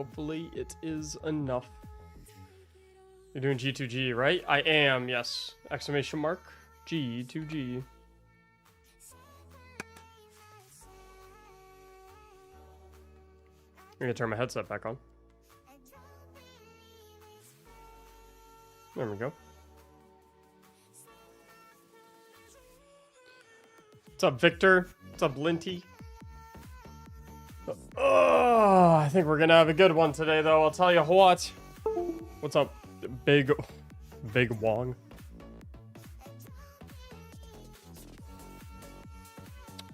Hopefully it is enough. You're doing G2G, right? I am, yes. Exclamation mark. G2G. I'm gonna turn my headset back on. There we go. What's up, Victor? What's up, Linty? Oh, I think we're gonna have a good one today, though. I'll tell you what. What's up, Big Wong?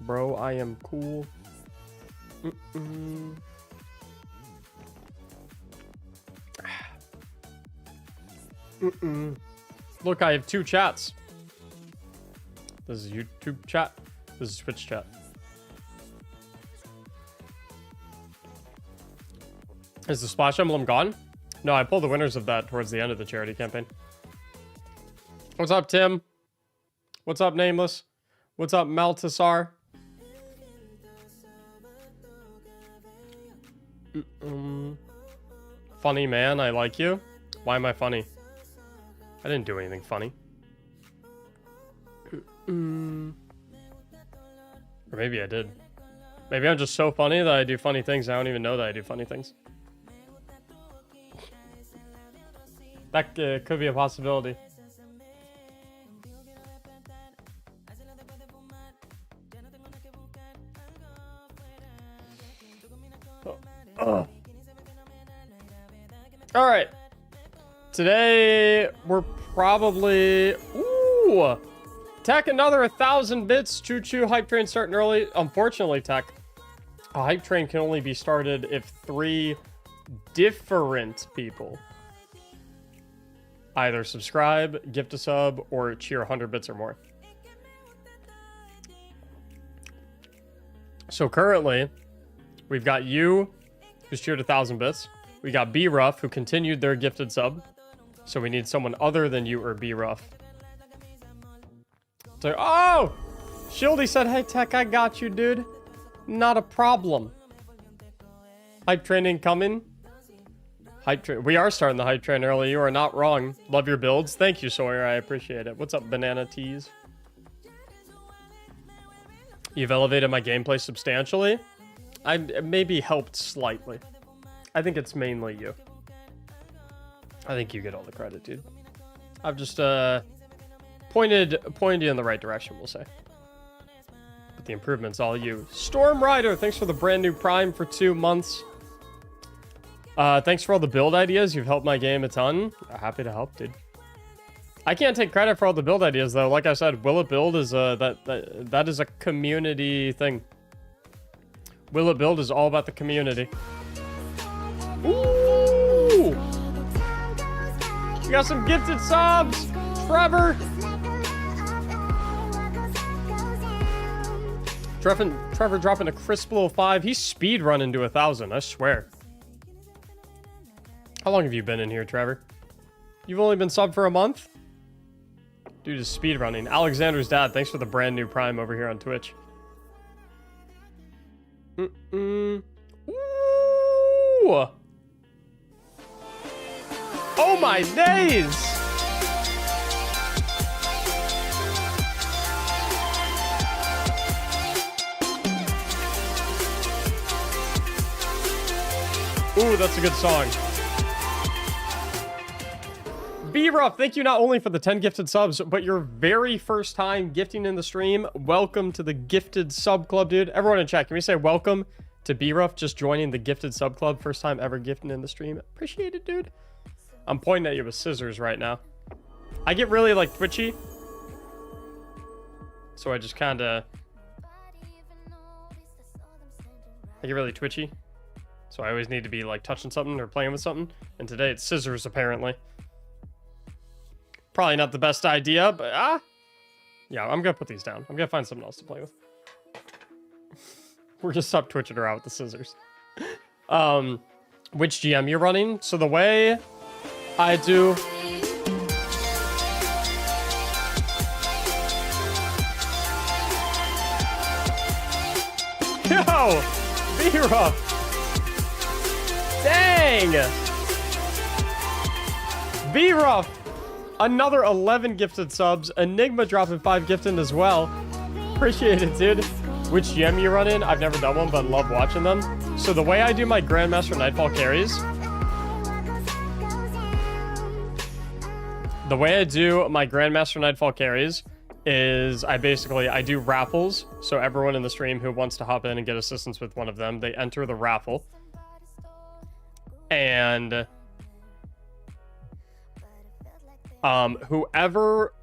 Bro, I am cool. Look, I have 2 chats. This is YouTube chat. This is Twitch chat. Is the Splash Emblem gone? No, I pulled the winners of that towards the end of the charity campaign. What's up, Tim? What's up, Nameless? What's up, Maltasar? Funny man, I like you. Why am I funny? I didn't do anything funny. Or maybe I did. Maybe I'm just so funny that I do funny things. I don't even know that I do funny things. That could be a possibility. All right. Today we're probably Tech another 1,000 bits. Choo choo. Hype train starting early. Unfortunately, Tech, a hype train can only be started if 3 different people either subscribe, gift a sub, or cheer 100 bits or more. So currently, we've got you, who's cheered 1,000 bits. We got B Rough, who continued their gifted sub. So we need someone other than you or B Rough. So, oh! Shieldy said, hey, Tech, I got you, dude. Not a problem. Hype training coming. We are starting the hype train early. You are not wrong. Love your builds. Thank you, Sawyer. I appreciate it. What's up, Banana Teas? You've elevated my gameplay substantially. I maybe helped slightly. I think it's mainly you. I think you get all the credit, dude. I've just pointed you in the right direction, we'll say. But the improvement's all you. Storm Rider, thanks for the brand new Prime for 2 months. Thanks for all the build ideas. You've helped my game a ton. Happy to help, dude. I can't take credit for all the build ideas, though. Like I said, Will It Build is that is a community thing. Will It Build is all about the community. Ooh! We got some gifted subs! Trevor! Trevor dropping a crisp little 5. He's speed running to 1,000, I swear. How long have you been in here, Trevor? You've only been subbed for a month? Dude is speed running. Alexander's dad, thanks for the brand new Prime over here on Twitch. Ooh! Oh my days! Ooh, that's a good song. B-Ruff, thank you not only for the 10 gifted subs, but your very first time gifting in the stream. Welcome to the gifted sub club, dude. Everyone in chat, can we say welcome to B-Ruff just joining the gifted sub club? First time ever gifting in the stream. Appreciate it, dude. I'm pointing at you with scissors right now. I get really, like, twitchy. So I just kind of... I get really twitchy. So I always need to be, like, touching something or playing with something. And today it's scissors, apparently. Probably not the best idea, but yeah, I'm gonna put these down. I'm gonna find something else to play with. We're gonna stop twitching around with the scissors. Which GM you're running? So the way I do... Yo! B-Ruff! Dang! B-Ruff, another 11 gifted subs. Enigma dropping 5 gifted as well. Appreciate it, dude. Which GM you run in? I've never done one, but love watching them. So the way I do my Grandmaster Nightfall carries... is I do raffles. So everyone in the stream who wants to hop in and get assistance with one of them, they enter the raffle. And whoever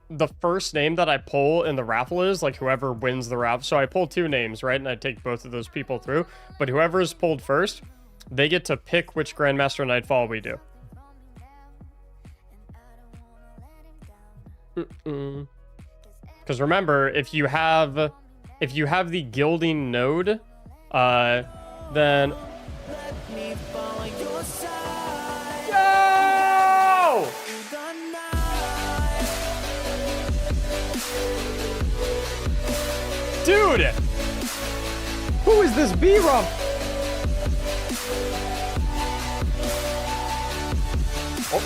the first name that I pull in the raffle is, like whoever wins the raffle. So I pull 2 names, right? And I take both of those people through. But whoever is pulled first, they get to pick which Grandmaster Nightfall we do. Because remember, if you have the gilding node, then yo! Dude, who is this B-Ruff? Oh.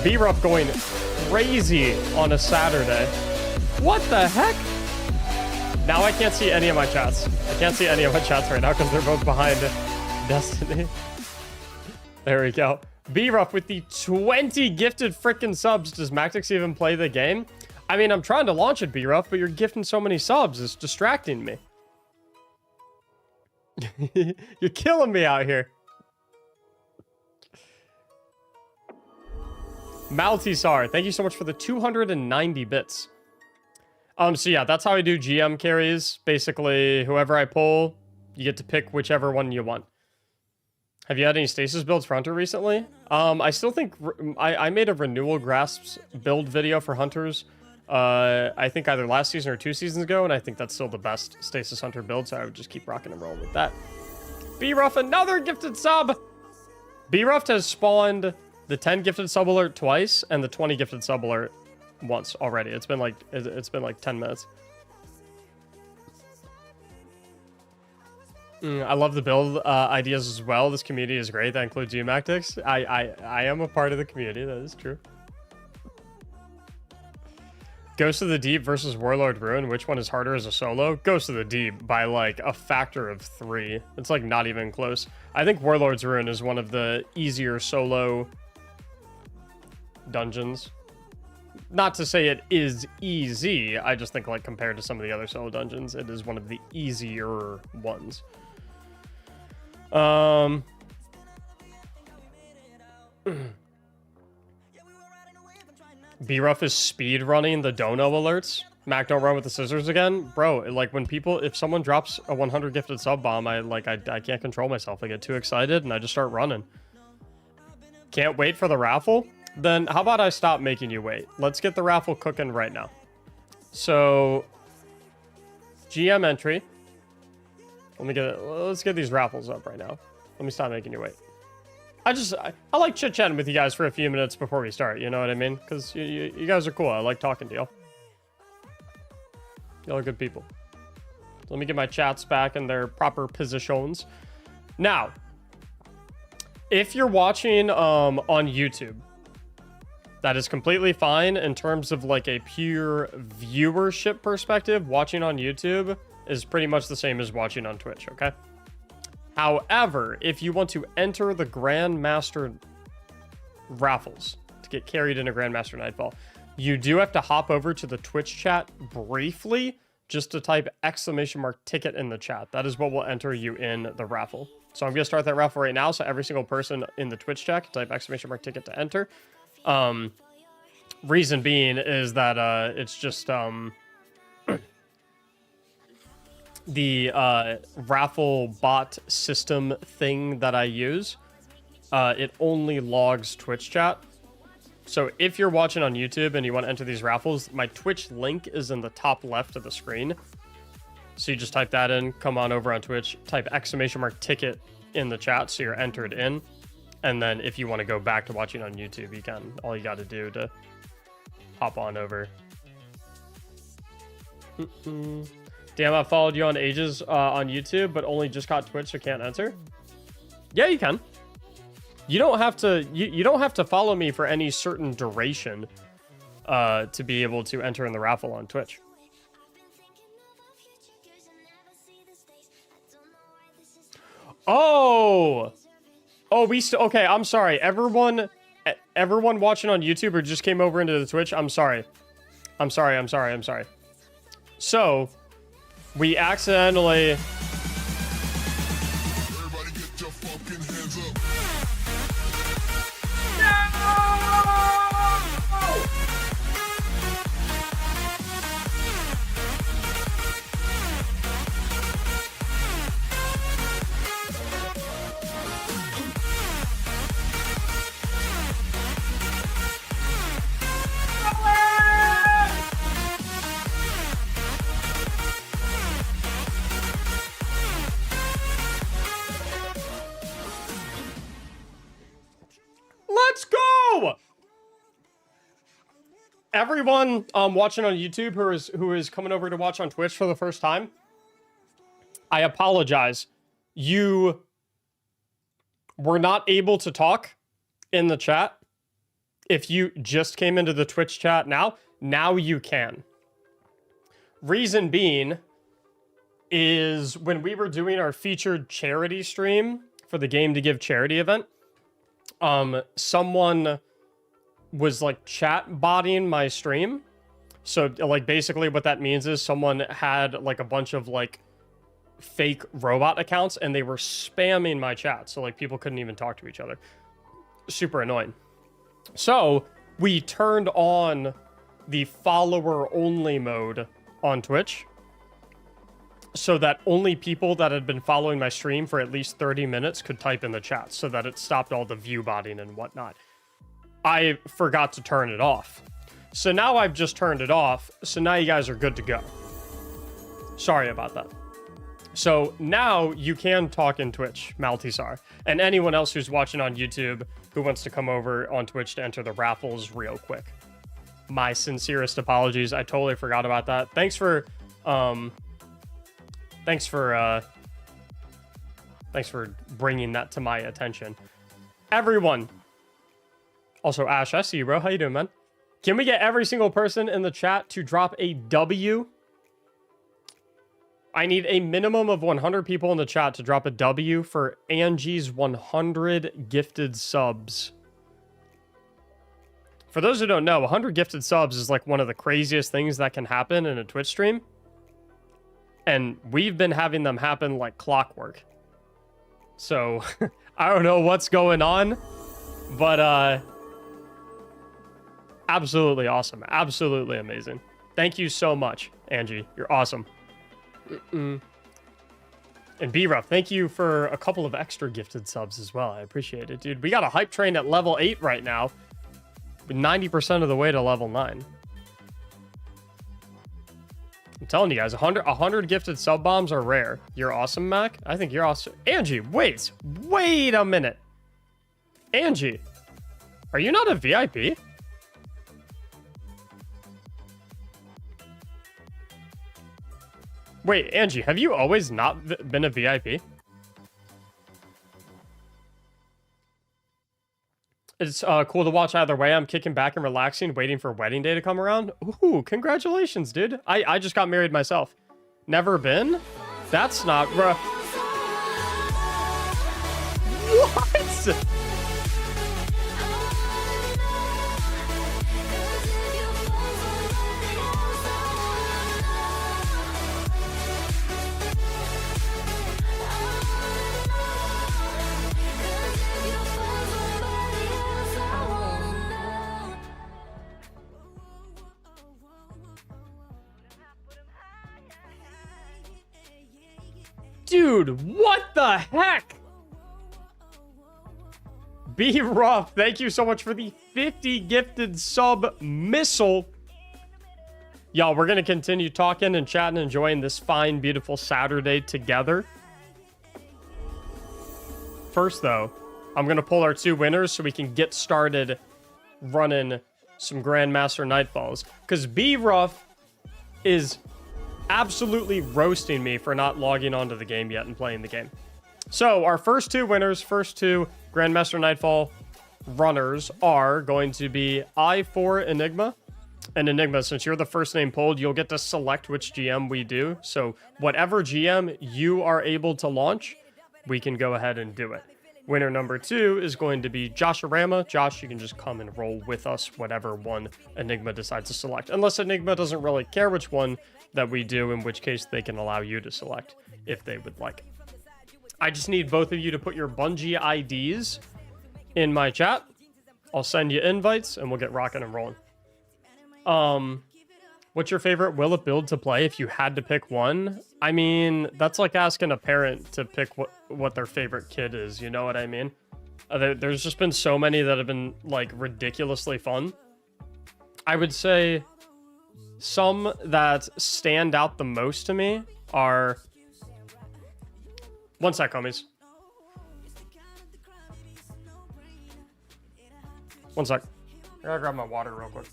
B-Ruff going crazy on a Saturday. What the heck? Now I can't see any of my chats. I can't see any of my chats right now because they're both behind Destiny. There we go. B-Ruff with the 20 gifted freaking subs. Does Mactics even play the game? I mean, I'm trying to launch it, B-Ruff, but you're gifting so many subs. It's distracting me. You're killing me out here. Maltisar, thank you so much for the 290 bits. So yeah, that's how I do GM carries. Basically, whoever I pull, you get to pick whichever one you want. Have you had any stasis builds for Hunter recently? I still think I made a renewal grasps build video for Hunters. I think either last season or 2 seasons ago, and I think that's still the best stasis Hunter build, so I would just keep rocking and rolling with that. B-Ruff, another gifted sub! B-Ruff has spawned the 10 gifted sub alert twice and the 20 gifted sub alert once already. It's been like 10 minutes. I love the build ideas as well. This community is great. That includes you, Mactics. I am a part of the community. That is true. Ghost of the Deep versus Warlord Ruin. Which one is harder as a solo? Ghost of the Deep by like a factor of 3. It's like not even close. I think Warlord's Ruin is one of the easier solo dungeons. Not to say it is easy. I just think like compared to some of the other solo dungeons, it is one of the easier ones. B-Ruff is speed running the dono alerts. Mac, don't run with the scissors again. Bro, like when if someone drops a 100 gifted sub bomb, I can't control myself. I get too excited and I just start running. Can't wait for the raffle? Then how about I stop making you wait? Let's get the raffle cooking right now. So, GM entry. Let's get these raffles up right now. Let me stop making you wait. I like chit-chatting with you guys for a few minutes before we start, you know what I mean? Because you guys are cool. I like talking to y'all. Y'all are good people. So let me get my chats back in their proper positions. Now, if you're watching on YouTube, that is completely fine in terms of like a pure viewership perspective. Watching on YouTube is pretty much the same as watching on Twitch, okay? However, if you want to enter the Grandmaster raffles to get carried into Grandmaster Nightfall, you do have to hop over to the Twitch chat briefly just to type !ticket in the chat. That is what will enter you in the raffle. So I'm going to start that raffle right now. So every single person in the Twitch chat can type !ticket to enter. Reason being is that it's just the raffle bot system thing that I use. It only logs Twitch chat. So if you're watching on YouTube and you want to enter these raffles, my Twitch link is in the top left of the screen. So you just type that in, come on over on Twitch, type !ticket in the chat so you're entered in. And then if you want to go back to watching on YouTube, you can. All you got to do to hop on over. Damn, I followed you on ages on YouTube, but only just got Twitch, so can't enter. Yeah, you can. You don't have to. You don't have to follow me for any certain duration to be able to enter in the raffle on Twitch. Oh, okay. I'm sorry, everyone watching on YouTube or just came over into the Twitch. I'm sorry. So, we accidentally. Everybody get your fucking hands up. Let's go! Everyone watching on YouTube who is coming over to watch on Twitch for the first time, I apologize. You were not able to talk in the chat. If you just came into the Twitch chat now you can. Reason being is when we were doing our featured charity stream for the Game to Give charity event, someone was like chat botting my stream. So like basically what that means is someone had like a bunch of like fake robot accounts and they were spamming my chat. So like people couldn't even talk to each other. Super annoying. So we turned on the follower only mode on Twitch so that only people that had been following my stream for at least 30 minutes could type in the chat so that it stopped all the view botting and whatnot. I forgot to turn it off. So now I've just turned it off. So now you guys are good to go. Sorry about that. So now you can talk in Twitch, Maltisar. And anyone else who's watching on YouTube who wants to come over on Twitch to enter the raffles real quick. My sincerest apologies. I totally forgot about that. Thanks for bringing that to my attention. Everyone. Also, Ash, I see you, bro. How you doing, man? Can we get every single person in the chat to drop a W? I need a minimum of 100 people in the chat to drop a W for Angie's 100 gifted subs. For those who don't know, 100 gifted subs is like one of the craziest things that can happen in a Twitch stream. And we've been having them happen like clockwork. So, I don't know what's going on, but absolutely awesome. Absolutely amazing. Thank you so much, Angie. You're awesome. And B-Ruff, thank you for a couple of extra gifted subs as well. I appreciate it, dude. We got a hype train at level 8 right now. 90% of the way to level 9. I'm telling you guys, 100 gifted sub bombs are rare. You're awesome, Mac. I think you're awesome. Angie, wait a minute. Angie, are you not a VIP? Wait, Angie, have you always not been a VIP? It's cool to watch either way. I'm kicking back and relaxing, waiting for wedding day to come around. Ooh, congratulations, dude. I just got married myself. Never been? That's not rough. What? Dude, what the heck? Be rough. Thank you so much for the 50 gifted sub missile. Y'all, we're going to continue talking and chatting, enjoying this fine, beautiful Saturday together. First, though, I'm going to pull our 2 winners so we can get started running some Grandmaster Nightfalls. Because B-Ruff is absolutely roasting me for not logging onto the game yet and playing the game. So our first two winners, first two Grandmaster Nightfall runners are going to be I4 Enigma. And Enigma, since you're the first name pulled, you'll get to select which GM we do. So whatever GM you are able to launch, we can go ahead and do it. Winner number 2 is going to be Joshorama. Josh, you can just come and roll with us, whatever one Enigma decides to select. Unless Enigma doesn't really care which one that we do, in which case they can allow you to select if they would like. I just need both of you to put your Bungie IDs in my chat. I'll send you invites and we'll get rocking and rolling. What's your favorite Will It Build to play if you had to pick one? I mean, that's like asking a parent to pick what their favorite kid is, you know what I mean? There's just been so many that have been like ridiculously fun. I would say some that stand out the most to me are... One sec, homies. One sec. I gotta grab my water real quick.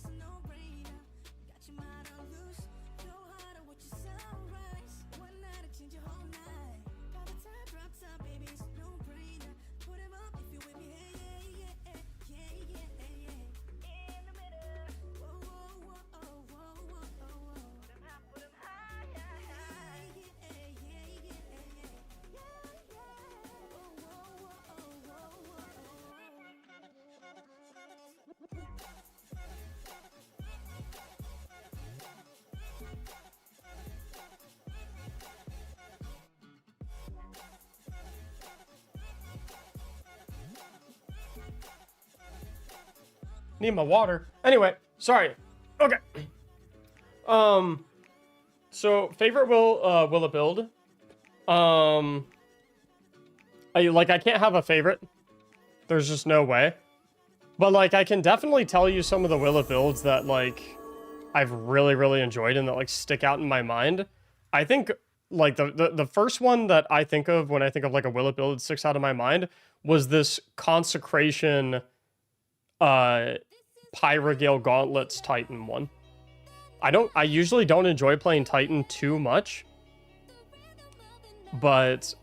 Need my water. Anyway, sorry. Okay. So favorite will it build? I can't have a favorite. There's just no way. But like I can definitely tell you some of the will it builds that like I've really enjoyed and that like stick out in my mind. I think like the first one that I think of when I think of like a will it build that sticks out of my mind was this Consecration Pyrogale Gauntlets Titan one. I usually don't enjoy playing Titan too much, but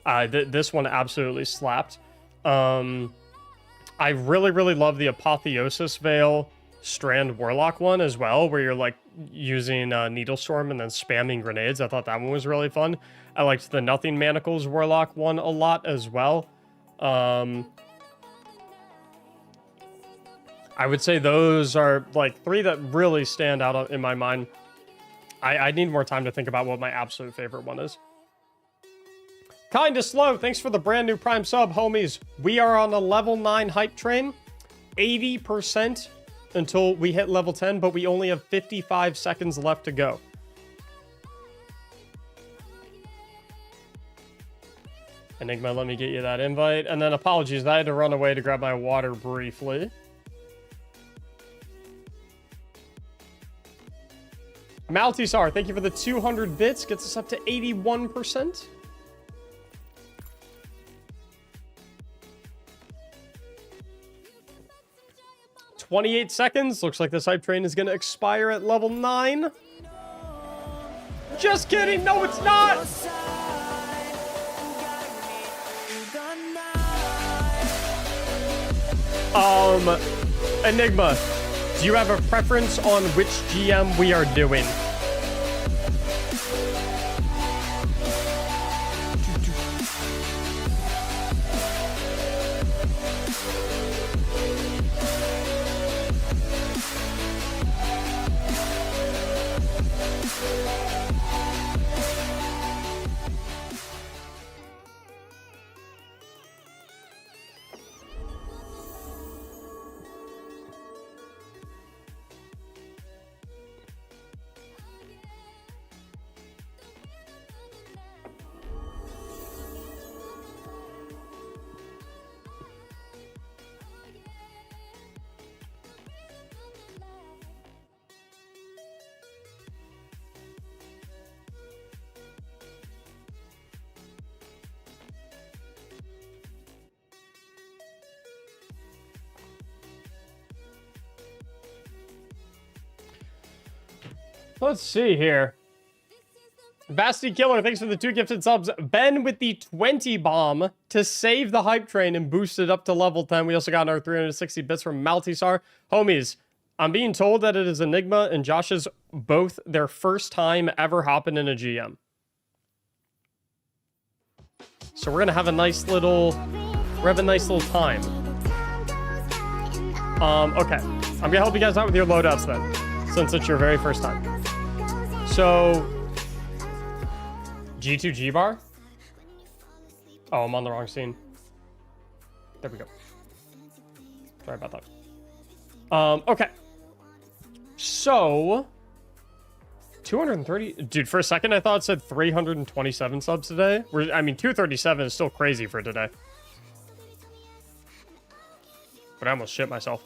this one absolutely slapped. I really love the Apotheosis Veil Strand Warlock one as well, where you're like using Needle Storm and then spamming grenades. I thought that one was really fun. I liked the Nothing Manacles Warlock one a lot as well. I would say those are like 3 that really stand out in my mind. I need more time to think about what my absolute favorite one is. Kinda Slow, thanks for the brand new Prime sub, homies. We are on a level 9 hype train. 80% until we hit level 10, but we only have 55 seconds left to go. Enigma, let me get you that invite. And then apologies, I had to run away to grab my water briefly. Maltisar, thank you for the 200 bits. Gets us up to 81%. "28 seconds. Looks like this hype train is going to expire at level 9. Just kidding. No, it's not. Enigma, do you have a preference on which GM we are doing? Let's see here. Basti Killer, thanks for the 2 gifted subs. Ben with the 20 bomb to save the hype train and boost it up to level 10. We also got our 360 bits from Maltisar. Homies, I'm being told that it is Enigma and Josh's both their first time ever hopping in a GM. So we're gonna have a nice little, time. Okay. I'm gonna help you guys out with your loadouts then, since it's your very first time. So, G2 G-Bar? Oh, I'm on the wrong scene. There we go. Sorry about that. Okay. So, 230... Dude, for a second I thought it said 327 subs today. I mean, 237 is still crazy for today. But I almost shit myself.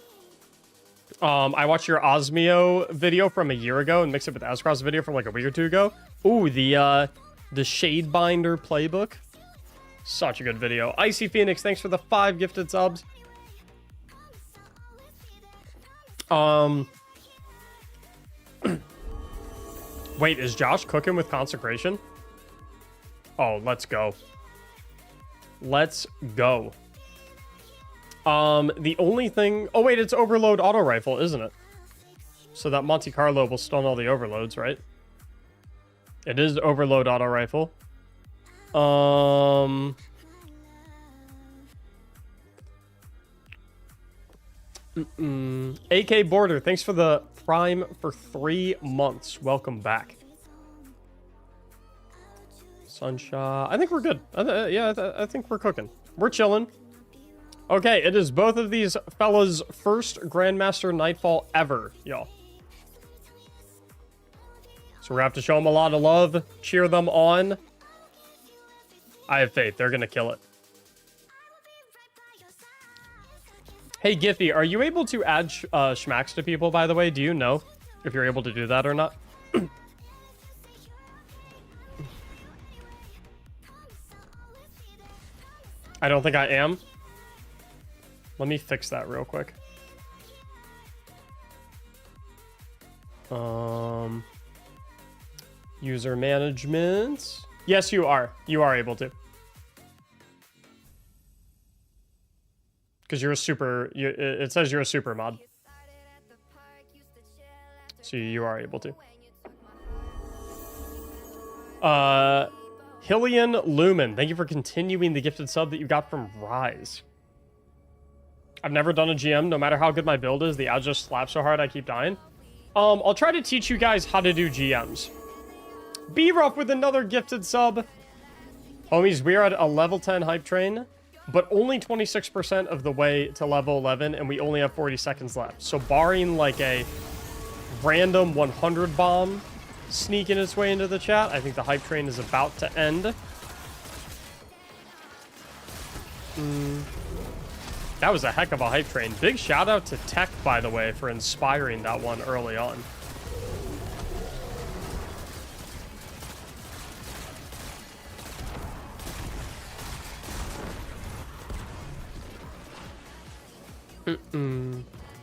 I watched your Osmio video from a year ago and mixed it with Ascross video from like a week or 2 ago. Ooh, the Shadebinder playbook. Such a good video. Icy Phoenix, thanks for the 5 gifted subs. Wait, is Josh cooking with Consecration? Oh, let's go. Let's go. The only thing... Oh, wait, it's Overload Auto Rifle, isn't it? So that Monte Carlo will stun all the overloads, right? It is Overload Auto Rifle. AK Border, thanks for the Prime for 3 months. Welcome back. Sunshine. I think we're good. I think we're cooking. We're chilling. Okay, it is both of these fellas' first Grandmaster Nightfall ever, y'all. So we're gonna have to show them a lot of love, cheer them on. I have faith. They're gonna kill it. Hey, Giphy, are you able to add schmacks to people, by the way? Do you know if you're able to do that or not? I don't think I am. Let me fix that real quick. User management. Yes, you are. You are able to. Because you're a super... it says you're a super mod. So you are able to. Hillian Lumen, thank you for continuing the gifted sub that you got from Rise. I've never done a GM. No matter how good my build is, the ads just slap so hard I keep dying. I'll try to teach you guys how to do GMs. B-Ruff with another gifted sub. Homies, we are at a level 10 hype train, but only 26% of the way to level 11, and we only have 40 seconds left. So barring like a random 100 bomb sneaking its way into the chat, I think the hype train is about to end. That was a heck of a hype train. Big shout out to Tech, by the way, for inspiring that one early on.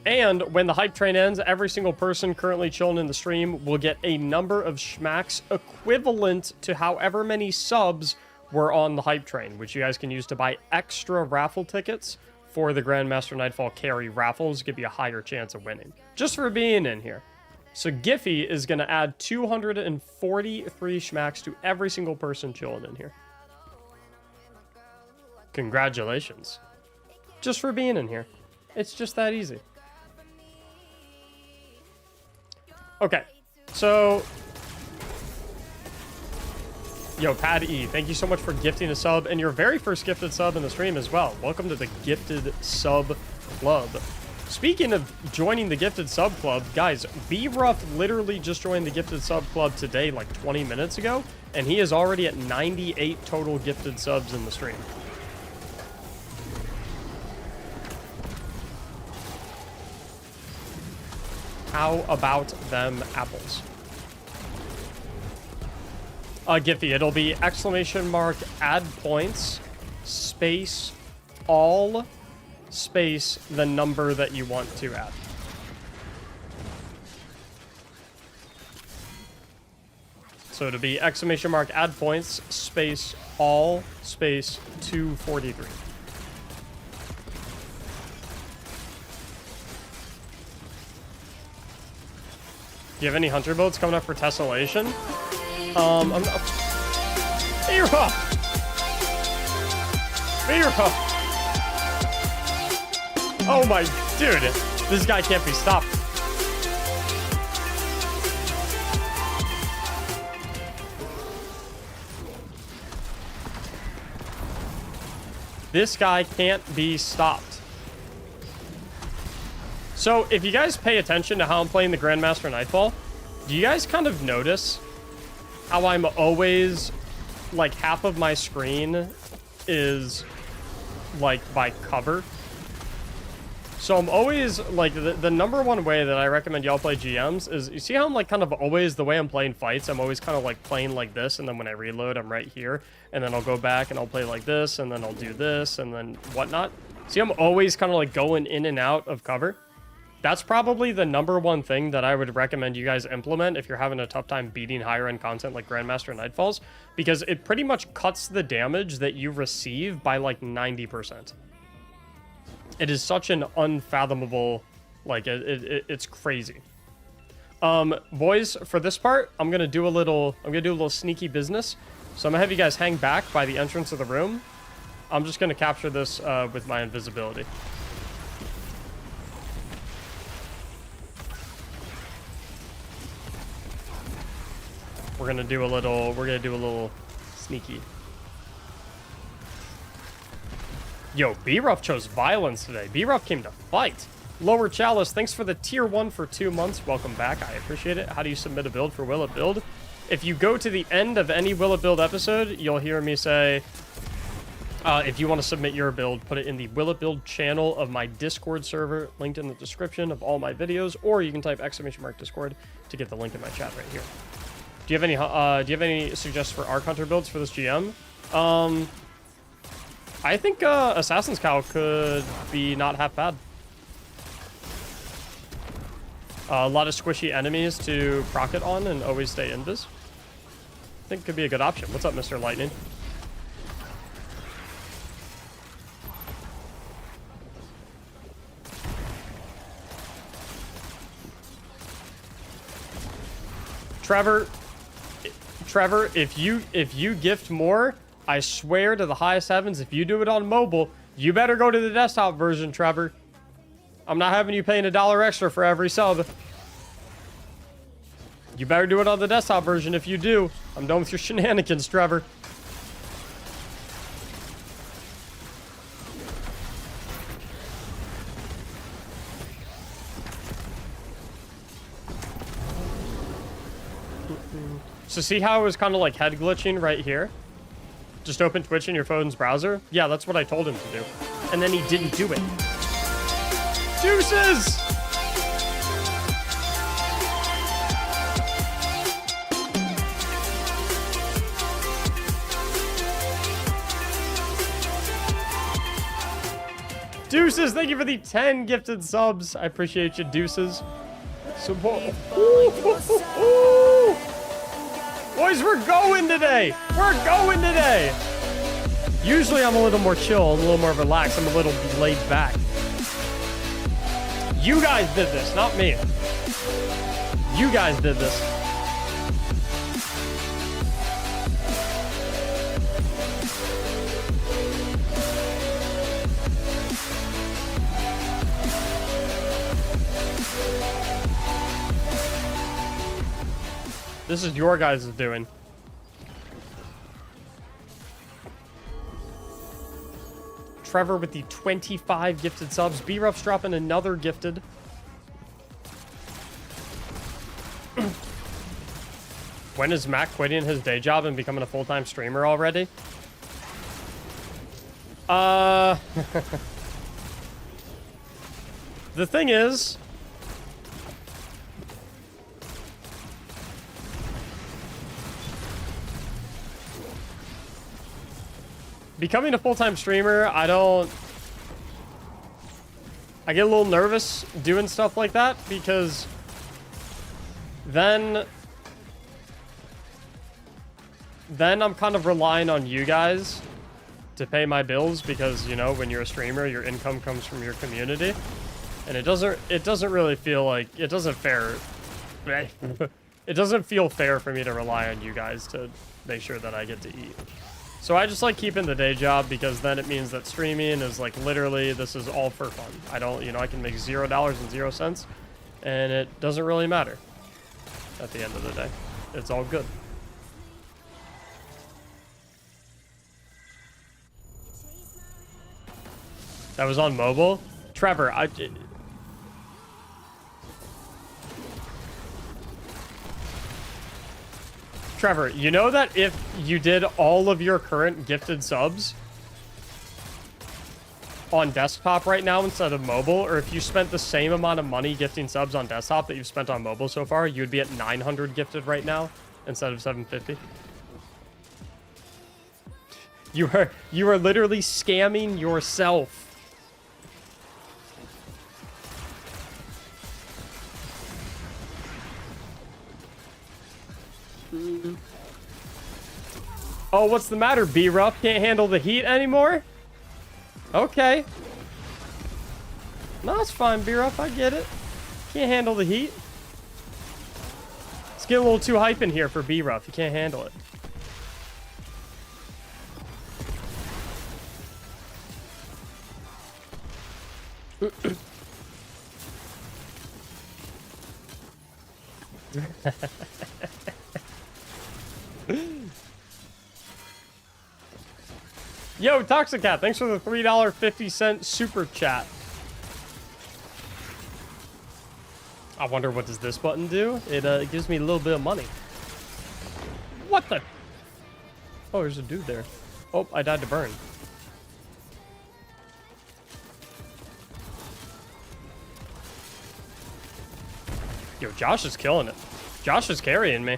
And when the hype train ends, every single person currently chilling in the stream will get a number of schmacks equivalent to however many subs were on the hype train, which you guys can use to buy extra raffle tickets for the Grandmaster Nightfall carry raffles, give you a higher chance of winning. Just for being in here. So Giphy is going to add 243 schmacks to every single person chilling in here. Congratulations. Just for being in here. It's just that easy. Okay, so... Yo, Pad E, thank you so much for gifting a sub, and your very first gifted sub in the stream as well. Welcome to the Gifted Sub Club. Speaking of joining the Gifted Sub Club, guys, B-Ruff literally just joined the Gifted Sub Club today, like 20 minutes ago, and he is already at 98 total gifted subs in the stream. How about them apples? Giphy, it'll be exclamation mark, add points, space, all, space, the number that you want to add. So it'll be exclamation mark add points space all space 243. Do you have any hunter boats coming up for tessellation? I'm not... Mira! Mira! Oh my... Dude, this guy can't be stopped. This guy can't be stopped. So, if you guys pay attention to how I'm playing the Grandmaster Nightfall, do you guys kind of notice how I'm always, like, half of my screen is, like, by cover? So I'm always, like, the number one way that I recommend y'all play GMs is, you see how I'm, like, kind of always, the way I'm playing fights, I'm always kind of, like, playing like this, and then when I reload, I'm right here, and then I'll go back and I'll play like this, and then I'll do this, and then whatnot. See, I'm always kind of, like, going in and out of cover. That's probably the number one thing that I would recommend you guys implement if you're having a tough time beating higher end content like Grandmaster Nightfalls, because it pretty much cuts the damage that you receive by like 90%. It is such an unfathomable, like, it's crazy. Boys, for this part, I'm gonna do a little sneaky business. So I'm gonna have you guys hang back by the entrance of the room. I'm just gonna capture this with my invisibility. We're gonna do a little sneaky. Yo, B-Ruff chose violence today. B-Ruff came to fight. Lower Chalice, thanks for the tier 1 for 2 months. Welcome back. I appreciate it. How do you submit a build for Will It Build? If you go to the end of any Will It Build episode, you'll hear me say, if you want to submit your build, put it in the Will It Build channel of my Discord server, linked in the description of all my videos, or you can type !Discord to get the link in my chat right here. Do you have any suggestions for Arc Hunter builds for this GM? I think Assassin's Cowl could be not half bad. A lot of squishy enemies to proc it on and always stay invis. I think it could be a good option. What's up, Mr. Lightning? Trevor, if you gift more, I swear to the highest heavens, if you do it on mobile, you better go to the desktop version, Trevor. I'm not having you paying $1 extra for every sub. You better do it on the desktop version. If you do, I'm done with your shenanigans, Trevor. So see how it was kind of like head glitching right here? Just open Twitch in your phone's browser? Yeah, that's what I told him to do. And then he didn't do it. Deuces! Deuces, thank you for the 10 gifted subs. I appreciate you, Deuces. Support. Boys, we're going today. We're going today. Usually I'm a little more chill, a little more relaxed. I'm a little laid back. You guys did this, not me. You guys did this. This is your guys' doing. Trevor with the 25 gifted subs. B-Ruff's dropping another gifted. When is Mac quitting his day job and becoming a full-time streamer already? The thing is, becoming a full-time streamer, I get a little nervous doing stuff like that, because then then I'm kind of relying on you guys to pay my bills because, you know, when you're a streamer, your income comes from your community. And it doesn't really feel like, it doesn't feel fair for me to rely on you guys to make sure that I get to eat. So I just like keeping the day job because then it means that streaming is like literally, this is all for fun. I don't, you know, I can make $0.00 and it doesn't really matter at the end of the day. It's all good. That was on mobile? Trevor, Trevor, you know that if you did all of your current gifted subs on desktop right now instead of mobile, or if you spent the same amount of money gifting subs on desktop that you've spent on mobile so far, you'd be at 900 gifted right now instead of 750? You are literally scamming yourself. Oh, what's the matter, B-Ruff? Can't handle the heat anymore? Okay. No, it's fine, B-Ruff. I get it. Can't handle the heat. It's getting a little too hype in here for B-Ruff. You can't handle it. Yo, Toxicat, thanks for the $3.50 super chat. I wonder what does this button do? It gives me a little bit of money. What the? Oh, there's a dude there. Oh, I died to burn. Yo, Josh is killing it. Josh is carrying me.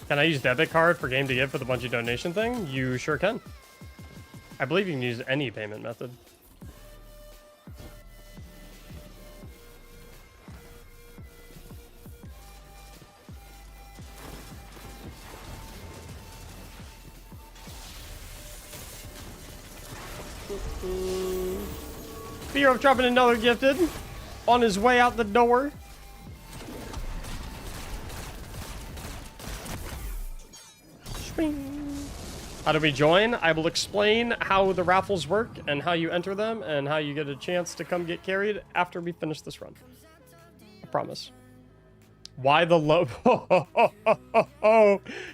Can I use debit card for game to give for the Bungie donation thing? You sure can. I believe you can use any payment method. Fear of dropping another gifted on his way out the door. How do we join? I will explain how the raffles work and how you enter them and how you get a chance to come get carried after we finish this run. I promise. Why the low?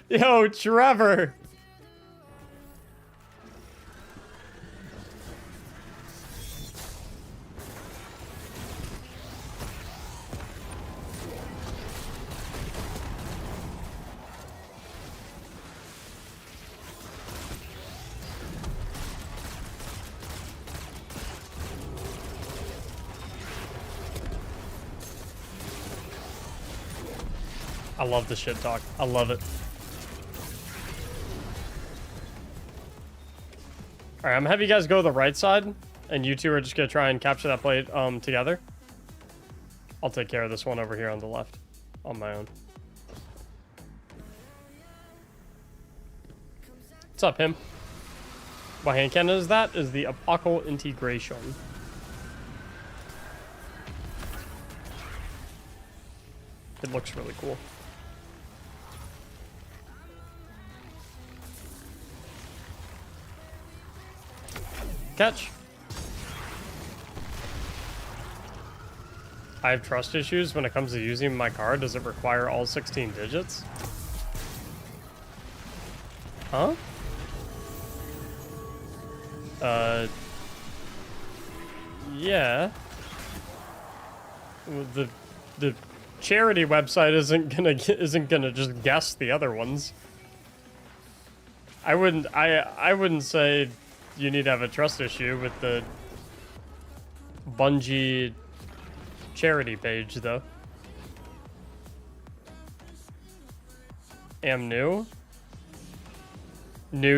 Yo, Trevor. I love the shit talk. I love it. Alright, I'm gonna have you guys go to the right side, and you two are just gonna try and capture that plate together. I'll take care of this one over here on the left, on my own. What's up, him? What hand cannon is that? Is the Apocal integration. It looks really cool. Catch. I have trust issues when it comes to using my card. Does it require all 16 digits? Huh? Yeah. The charity website isn't gonna just guess the other ones. I wouldn't say you need to have a trust issue with the Bungie charity page, though. Am new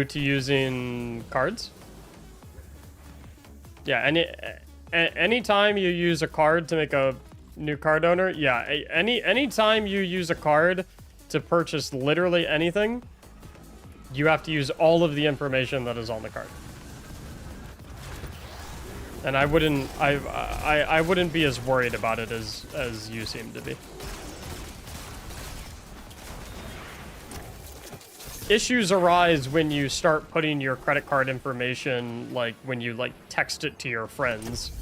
to using cards. Yeah, anytime you use a card to make a new card owner, yeah, anytime you use a card to purchase literally anything, you have to use all of the information that is on the card. And I wouldn't be as worried about it as you seem to be. Issues arise when you start putting your credit card information, like when you like text it to your friends,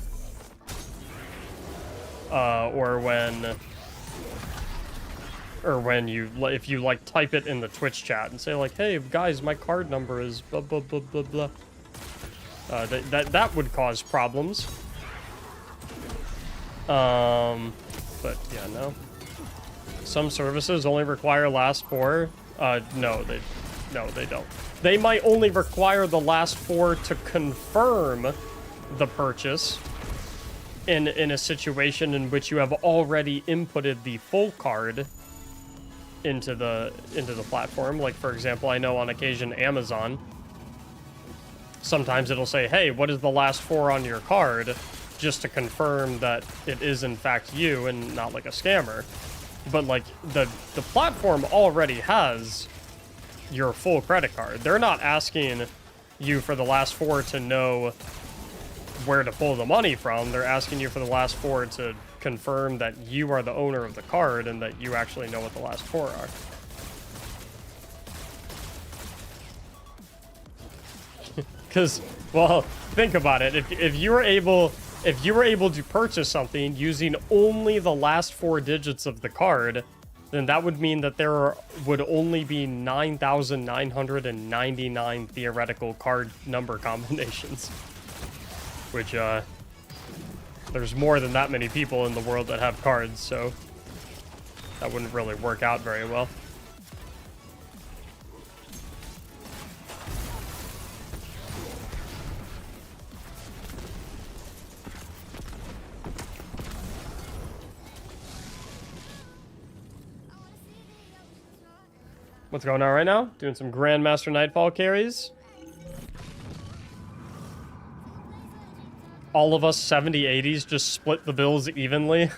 or when you, if you like type it in the Twitch chat and say like, "Hey guys, my card number is blah blah blah blah blah." That would cause problems. But yeah, no. Some services only require last four. No, they don't. They might only require the last four to confirm the purchase in a situation in which you have already inputted the full card into the platform. Like, for example, I know on occasion Amazon, sometimes it'll say, "Hey, what is the last four on your card?" just to confirm that it is in fact you and not like a scammer. But like the platform already has your full credit card. They're not asking you for the last four to know where to pull the money from. They're asking you for the last four to confirm that you are the owner of the card and that you actually know what the last four are. Because, well, think about it. If you were able to purchase something using only the last four digits of the card, then that would mean that there would only be 9,999 theoretical card number combinations. Which, there's more than that many people in the world that have cards, so that wouldn't really work out very well. What's going on right now? Doing some Grandmaster Nightfall carries. All of us 70-80s just split the bills evenly.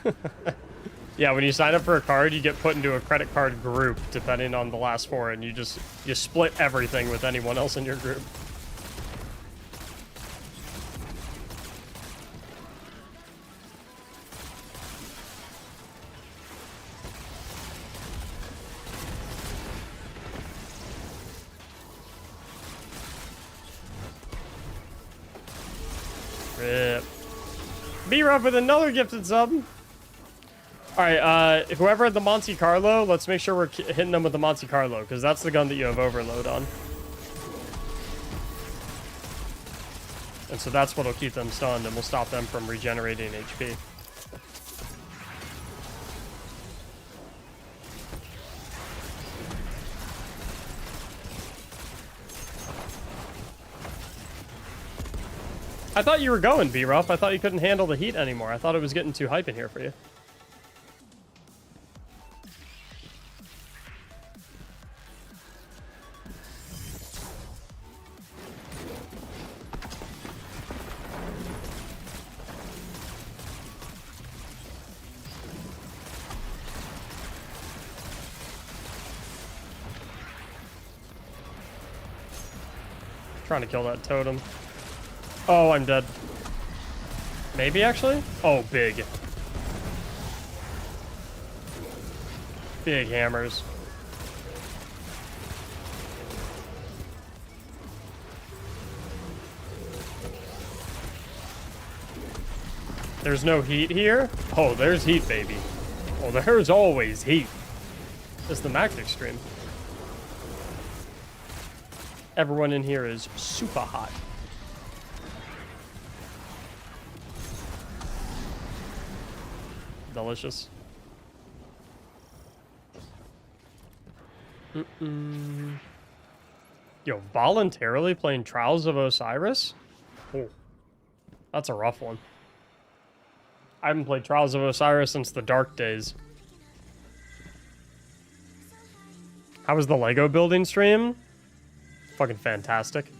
Yeah, when you sign up for a card, you get put into a credit card group, depending on the last four, and you split everything with anyone else in your group. Rip. B-Ruff with another gifted sub. Alright, whoever had the Monte Carlo, let's make sure we're hitting them with the Monte Carlo, because that's the gun that you have overload on. And so that's what'll keep them stunned and will stop them from regenerating HP. I thought you were going, B-Ruff. I thought you couldn't handle the heat anymore. I thought it was getting too hype in here for you. Trying to kill that totem. Oh, I'm dead. Maybe, actually? Oh, big. Big hammers. There's no heat here? Oh, there's heat, baby. Oh, there's always heat. It's the Mactics stream. Everyone in here is super hot. Delicious. Yo, voluntarily playing Trials of Osiris? Oh, that's a rough one. I haven't played Trials of Osiris since the dark days. How was the Lego building stream? Fucking fantastic.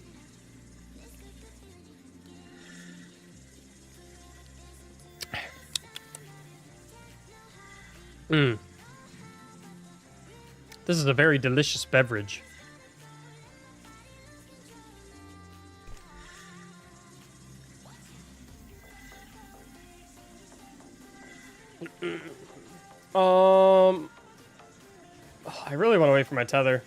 This is a very delicious beverage. I really want to wait for my tether.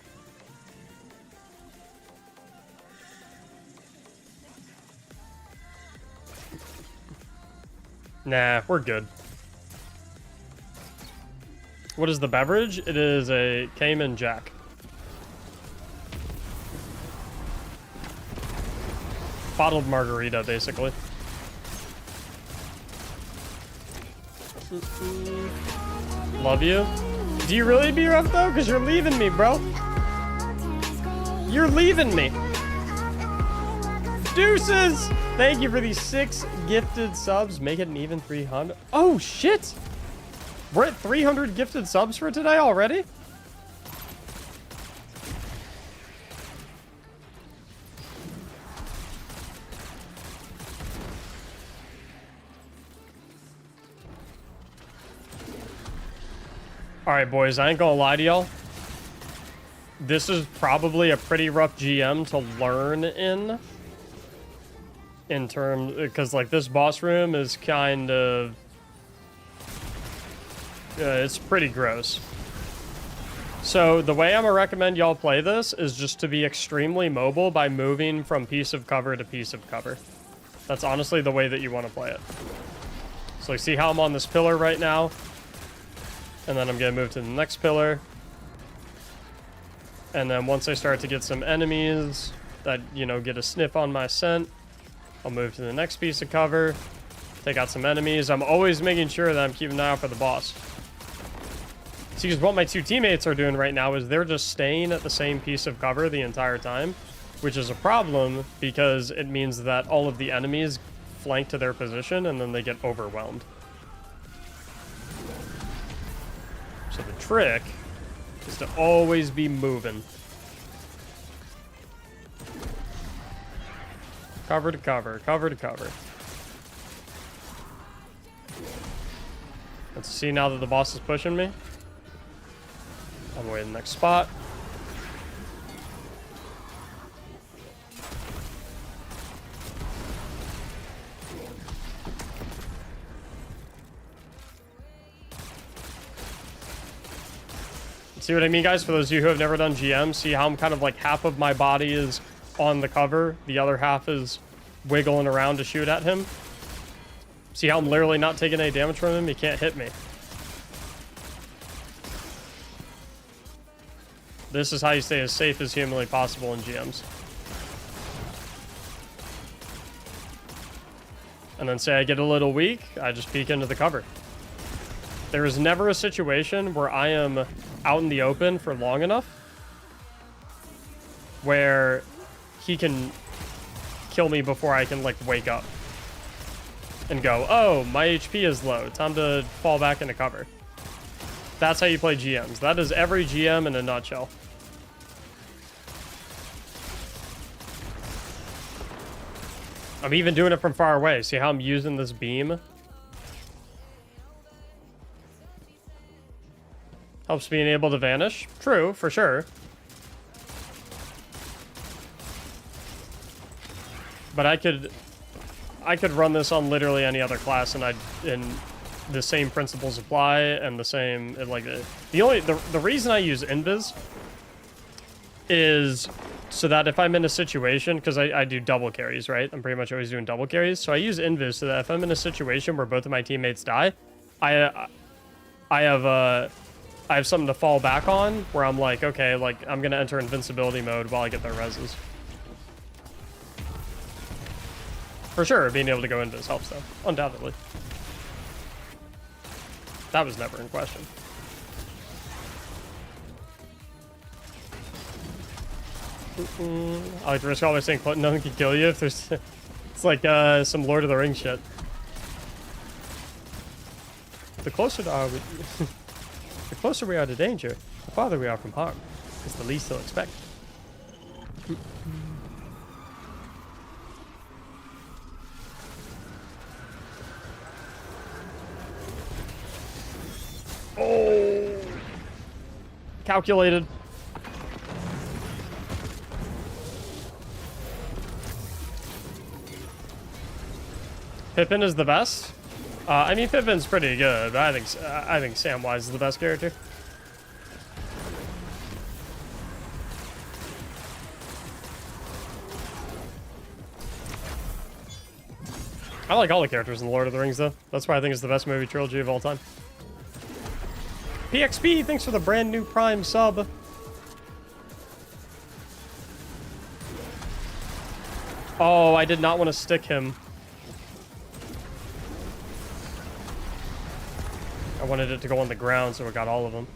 Nah, we're good. What is the beverage? It is a Cayman Jack. Bottled margarita, basically. Love you. Do you really, B-Ref, though? Because you're leaving me, bro. You're leaving me. Deuces! Thank you for these 6 gifted subs. Make it an even 300. Oh, shit! We're at 300 gifted subs for today already? Alright, boys, I ain't gonna lie to y'all. This is probably a pretty rough GM to learn in terms, because like this boss room is kind of it's pretty gross. So the way I'm gonna recommend y'all play this is just to be extremely mobile by moving from piece of cover to piece of cover. That's honestly the way that you want to play it. So you see how I'm on this pillar right now, and then I'm gonna move to the next pillar. And then once I start to get some enemies that, you know, get a sniff on my scent, I'll move to the next piece of cover, take out some enemies. I'm always making sure that I'm keeping an eye out for the boss. See, because what my 2 teammates are doing right now is they're just staying at the same piece of cover the entire time, which is a problem because it means that all of the enemies flank to their position and then they get overwhelmed. So the trick is to always be moving. Cover to cover, cover to cover. Let's see now that the boss is pushing me. I'm away to the next spot. See what I mean, guys? For those of you who have never done GM, see how I'm kind of like half of my body is on the cover, the other half is wiggling around to shoot at him. See how I'm literally not taking any damage from him? He can't hit me. This is how you stay as safe as humanly possible in GMs. And then say I get a little weak, I just peek into the cover. There is never a situation where I am out in the open for long enough where he can kill me before I can, like, wake up and go, oh, my HP is low. Time to fall back into cover. That's how you play GMs. That is every GM in a nutshell. I'm even doing it from far away. See how I'm using this beam? Helps being able to vanish. True, for sure. But I could run this on literally any other class, and the same principles apply, and the same, like, the reason I use invis is so that if I'm in a situation, because I do double carries, right? I'm pretty much always doing double carries. So I use invis so that if I'm in a situation where both of my teammates die, I have something to fall back on where I'm like, okay, like, I'm gonna enter invincibility mode while I get their reses. For sure, being able to go into this helps, though. Undoubtedly. That was never in question. I like to risk all by saying nothing can kill you if there's... It's like some Lord of the Rings shit. The closer the closer we are to danger, the farther we are from harm. It's the least they'll expect. Oh! calculated. Pippin is the best. I mean, Pippin's pretty good, but I think Samwise is the best character. I like all the characters in the Lord of the Rings, though. That's why I think it's the best movie trilogy of all time. PXP, thanks for the brand new Prime sub. Oh, I did not want to stick him. I wanted it to go on the ground, so it got all of them.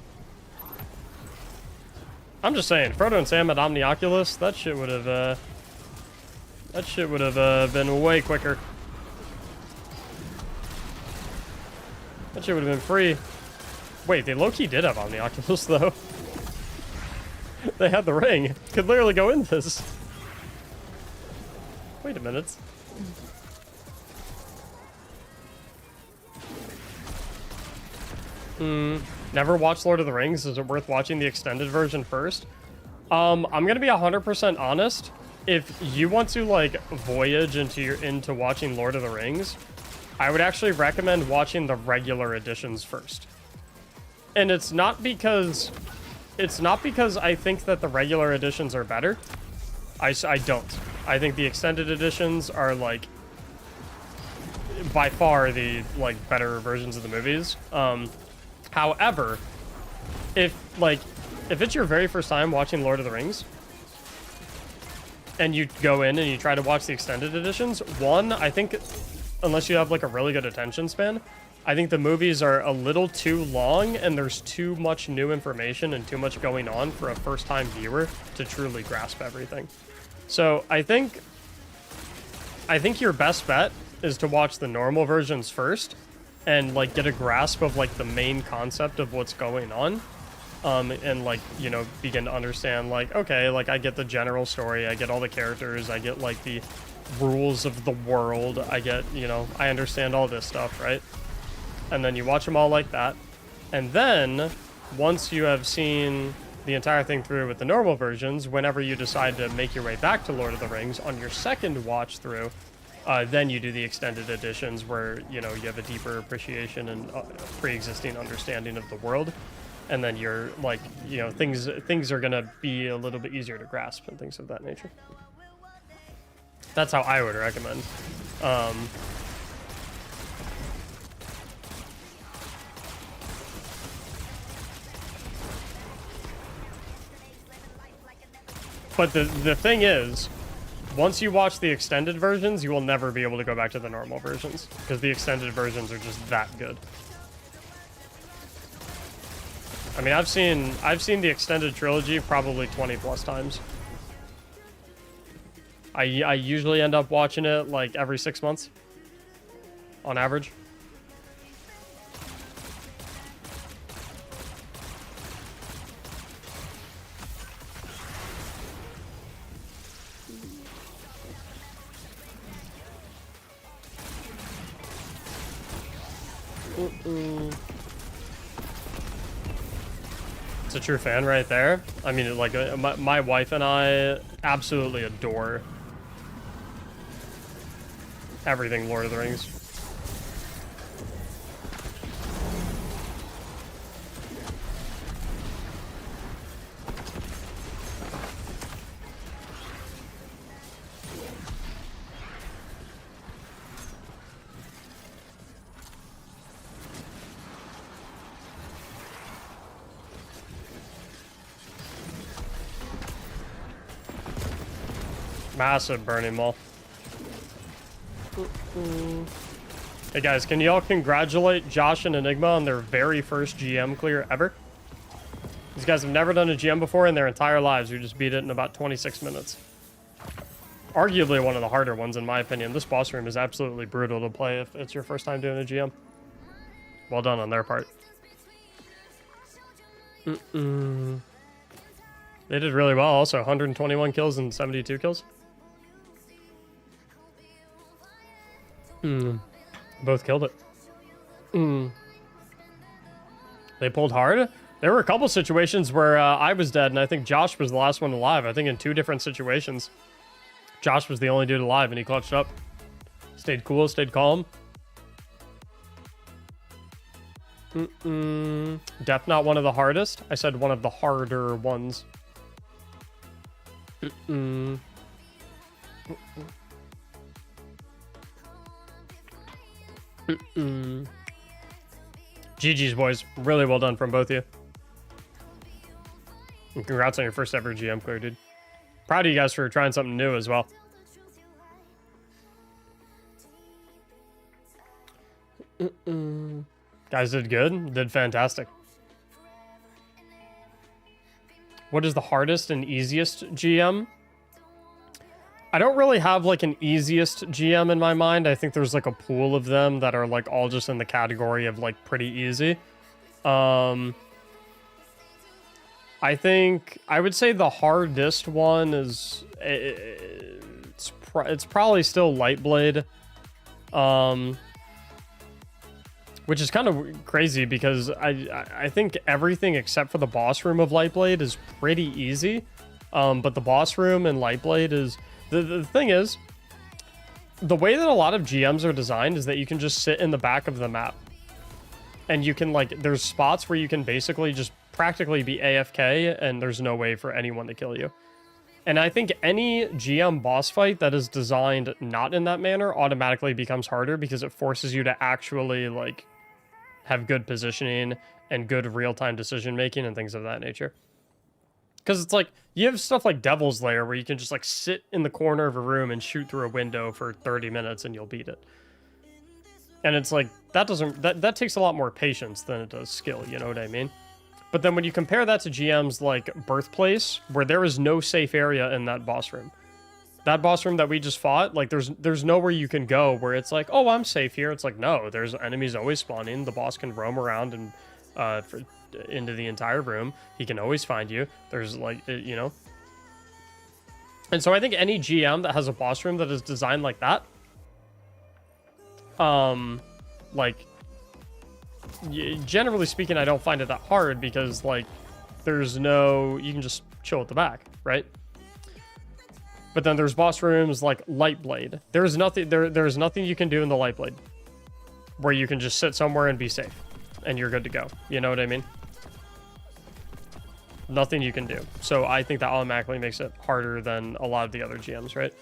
I'm just saying, Frodo and Sam at Omnioculus, that shit would have been way quicker. That shit would have been free. Wait, they low-key did have Omnioculus, though. They had the ring. Could literally go in this. Wait a minute. Never watched Lord of the Rings. Is it worth watching the extended version first? I'm gonna be 100% honest. If you want to like voyage into watching Lord of the Rings, I would actually recommend watching the regular editions first. And it's not because I think that the regular editions are better. I don't. I think the extended editions are like by far the like better versions of the movies. However, if it's your very first time watching Lord of the Rings and you go in and you try to watch the extended editions, one, I think unless you have like a really good attention span, I think the movies are a little too long and there's too much new information and too much going on for a first-time viewer to truly grasp everything. So I think your best bet is to watch the normal versions first and like get a grasp of like the main concept of what's going on. And like, you know, begin to understand like, okay, like I get the general story, I get all the characters, I get like the rules of the world, I get, you know, I understand all this stuff, right? And then you watch them all like that. And then once you have seen the entire thing through with the normal versions, whenever you decide to make your way back to Lord of the Rings on your second watch through, then you do the extended editions where, you know, you have a deeper appreciation and pre-existing understanding of the world. And then you're like, you know, things are gonna be a little bit easier to grasp and things of that nature. That's how I would recommend. But the thing is, once you watch the extended versions, you will never be able to go back to the normal versions because the extended versions are just that good. I mean, I've seen the extended trilogy probably 20 plus times. I usually end up watching it like every 6 months on average. It's a true fan right there. I mean, like my wife and I absolutely adore everything Lord of the Rings. Massive burning maul. Hey guys, can y'all congratulate Josh and Enigma on their very first GM clear ever? These guys have never done a GM before in their entire lives. We just beat it in about 26 minutes. Arguably one of the harder ones in my opinion. This boss room is absolutely brutal to play if it's your first time doing a GM. Well done on their part. They did really well also. 121 kills and 72 kills. Both killed it. They pulled hard. There were a couple situations where I was dead, and I think Josh was the last one alive. I think in 2 different situations. Josh was the only dude alive, and he clutched up. Stayed cool, stayed calm. Death not one of the hardest. I said one of the harder ones. GG's, boys. Really well done from both of you. And congrats on your first ever GM clear, dude. Proud of you guys for trying something new as well. Guys did good. Did fantastic. What is the hardest and easiest GM? I don't really have like an easiest GM in my mind. I think there's like a pool of them that are like all just in the category of like pretty easy. I think I would say the hardest one is it's probably still Lightblade. Which is kind of crazy because I think everything except for the boss room of Lightblade is pretty easy. But the boss room in Lightblade is... The thing is, the way that a lot of GMs are designed is that you can just sit in the back of the map. And you can, like, there's spots where you can basically just practically be AFK and there's no way for anyone to kill you. And I think any GM boss fight that is designed not in that manner automatically becomes harder because it forces you to actually, like, have good positioning and good real-time decision-making and things of that nature. Because it's like, you have stuff like Devil's Lair where you can just like sit in the corner of a room and shoot through a window for 30 minutes and you'll beat it. And it's like, that takes a lot more patience than it does skill, you know what I mean? But then when you compare that to GMs like Birthplace, where there is no safe area in that boss room. That boss room that we just fought, like there's nowhere you can go where it's like, oh, I'm safe here. It's like, no, there's enemies always spawning. The boss can roam around and into the entire room. He can always find you. There's like, you know. And so I think any GM that has a boss room that is designed like that, like, generally speaking, I don't find it that hard because like there's no, you can just chill at the back, right? But then there's boss rooms like Lightblade. There's nothing you can do in the Lightblade where you can just sit somewhere and be safe and you're good to go. You know what I mean? Nothing you can do. So I think that automatically makes it harder than a lot of the other GMs, right?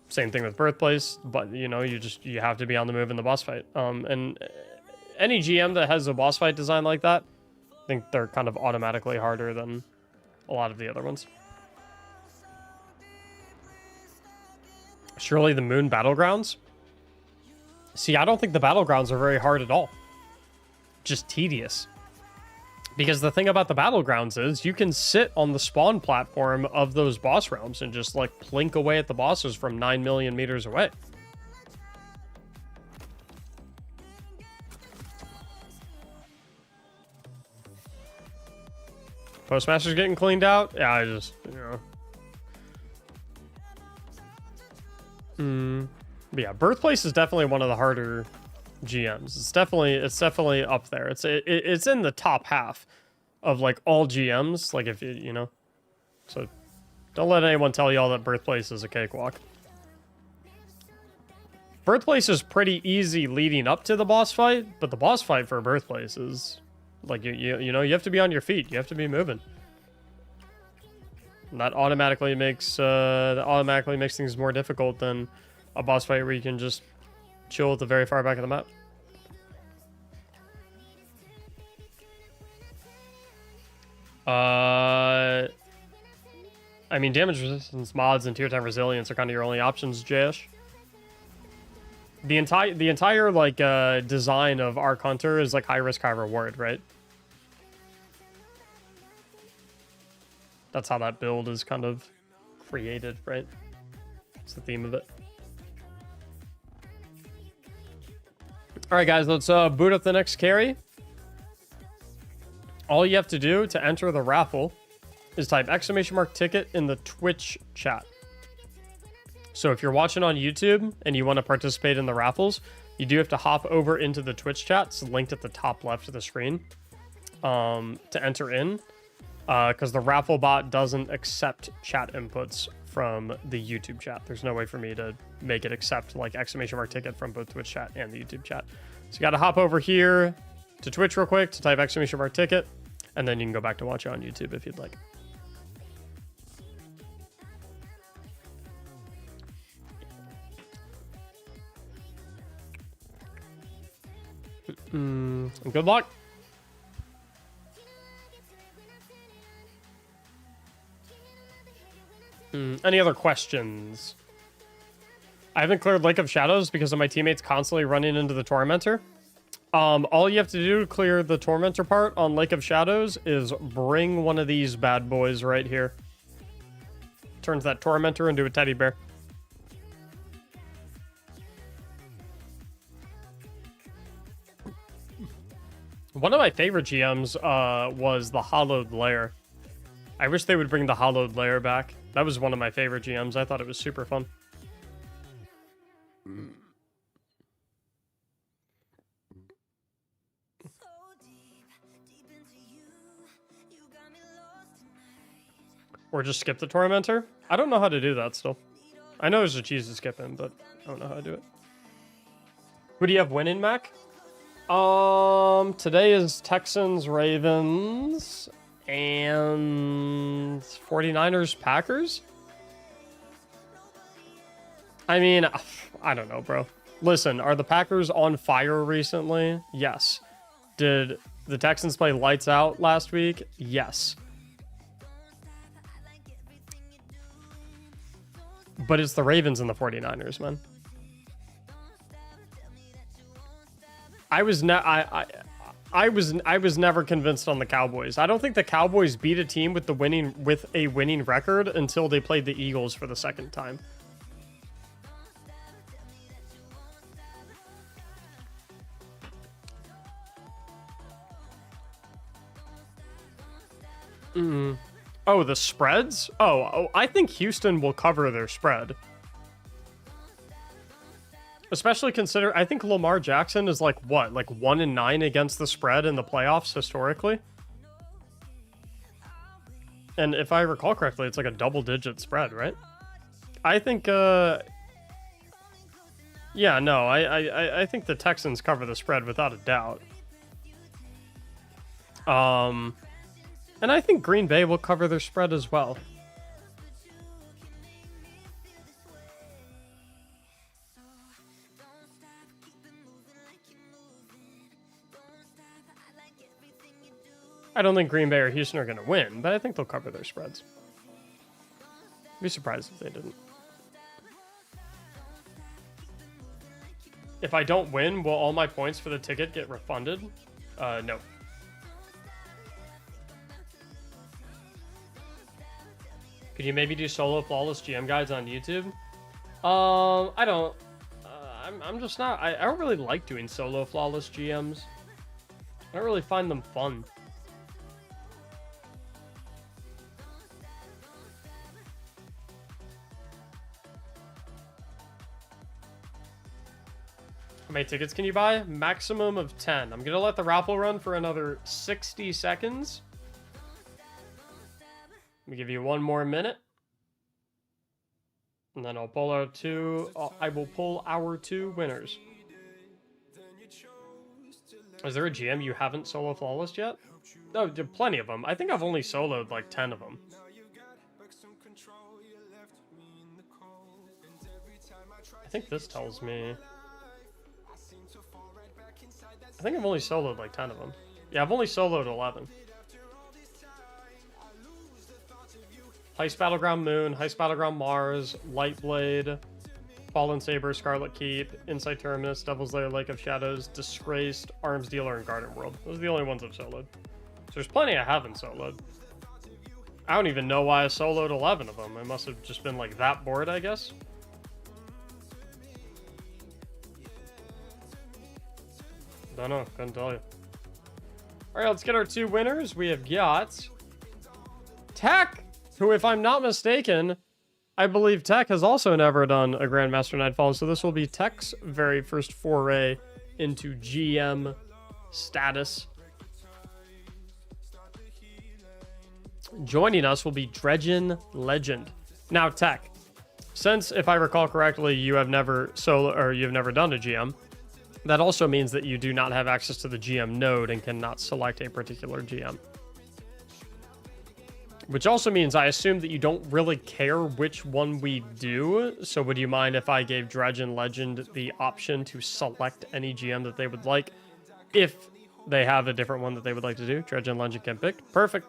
Same thing with Birthplace, but you know, you have to be on the move in the boss fight. And any GM that has a boss fight design like that, I think they're kind of automatically harder than a lot of the other ones. Surely the Moon Battlegrounds? See, I don't think the Battlegrounds are very hard at all. Just tedious. Because the thing about the Battlegrounds is you can sit on the spawn platform of those boss realms and just like plink away at the bosses from 9 million meters away. Postmaster's getting cleaned out? Yeah, I just, you know. But yeah, Birthplace is definitely one of the harder GMs. It's definitely up there. It's in the top half of like all GMs. Like if you know, so don't let anyone tell y'all that Birthplace is a cakewalk. Birthplace is pretty easy leading up to the boss fight, but the boss fight for Birthplace is like you know, you have to be on your feet. You have to be moving. And that automatically makes things more difficult than a boss fight where you can just chill at the very far back of the map. I mean, damage resistance mods and tier 10 resilience are kind of your only options, Jash. The entire like design of Arc Hunter is like high risk, high reward, right? That's how that build is kind of created, right? It's the theme of it. All right, guys, let's boot up the next carry. All you have to do to enter the raffle is type !ticket in the Twitch chat. So if you're watching on YouTube and you want to participate in the raffles, you do have to hop over into the Twitch chat. It's linked at the top left of the screen. to enter in, because the raffle bot doesn't accept chat inputs from the YouTube chat. There's no way for me to make it accept like exclamation mark ticket from both Twitch chat and the YouTube chat. So you got to hop over here to Twitch real quick to type exclamation mark ticket, and then you can go back to watch it on YouTube if you'd like. Good luck. Any other questions? I haven't cleared Lake of Shadows because of my teammates constantly running into the Tormentor. All you have to do to clear the Tormentor part on Lake of Shadows is bring one of these bad boys right here. Turns that Tormentor into a teddy bear. One of my favorite GMs was the Hollowed Lair. I wish they would bring the Hollowed Lair back. That was one of my favorite GMs. I thought it was super fun. Or just skip the Tormentor? I don't know how to do that still. I know there's a cheese to skip in, but I don't know how to do it. Who do you have winning, Mac? Today is Texans, Ravens, and 49ers, Packers? I mean, I don't know, bro. Listen, are the Packers on fire recently? Yes. Did the Texans play lights out last week? Yes. But it's the Ravens and the 49ers, man. I was never convinced on the Cowboys. I don't think the Cowboys beat a team with a winning record until they played the Eagles for the second time. Oh, the spreads? Oh, I think Houston will cover their spread. Especially consider, I think Lamar Jackson is like what? Like 1-9 against the spread in the playoffs historically? And if I recall correctly, it's like a double-digit spread, right? I think, yeah, no, I think the Texans cover the spread without a doubt. And I think Green Bay will cover their spread as well. I don't think Green Bay or Houston are going to win, but I think they'll cover their spreads. I'd be surprised if they didn't. If I don't win, will all my points for the ticket get refunded? No. Could you maybe do solo flawless GM guides on YouTube? I don't. I'm just not. I don't really like doing solo flawless GMs. I don't really find them fun. How many tickets can you buy? Maximum of 10. I'm gonna let the raffle run for another 60 seconds. Let me give you one more minute. And then I'll pull out I will pull our two winners. Is there a GM you haven't solo flawless yet? No, there are plenty of them. I think I've only soloed like 10 of them. I think this tells me. I think I've only soloed like 10 of them. Yeah, I've only soloed 11. Heist Battleground Moon, Heist Battleground Mars, Lightblade, Fallen Saber, Scarlet Keep, Inside Terminus, Devil's Lair, Lake of Shadows, Disgraced, Arms Dealer, and Garden World. Those are the only ones I've soloed. So there's plenty I haven't soloed. I don't even know why I soloed 11 of them. I must have just been like that bored, I guess. Don't know, couldn't tell you. Alright, let's get our two winners. We have got Tech, who, if I'm not mistaken, I believe Tech has also never done a Grandmaster Nightfall, so this will be Tech's very first foray into GM status. Joining us will be Dredgen Legend. Now, Tech, since if I recall correctly, you have never you've never done a GM, that also means that you do not have access to the GM node and cannot select a particular GM. Which also means I assume that you don't really care which one we do. So would you mind if I gave Dredgen Legend the option to select any GM that they would like if they have a different one that they would like to do? Dredgen Legend can pick. Perfect.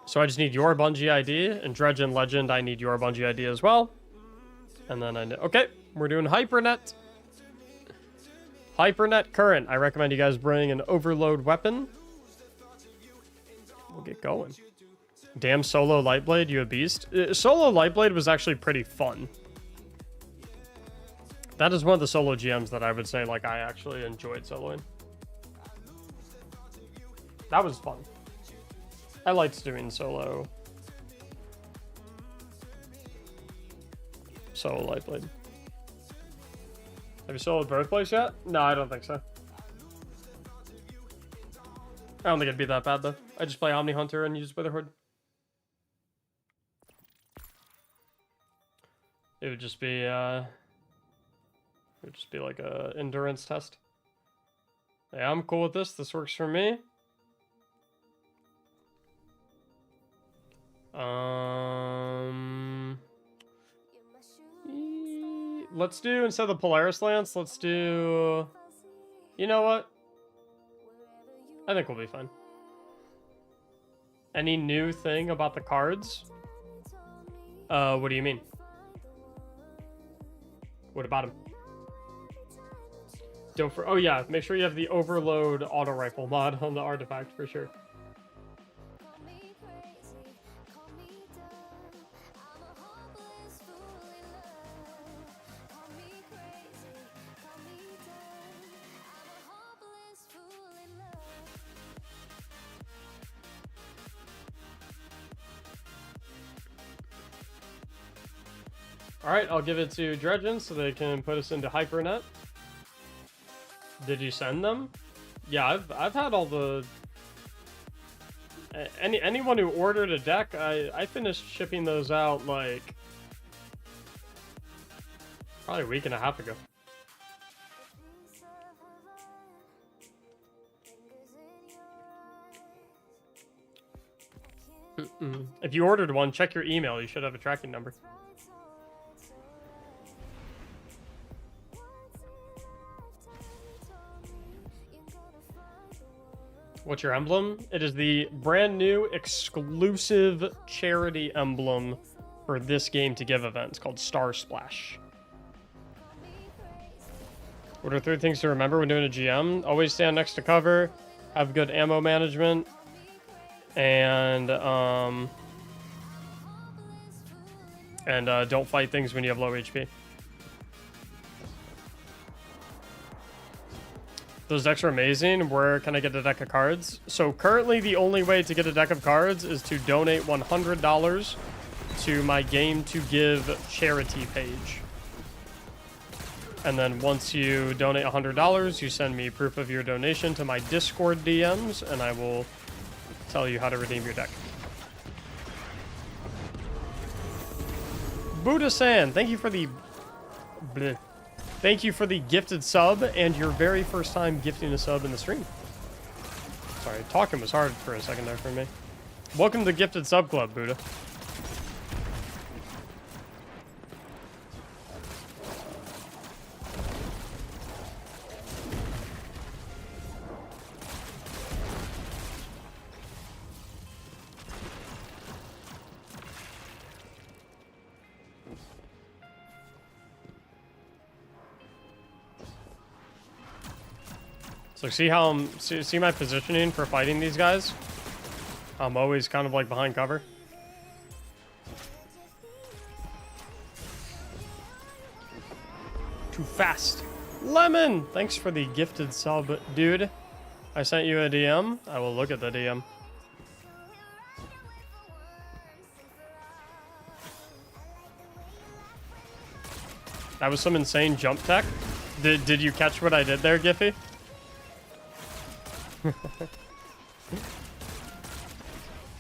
So I just need your Bungie ID, and Dredgen Legend, I need your Bungie ID as well. And then okay, we're doing Hypernet. Hypernet current. I recommend you guys bring an overload weapon. We'll get going. Damn, Solo Lightblade, you a beast. Solo Lightblade was actually pretty fun. That is one of the solo GMs that I would say, like, I actually enjoyed soloing. That was fun. I liked doing solo Lightblade. Have you soloed Birthplace yet? No, I don't think so. I don't think it'd be that bad, though. I just play Omni Hunter and use Witherhood. It would just be like a endurance test. Yeah, I'm cool with this. This works for me. Let's do, instead of the Polaris Lance, let's do, you know what? I think we'll be fine. Any new thing about the cards? What do you mean? What about him? Oh yeah, make sure you have the Overload auto rifle mod on the artifact for sure. Alright, I'll give it to Dredgen so they can put us into Hypernet. Did you send them? Yeah, I've had all the... Anyone who ordered a deck, I finished shipping those out, like... probably a week and a half ago. If you ordered one, check your email. You should have a tracking number. What's your emblem? It is the brand new exclusive charity emblem for this game to give event. It's called Star Splash. What are 3 things to remember when doing a GM? Always stand next to cover, have good ammo management, and don't fight things when you have low HP. Those decks are amazing. Where can I get a deck of cards? So currently the only way to get a deck of cards is to donate $100 to my Game to Give charity page. And then once you donate $100, you send me proof of your donation to my Discord DMs, and I will tell you how to redeem your deck. Buddha-san, thank you for the... bleh. Thank you for the gifted sub and your very first time gifting a sub in the stream. Sorry, talking was hard for a second there for me. Welcome to the Gifted Sub Club, Buddha. So see how see my positioning for fighting these guys? I'm always kind of like behind cover. Too fast. Lemon! Thanks for the gifted sub, dude. I sent you a DM. I will look at the DM. That was some insane jump tech. Did you catch what I did there, Giffy?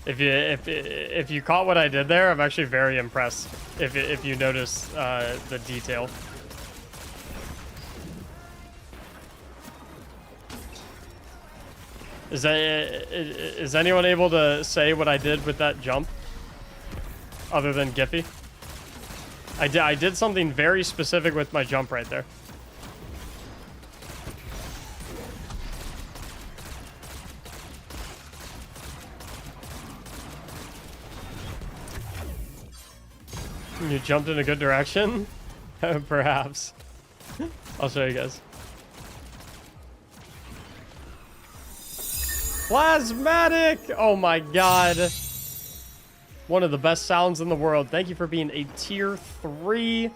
If you caught what I did there, I'm actually very impressed. If you notice the detail. Is anyone able to say what I did with that jump? Other than Giphy? I did something very specific with my jump right there. You jumped in a good direction? Perhaps. I'll show you guys. Plasmatic! Oh my god. One of the best sounds in the world. Thank you for being a tier 3.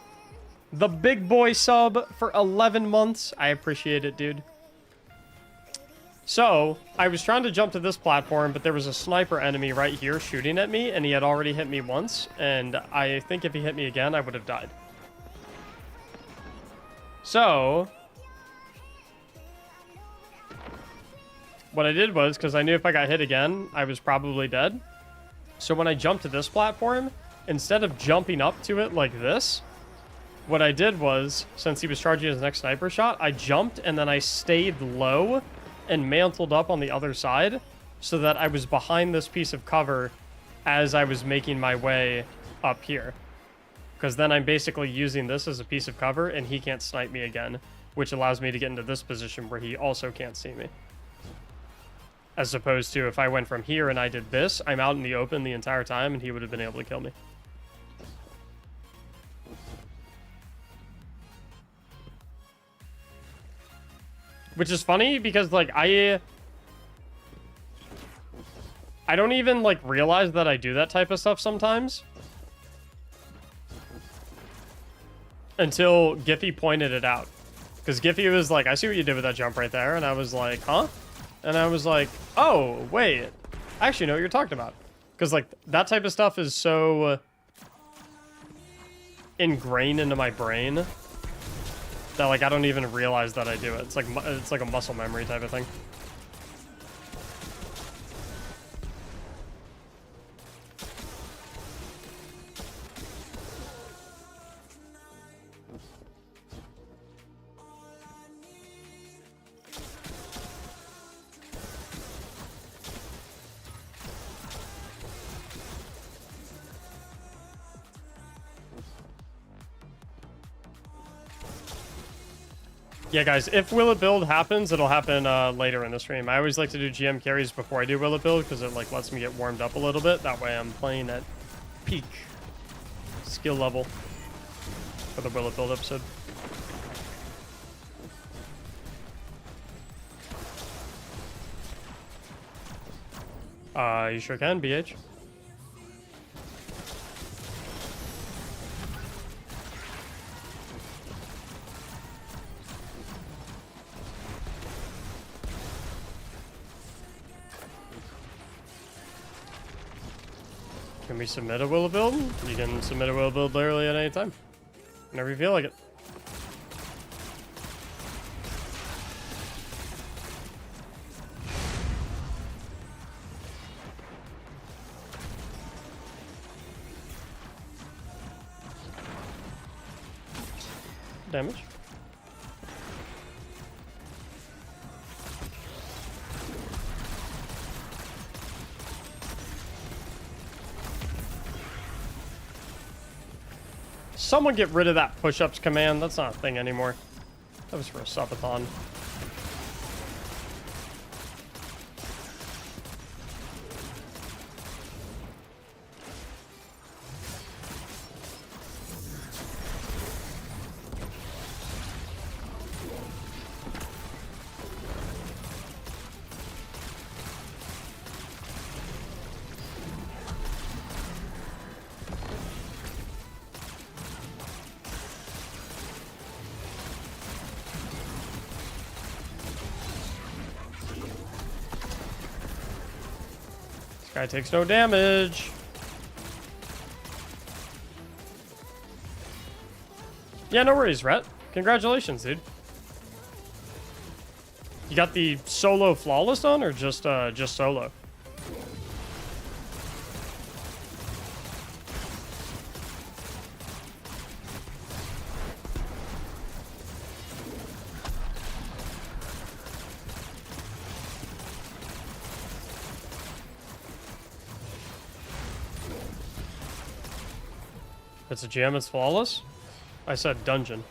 The big boy sub for 11 months. I appreciate it, dude. So, I was trying to jump to this platform, but there was a sniper enemy right here shooting at me, and he had already hit me once, and I think if he hit me again, I would have died. So, what I did was, because I knew if I got hit again, I was probably dead. So when I jumped to this platform, instead of jumping up to it like this, what I did was, since he was charging his next sniper shot, I jumped and then I stayed low and mantled up on the other side so that I was behind this piece of cover as I was making my way up here. Because then I'm basically using this as a piece of cover and he can't snipe me again, which allows me to get into this position where he also can't see me. As opposed to if I went from here and I did this, I'm out in the open the entire time and he would have been able to kill me. Which is funny because, like, I don't even, like, realize that I do that type of stuff sometimes. Until Giphy pointed it out. Because Giphy was like, I see what you did with that jump right there. And I was like, huh? And I was like, oh, wait. I actually know what you're talking about. Because, like, that type of stuff is so ingrained into my brain that, like, I don't even realize that I do it. It's like a muscle memory type of thing. Yeah, guys, if Will It Build happens, it'll happen later in the stream. I always like to do GM carries before I do Will It Build because it like lets me get warmed up a little bit. That way I'm playing at peak skill level for the Will It Build episode. You sure can, BH. Can we submit a Will Build? You can submit a Will Build literally at any time. Whenever you feel like it. Damage. Someone get rid of that push-ups command. That's not a thing anymore. That was for a subathon. Guy takes no damage. Yeah, no worries, Rhett. Congratulations, dude. You got the solo flawless on, or just solo? It's a gem, it's flawless? I said dungeon.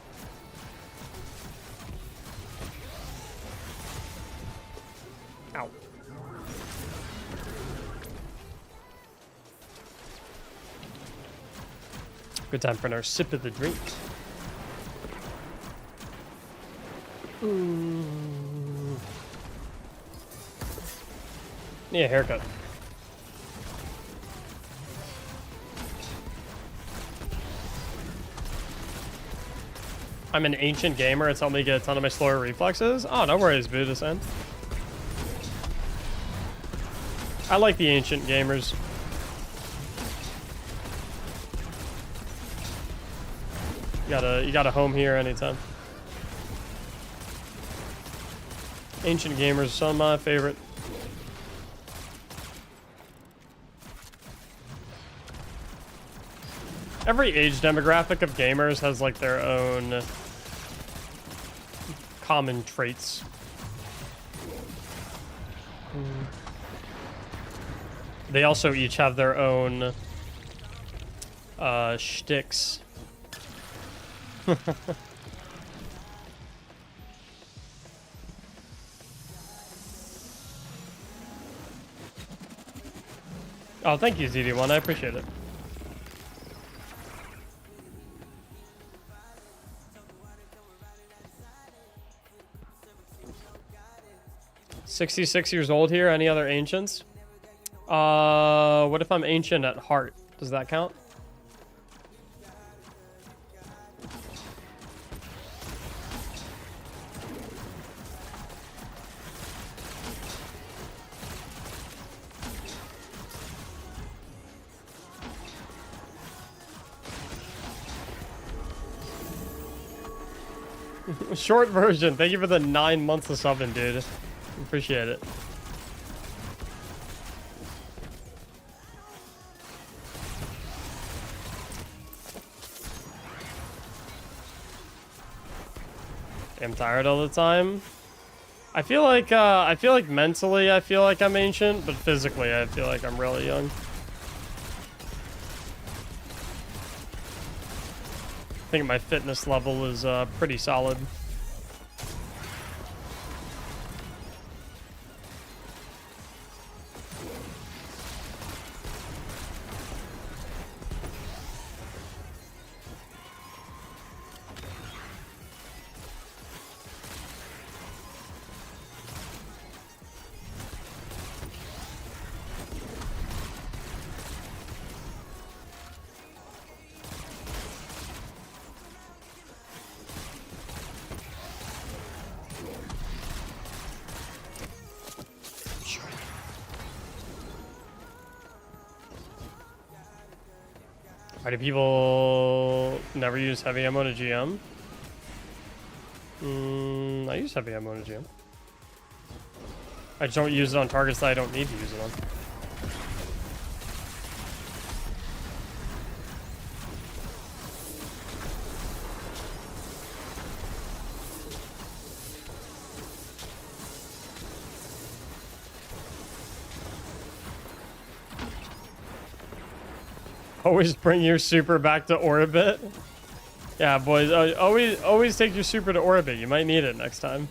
Ow. Good time for another sip of the drink. Yeah, haircut. I'm an ancient gamer. It's helped me get a ton of my slower reflexes. Oh, no worries, Buddha-san. I like the ancient gamers. You got a home here anytime. Ancient gamers, some of my favorite. Every age demographic of gamers has like their own common traits. They also each have their own shticks. Oh, thank you, ZD1. I appreciate it. "66 years old here. Any other ancients?" What if I'm ancient at heart? Does that count? Short version. Thank you for the 9 months of subbing, dude. Appreciate it. I'm tired all the time. I feel like mentally I feel like I'm ancient, but physically I feel like I'm really young. I think my fitness level is pretty solid. Why do people never use heavy ammo to GM? I use heavy ammo to GM. I just don't use it on targets that I don't need to use it on. Always bring your super back to orbit. Yeah, boys, always take your super to orbit. You might need it next time.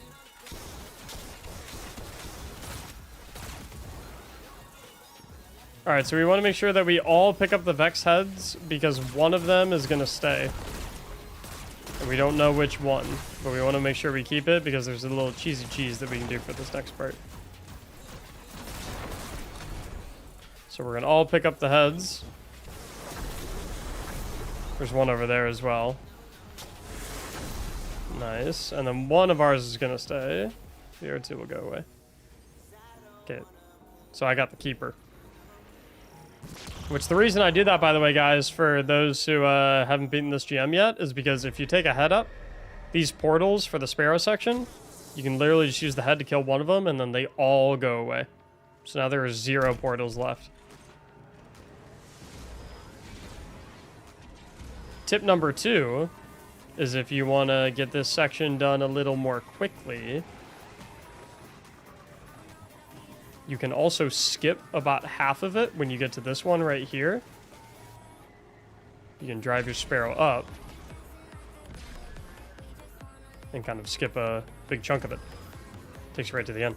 All right, so we want to make sure that we all pick up the Vex heads because one of them is gonna stay. And we don't know which one, but we want to make sure we keep it because there's a little cheesy cheese that we can do for this next part. So we're gonna all pick up the heads. There's one over there as well. Nice. And then one of ours is going to stay. The other two will go away. Okay. So I got the keeper. Which the reason I did that, by the way, guys, for those who haven't beaten this GM yet, is because if you take a head up, these portals for the Sparrow section, you can literally just use the head to kill one of them, and then they all go away. So now there are 0 portals left. Tip number 2 is if you want to get this section done a little more quickly, you can also skip about half of it when you get to this one right here. You can drive your Sparrow up and kind of skip a big chunk of it. Takes you right to the end.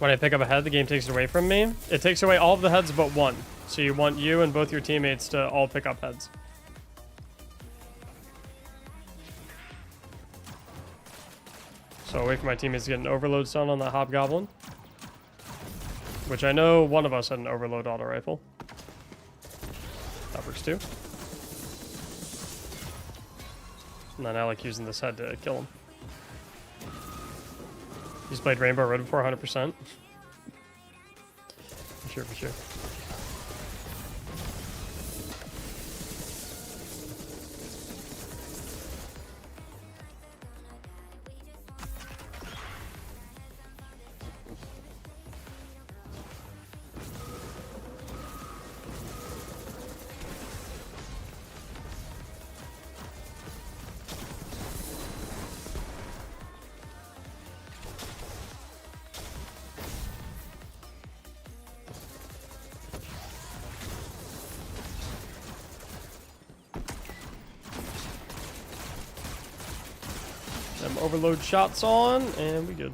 When I pick up a head, the game takes it away from me. It takes away all of the heads but one. So you want you and both your teammates to all pick up heads. So I'll wait for my teammates to get an overload stun on that Hobgoblin. Which I know one of us had an overload auto rifle. That works too. And then I like using this head to kill him. He's played Rainbow Road before, 100%. For sure, for sure. Them overload shots on, and we good.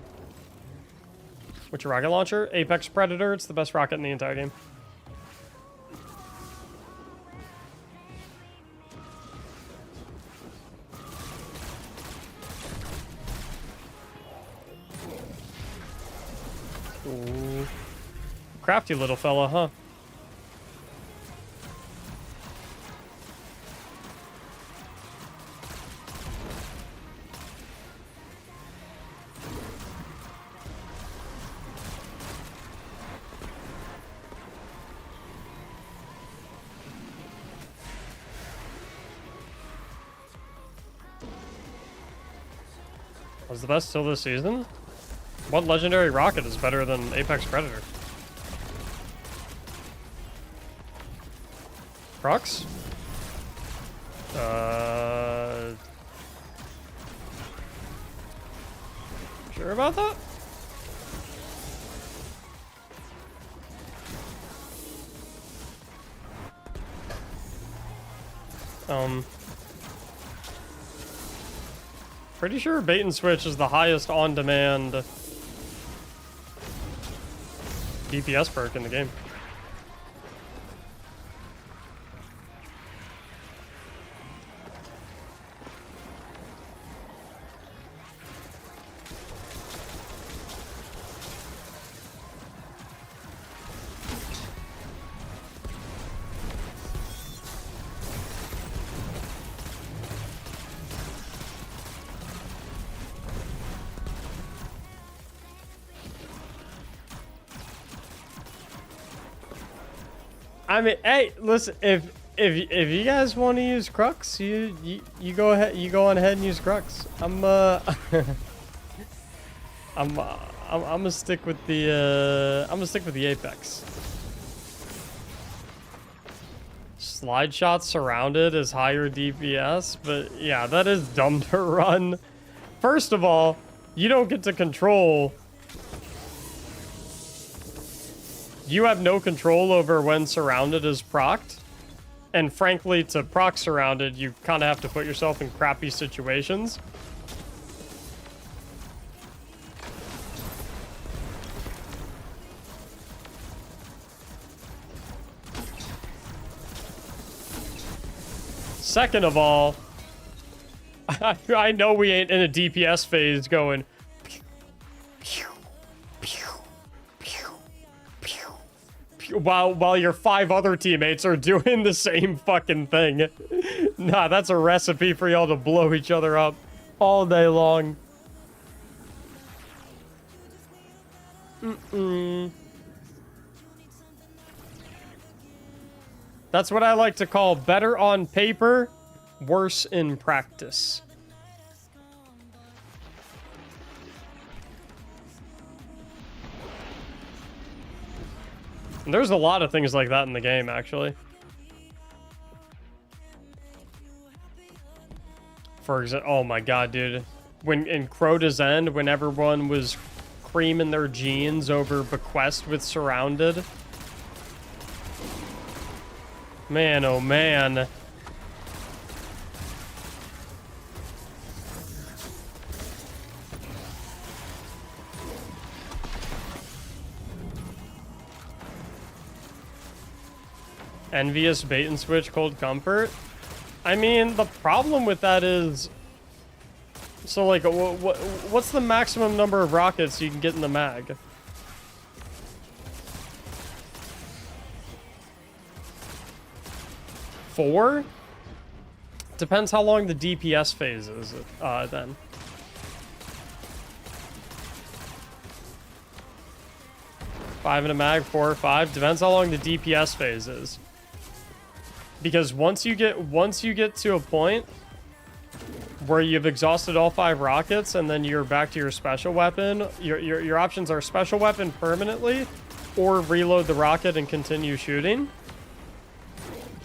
What's your rocket launcher? Apex Predator. It's the best rocket in the entire game. Ooh. Crafty little fella, huh? Was the best till this season? What legendary rocket is better than Apex Predator? Crux? Sure about that? Pretty sure bait and switch is the highest on-demand DPS perk in the game. I mean, hey, listen. If you guys want to use Crux, you go ahead. You go on ahead and use Crux. I'm gonna stick with the Apex. Slide shot surrounded is higher DPS, but yeah, that is dumb to run. First of all, you don't get to control. You have no control over when surrounded is procced. And frankly, to proc surrounded, you kind of have to put yourself in crappy situations. Second of all, I know we ain't in a DPS phase going while your 5 other teammates are doing the same fucking thing. Nah, that's a recipe for y'all to blow each other up all day long. That's what I like to call better on paper, worse in practice. And there's a lot of things like that in the game, actually. For example, oh my god, dude. When in Crota's End, when everyone was cream in their jeans over Bequest with Surrounded. Man, oh man. Envious bait and switch cold comfort. I mean, the problem with that is, so like, what's the maximum number of rockets you can get in the mag? 4? Depends how long the DPS phase is, then. Five in a mag, 4 or 5. Depends how long the DPS phase is. Because once you get to a point where you've exhausted all 5 rockets and then you're back to your special weapon, your options are special weapon permanently or reload the rocket and continue shooting.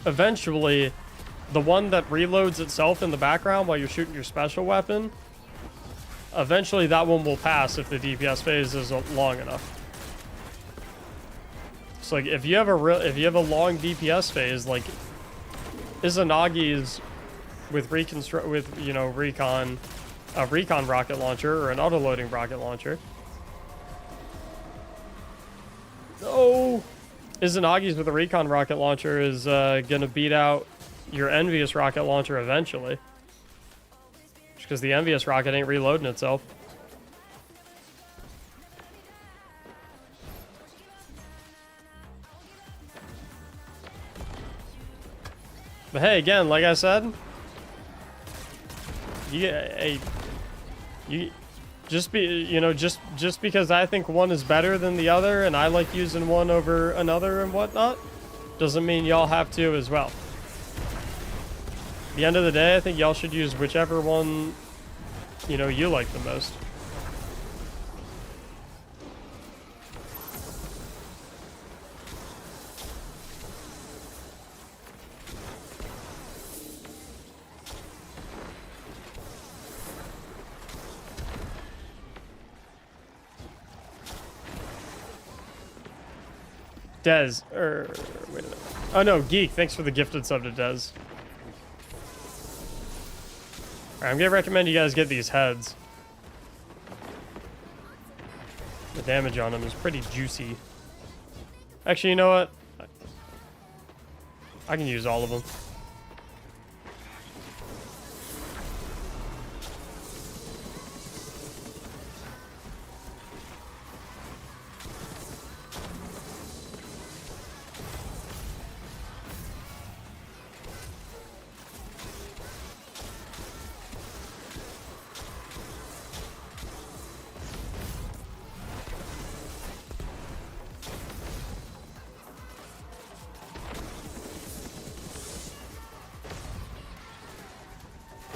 Eventually, the one that reloads itself in the background while you're shooting your special weapon, eventually that one will pass if the DPS phase is long enough. So like if you have a long DPS phase, like Izanagi's with recon a recon rocket launcher or an auto-loading rocket launcher. No, Izanagi's with a recon rocket launcher is gonna beat out your Envious rocket launcher eventually, just because the Envious rocket ain't reloading itself. But hey, again, like I said, you just because I think one is better than the other and I like using one over another and whatnot, doesn't mean y'all have to as well. At the end of the day, I think y'all should use whichever one, you like the most. Dez, wait a minute. Oh no, Geek, thanks for the gifted sub to Dez. Alright, I'm gonna recommend you guys get these heads. The damage on them is pretty juicy. Actually, you know what? I can use all of them.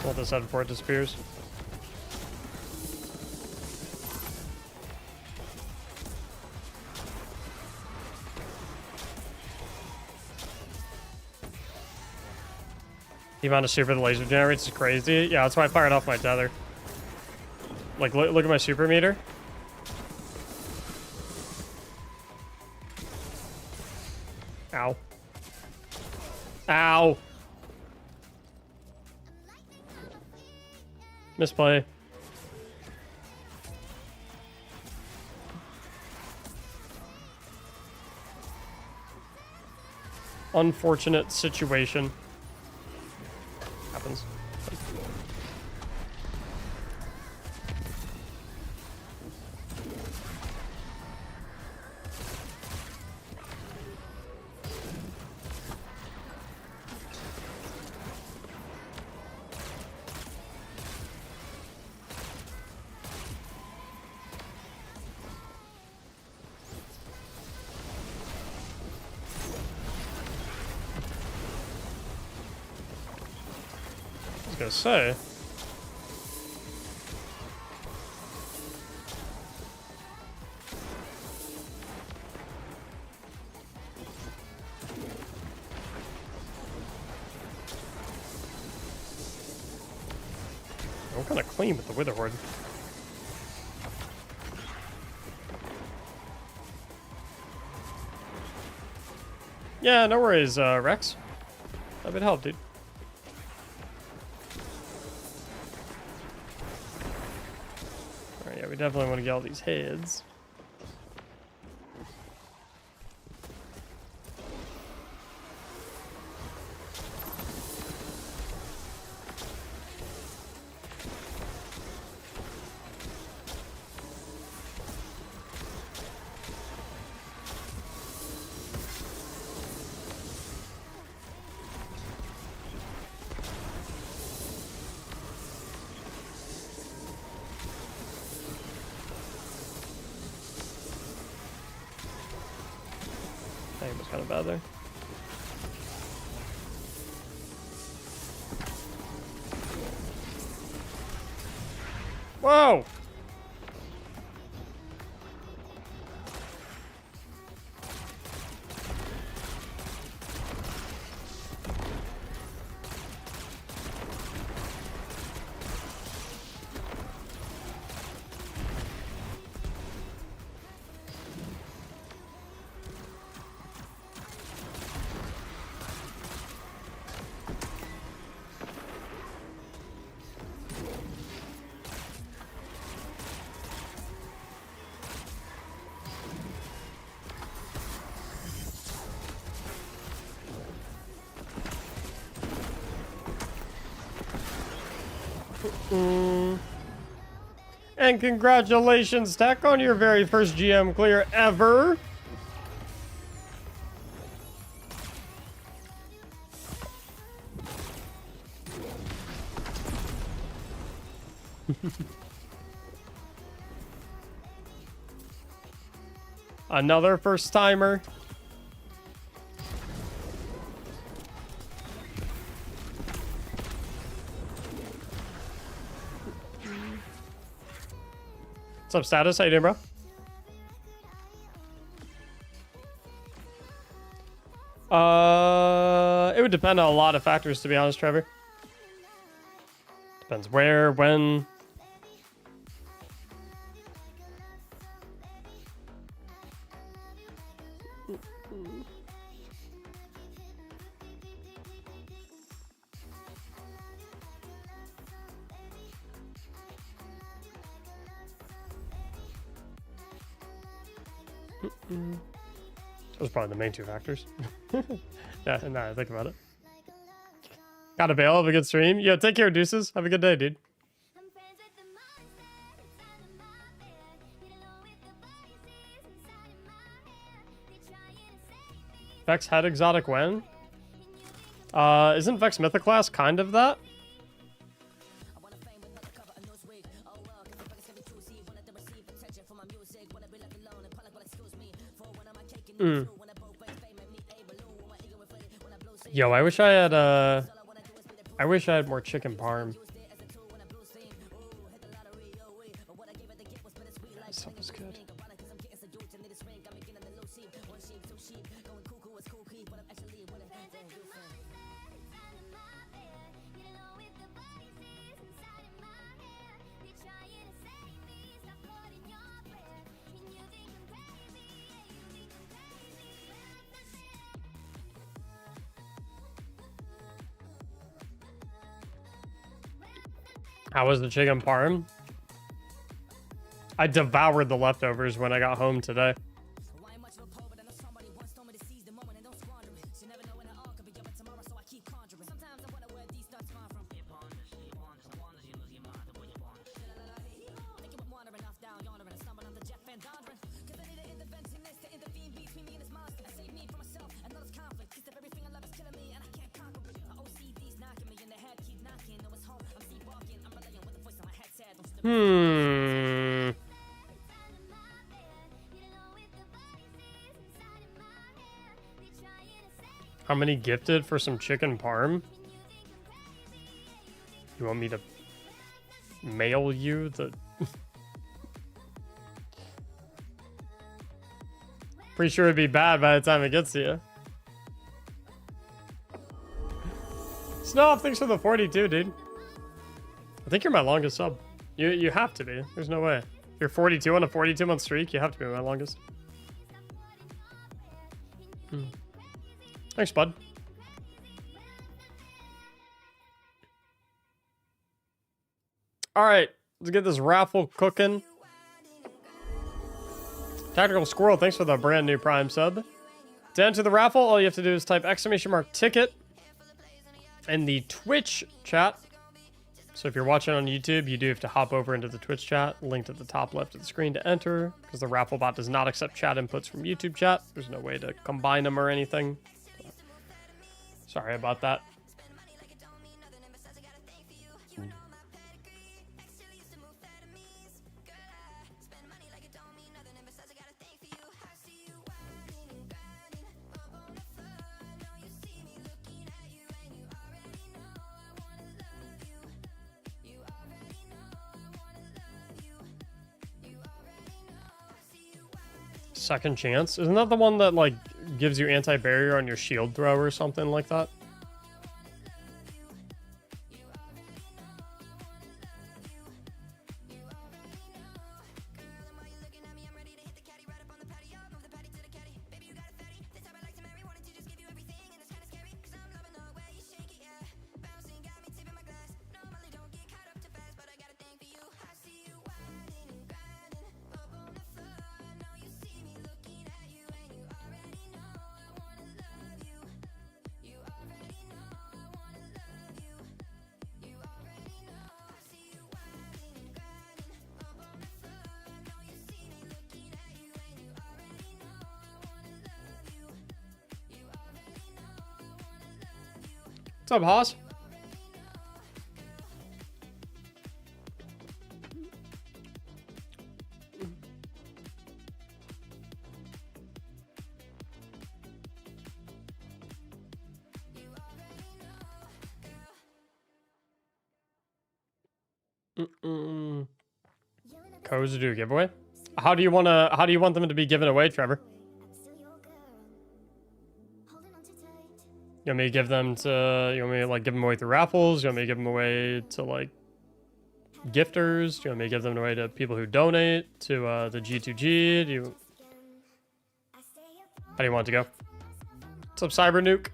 Hold this out before it disappears. The amount of super the laser generates is crazy. Yeah, that's why I fired off my tether. Like, look at my super meter. Ow. Ow. Misplay. Unfortunate situation. Happens. Gonna say. I'm kind of clean with the Wither Horde. Yeah, no worries, Rex. That would help, dude. Alright, yeah, we definitely want to get all these heads. That was kind of bad there. Whoa! And congratulations, Tech, on your very first GM clear ever. Another first timer. What's up, Status? How you doing, bro? It would depend on a lot of factors, to be honest, Trevor. Depends where, when. Those are probably the main two factors. Yeah, nah, think about it. Got a bail. Have a good stream. Yo, take care, deuces. Have a good day, dude. Vex had exotic when? Isn't Vex Mythoclast kind of that? Yo, I wish I had more chicken parm. That stuff was good. How was the chicken parm? I devoured the leftovers when I got home today. How many gifted for some chicken parm? You want me to mail you the... Pretty sure it'd be bad by the time it gets to you. Snuff, thanks for the 42, dude. I think you're my longest sub. You have to be. There's no way. You're 42 on a 42-month streak. You have to be my longest. Thanks, bud. All right, let's get this raffle cooking. Tactical Squirrel, thanks for the brand new Prime sub. To enter the raffle, all you have to do is type !ticket in the Twitch chat. So if you're watching on YouTube, you do have to hop over into the Twitch chat, linked at the top left of the screen to enter, because the raffle bot does not accept chat inputs from YouTube chat. There's no way to combine them or anything. So, sorry about that. Second Chance? Isn't that the one that, like, gives you anti-barrier on your shield throw or something like that? What's up, Haas? Codes to do a giveaway? How do you want them to be given away, Trevor? You want me to give them to, you want me to like give them away through raffles? You want me to give them away to like gifters? Do you want me to give them away to people who donate to the G2G? How do you want it to go? What's up, Cyber Nuke?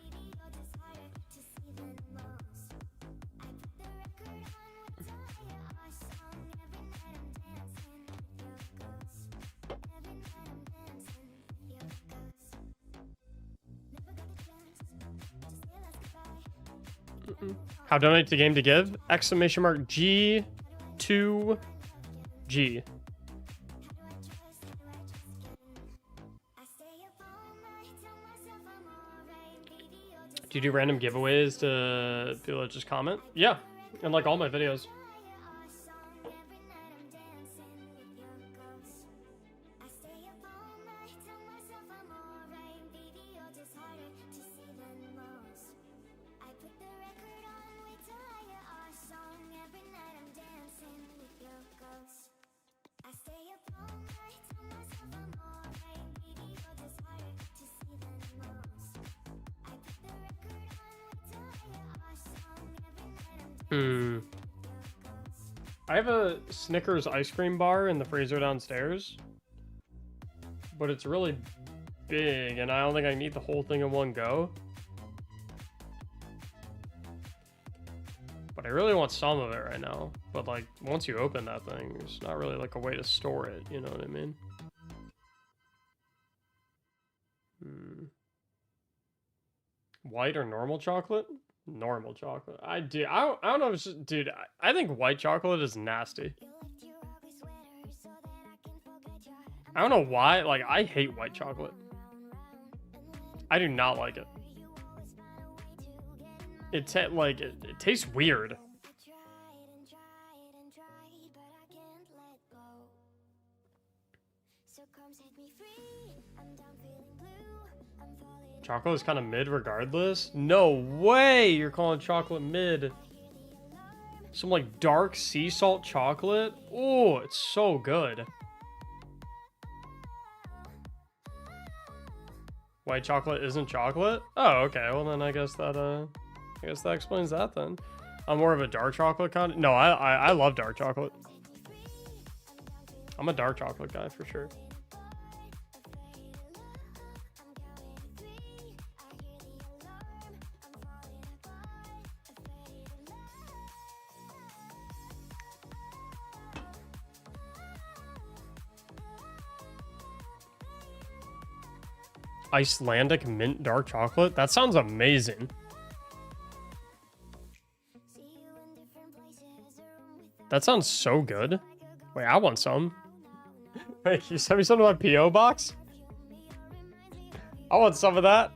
How donate to game to give? Exclamation mark G2G. Do you do random giveaways to people that just comment? Yeah, and like all my videos. I have a Snickers ice cream bar in the freezer downstairs, but it's really big, and I don't think I can eat the whole thing in one go. But I really want some of it right now. But like, once you open that thing, there's not really like a way to store it, you know what I mean? White or normal chocolate? Normal chocolate. I don't know if it's just, dude, I think white chocolate is nasty. I don't know why, like, I hate white chocolate. I do not like it. It tastes weird. Chocolate is kind of mid regardless. No way you're calling chocolate mid. Some like dark sea salt chocolate. Oh, it's so good. White chocolate isn't chocolate? Oh, okay. Well then I guess that explains that then. I'm more of a dark chocolate kind of. No, I love dark chocolate. I'm a dark chocolate guy for sure. Icelandic mint dark chocolate? That sounds amazing. That sounds so good. Wait, I want some. Wait, can you send me some to my P.O. box? I want some of that.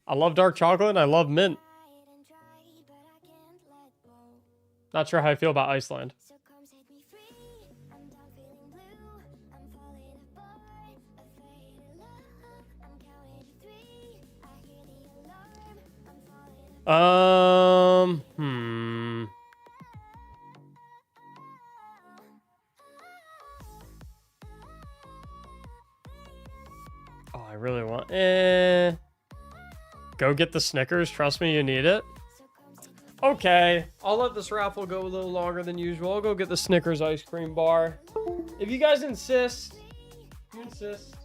I love dark chocolate and I love mint. Not sure how I feel about Iceland. Hmm. Oh, I really want. Go get the Snickers. Trust me, you need it. Okay, I'll let this raffle go a little longer than usual. I'll go get the Snickers ice cream bar. If you guys insist, you insist.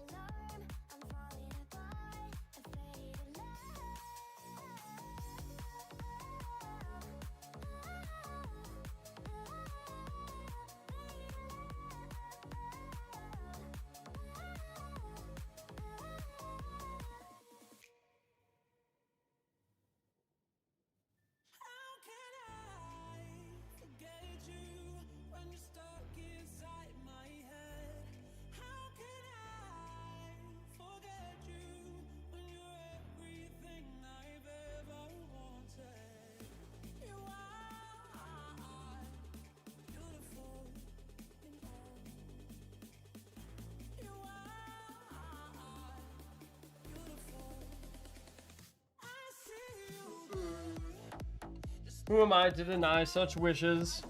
Who am I to deny such wishes?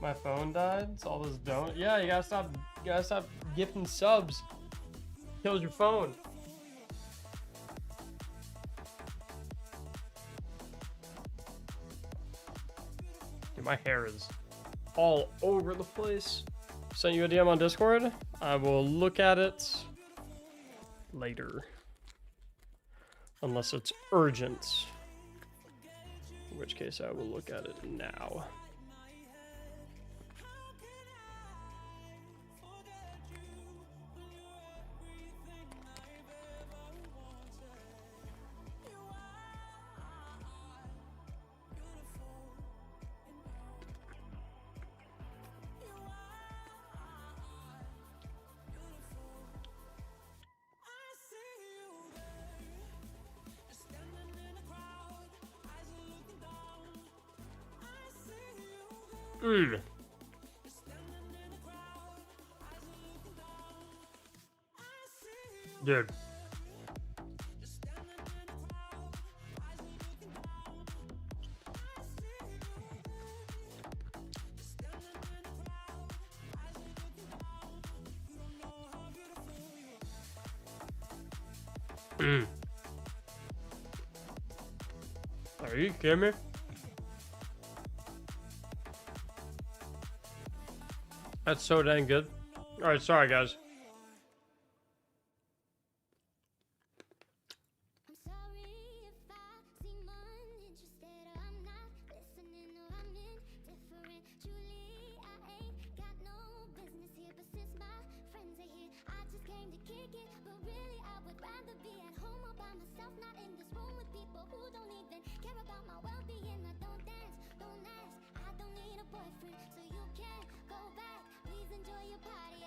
My phone died. It's all this don't. Yeah, you gotta stop gifting subs. Kills your phone. Dude, my hair is all over the place. Sent you a DM on Discord. I will look at it later. Unless it's urgent. In which case I will look at it now. Dude. Are you kidding me? That's so dang good. Alright, sorry guys.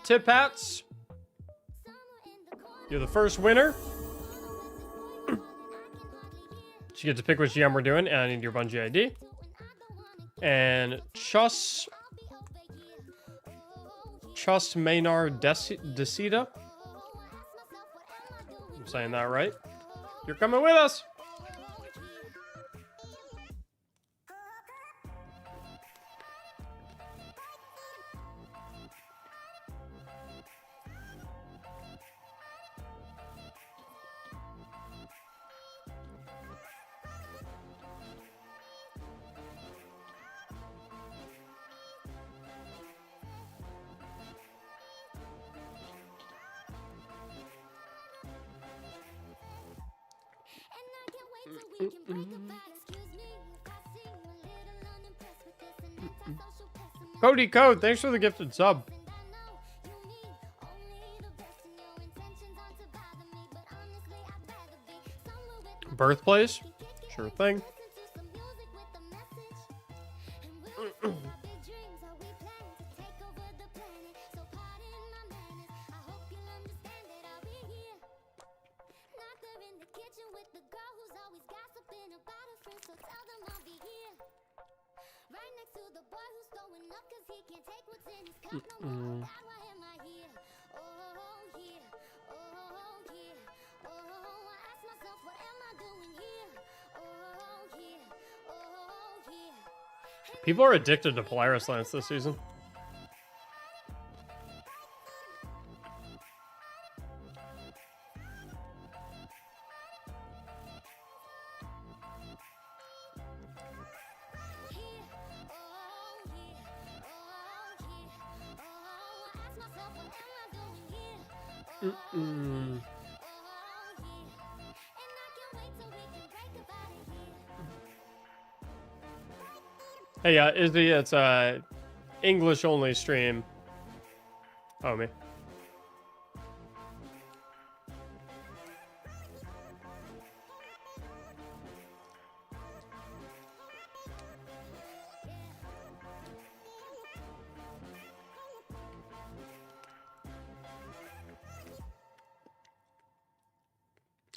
Tip hats. You're the first winner. You get to pick which GM we're doing, and I need your Bungie ID. And Chus Maynard Decida. I'm saying that right. You're coming with us. Cody Code, thanks for the gifted sub. Birthplace? Sure thing. People are addicted to Polaris Lance this season. Hey, Izzy, it's a English only stream. Homie.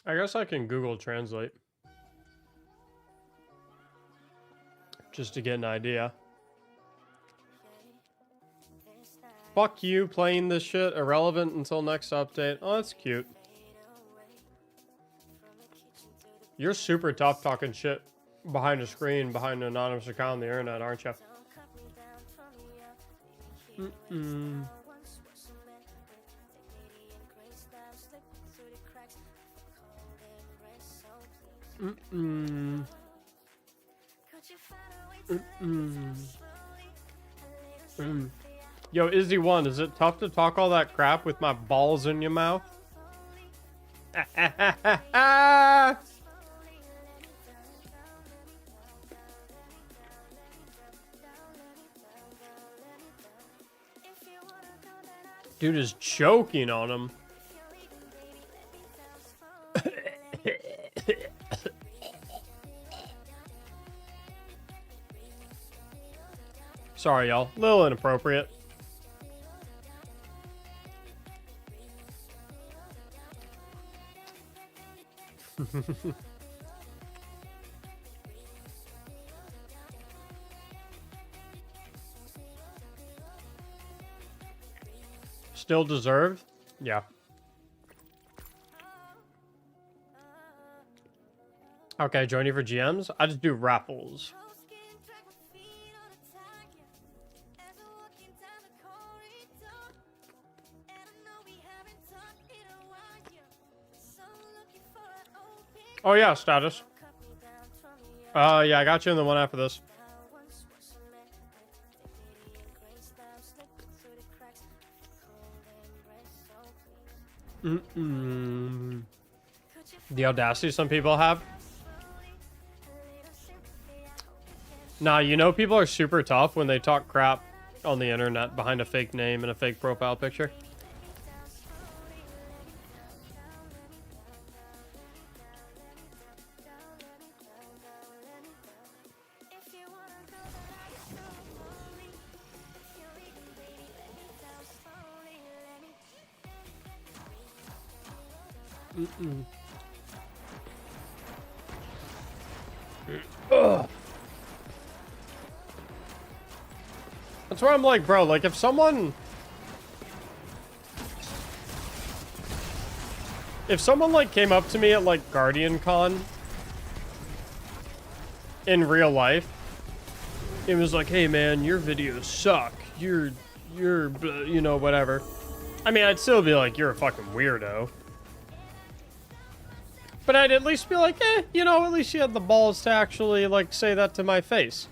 I guess I can Google Translate. Just to get an idea. Fuck you playing this shit. Irrelevant until next update. Oh, that's cute. You're super tough talking shit behind a screen, behind an anonymous account on the internet, aren't you? Yo, Izzy1, is it tough to talk all that crap with my balls in your mouth? Dude is choking on him. Sorry, y'all. A little inappropriate. Still deserved? Yeah. Okay, join you for GMs? I just do raffles. Oh yeah, status. Yeah, I got you in the one after this. The audacity some people have. Nah, you know people are super tough when they talk crap on the internet behind a fake name and a fake profile picture. That's where I'm like, bro, like if someone like came up to me at like Guardian Con in real life, it was like, hey man, your videos suck. You're you know, whatever. I mean, I'd still be like, you're a fucking weirdo. But I'd at least be like, you know, at least you had the balls to actually, like, say that to my face.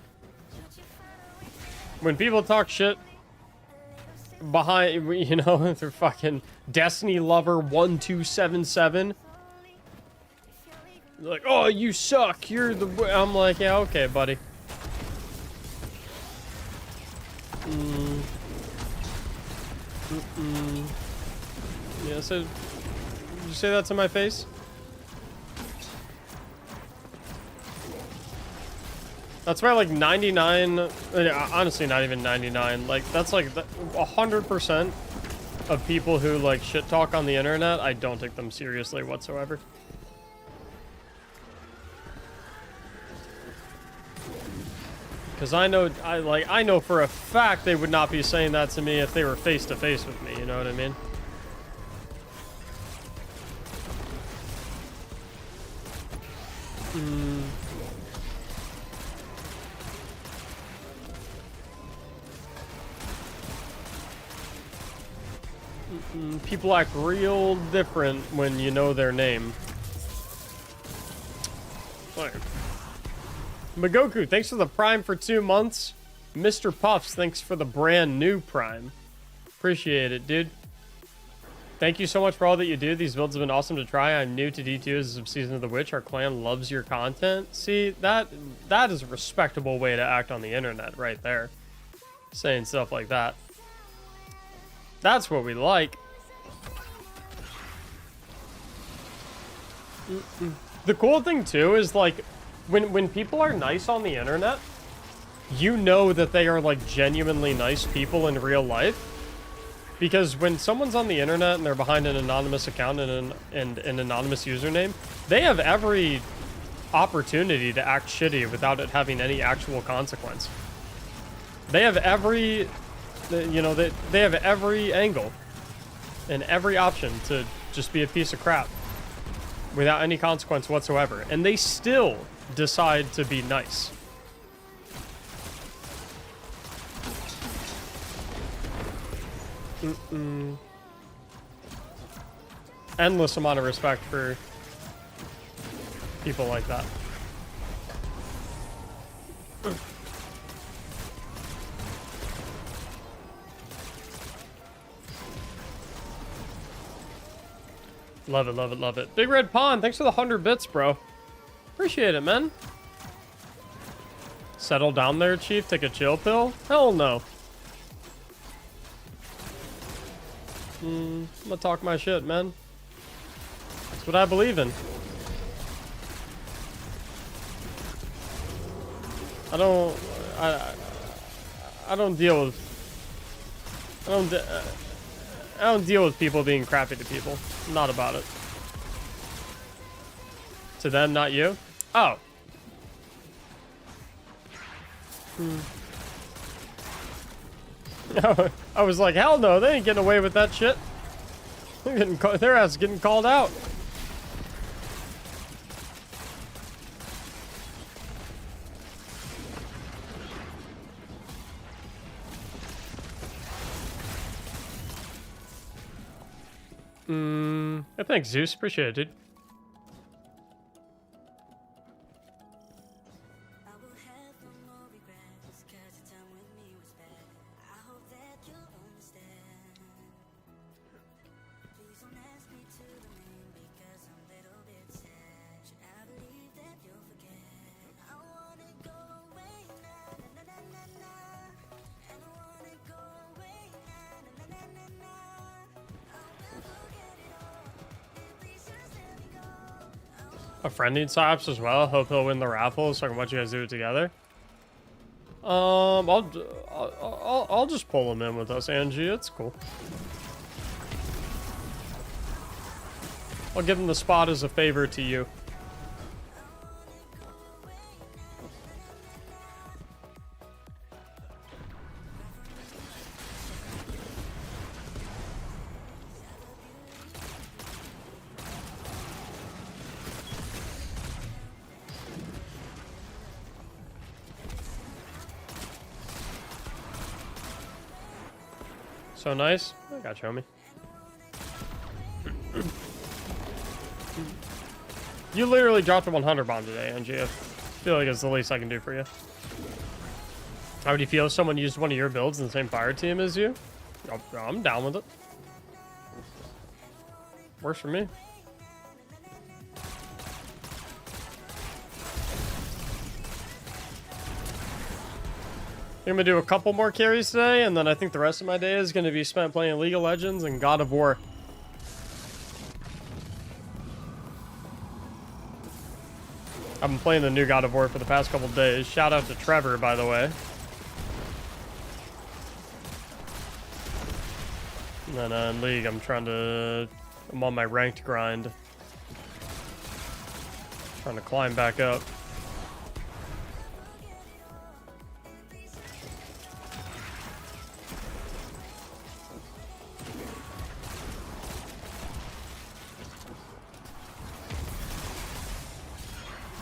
When people talk shit behind, you know, they're fucking Destiny Lover 1277. Like, oh, you suck. You're the... I'm like, yeah, okay, buddy. Yeah, so... Did you say that to my face? That's why like 99, honestly not even 99, like that's like 100% of people who like shit talk on the internet, I don't take them seriously whatsoever. Because I know for a fact they would not be saying that to me if they were face to face with me, you know what I mean? People act real different when you know their name. Right. Magoku, thanks for the Prime for 2 months. Mr. Puffs, thanks for the brand new Prime. Appreciate it, dude. Thank you so much for all that you do. These builds have been awesome to try. I'm new to D2 as of Season of the Witch. Our clan loves your content. See, that is a respectable way to act on the internet right there. Saying stuff like that. That's what we like. The cool thing too is like when people are nice on the internet, you know that they are like genuinely nice people in real life. Because when someone's on the internet and they're behind an anonymous account and an anonymous username, they have every opportunity to act shitty without it having any actual consequence. They have every, you know, they have every angle and every option to just be a piece of crap without any consequence whatsoever. And they still decide to be nice. Endless amount of respect for people like that. Love it, love it, love it. Big Red Pond, thanks for the 100 bits, bro. Appreciate it, man. Settle down there, Chief. Take a chill pill? Hell no. I'm gonna talk my shit, man. That's what I believe in. I don't deal with... I don't deal with people being crappy to people. I'm not about it. To them, not you? Oh. I was like, hell no, they ain't getting away with that shit. Their ass is getting called out. Thanks, Zeus. Appreciate it, dude. A friend needs stops as well. Hope he'll win the raffle so I can watch you guys do it together. I'll just pull him in with us, Angie. It's cool. I'll give him the spot as a favor to you. So nice. I got you, homie. You literally dropped a 100 bomb today, Angie. I feel like it's the least I can do for you. How would you feel if someone used one of your builds in the same fire team as you? I'm down with it. Works for me. I'm gonna do a couple more carries today, and then I think the rest of my day is gonna be spent playing League of Legends and God of War. I've been playing the new God of War for the past couple days. Shout out to Trevor, by the way. And then in League, I'm on my ranked grind. Trying to climb back up.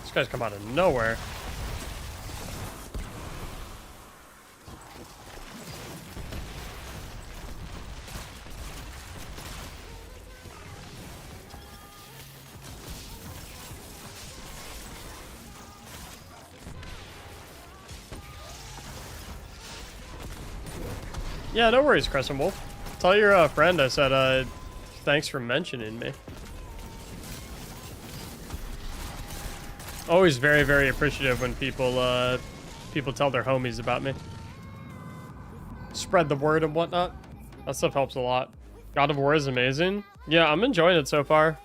These guys come out of nowhere. Yeah, no worries, Crescent Wolf. Tell your friend I said, thanks for mentioning me. Always very, very appreciative when people, people tell their homies about me. Spread the word and whatnot. That stuff helps a lot. God of War is amazing. Yeah, I'm enjoying it so far.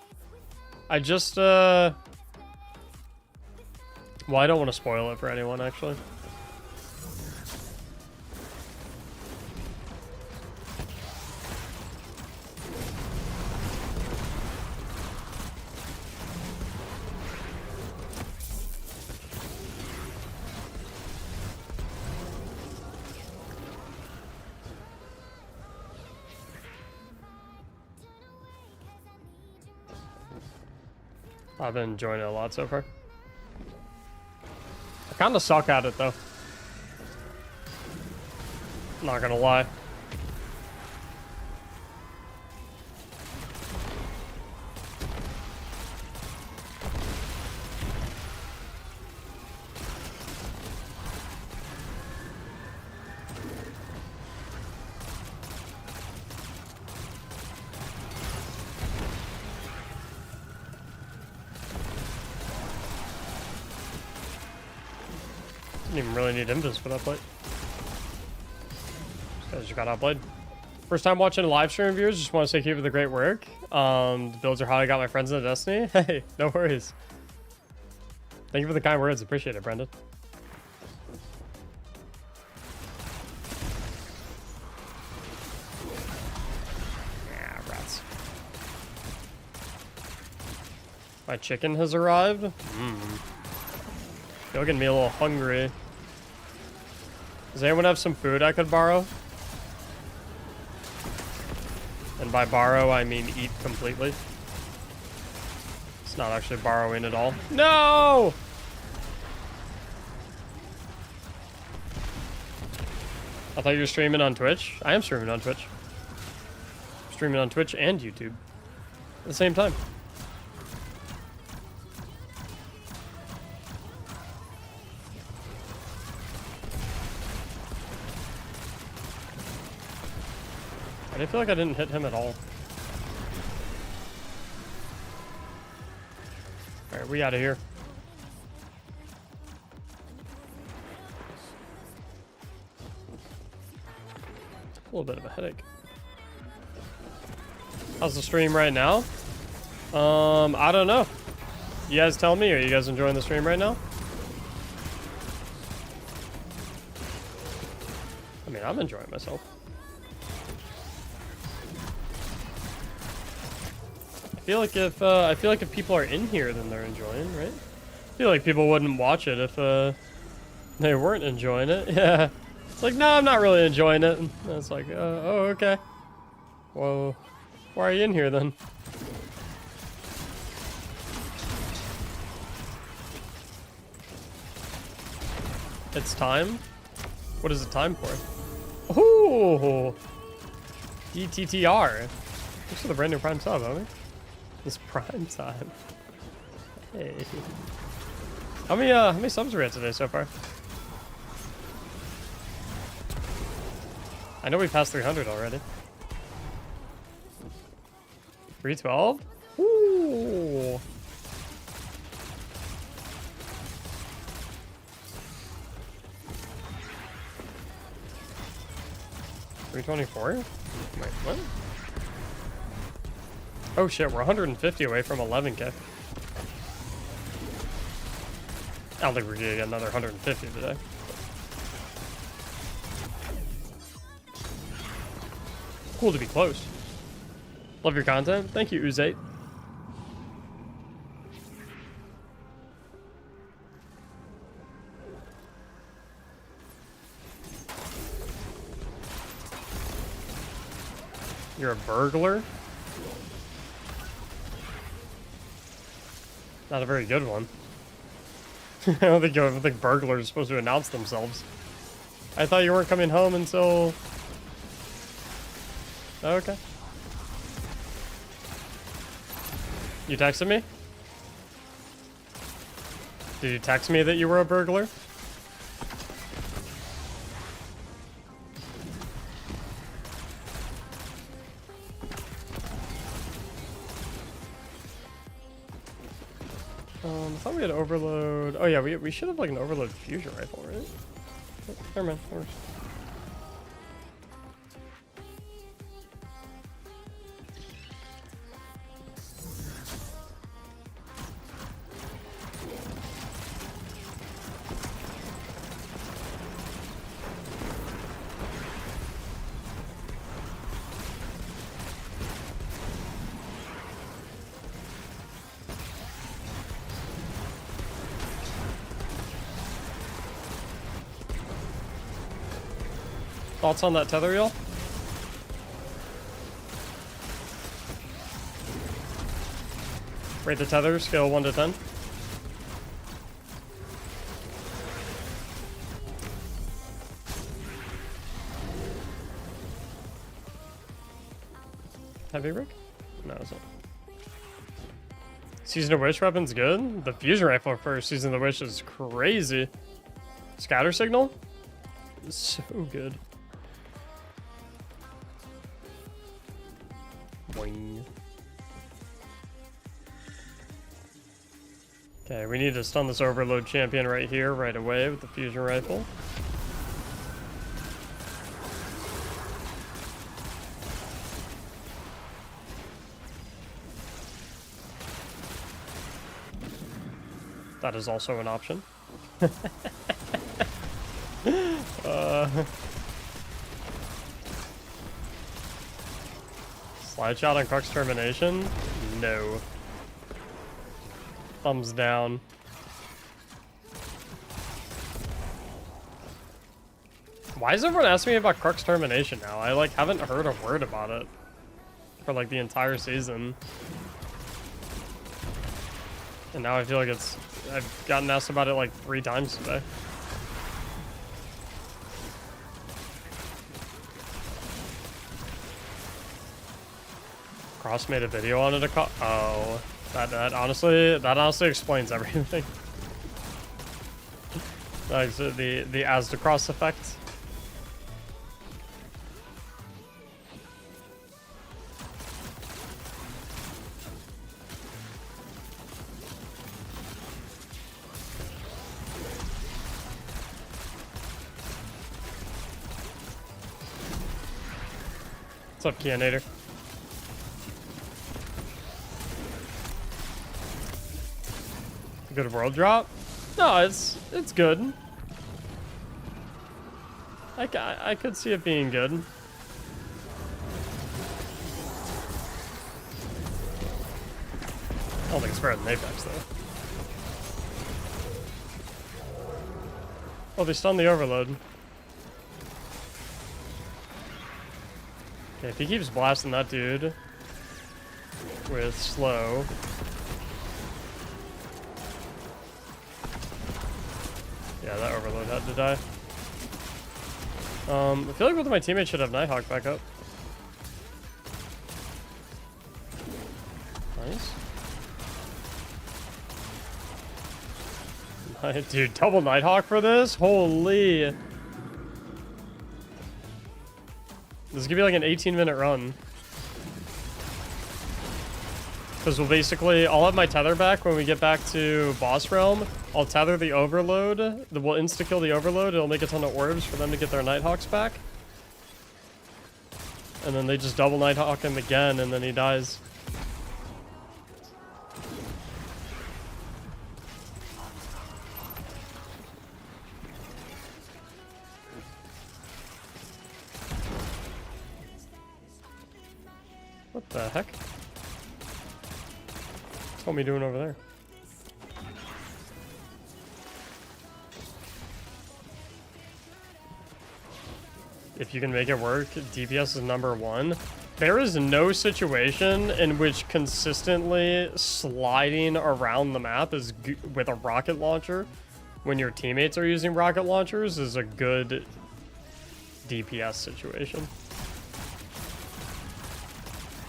I just, well, I don't want to spoil it for anyone, actually. I've been enjoying it a lot so far. I kind of suck at it, though. Not gonna lie. Didn't even really need invis for that plate. This guy just got outplayed. First time watching live stream viewers, just want to say keep up the great work. The builds are how I got my friends in Destiny. Hey, no worries. Thank you for the kind words. Appreciate it, Brendan. Yeah, rats. My chicken has arrived. You're getting me a little hungry. Does anyone have some food I could borrow? And by borrow, I mean eat completely. It's not actually borrowing at all. No! I thought you were streaming on Twitch. I am streaming on Twitch. Streaming on Twitch and YouTube at the same time. I feel like I didn't hit him at all. Alright, we out of here. A little bit of a headache. How's the stream right now? I don't know. You guys tell me, are you guys enjoying the stream right now? I mean, I'm enjoying myself. I feel like if people are in here, then they're enjoying, right? I feel like people wouldn't watch it if they weren't enjoying it. Yeah, it's like, no, I'm not really enjoying it. And it's like, oh, okay. Well, why are you in here then? It's time. What is it time for? Ooh, DTTR. Thanks for the brand new Prime sub, homie. It's prime time. Hey. How many subs are we at today so far? I know we passed 300 already. 312? Ooh. 324? Wait, what? Oh shit, we're 150 away from 11k. I don't think we're gonna get another 150 today. Cool to be close. Love your content. Thank you, Uzate. You're a burglar? Not a very good one. I don't think burglars are supposed to announce themselves. I thought you weren't coming home until... Okay. You texted me? Did you text me that you were a burglar? I thought we had overload. Oh yeah, we should have like an overload fusion rifle, right? Oh, never mind. Never mind. Thoughts on that tether reel? Rate the tether, scale 1 to 10. Heavy rig? No, it's not. Season of Wish weapon's good. The fusion rifle for Season of the Wish is crazy. Scatter signal? So good. Boing. Okay, we need to stun this overload champion right here, right away with the fusion rifle. That is also an option. Slide shot on Crux termination? No. Thumbs down. Why is everyone asking me about Crux termination now? I like haven't heard a word about it for like the entire season. And now I feel like I've gotten asked about it like 3 times today. Cross made a video on it. Oh, that honestly explains everything. Like the Asda cross effect. What's up, Kianator? Good world drop? No, it's good. I could see it being good. I don't think it's better than Apex though. Oh, they stunned the overload. Okay, if he keeps blasting that dude with slow. Yeah, that overload had to die. I feel like both of my teammates should have Nighthawk back up. Nice. Dude, double Nighthawk for this? Holy. This is gonna be like an 18-minute run. Because I'll have my tether back when we get back to boss realm. I'll tether the overload. We'll insta-kill the overload. It'll make a ton of orbs for them to get their Nighthawks back. And then they just double Nighthawk him again, and then he dies. What the heck? What's homie doing over there? If you can make it work, DPS is #1. There is no situation in which consistently sliding around the map is with a rocket launcher when your teammates are using rocket launchers is a good DPS situation.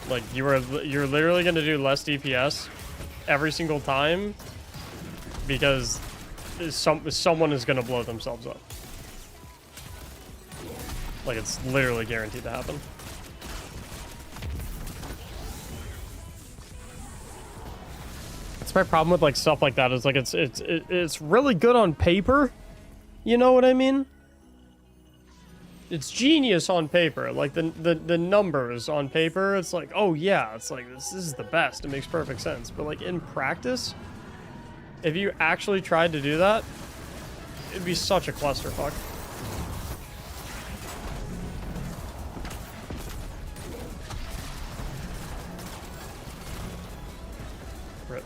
Like you're literally gonna do less DPS every single time because someone is gonna blow themselves up. Like it's literally guaranteed to happen. That's my problem with like stuff like that is like it's really good on paper. You know what I mean? It's genius on paper. Like the numbers on paper, it's like, oh yeah, it's like this is the best. It makes perfect sense. But like in practice, if you actually tried to do that, it'd be such a clusterfuck. Right.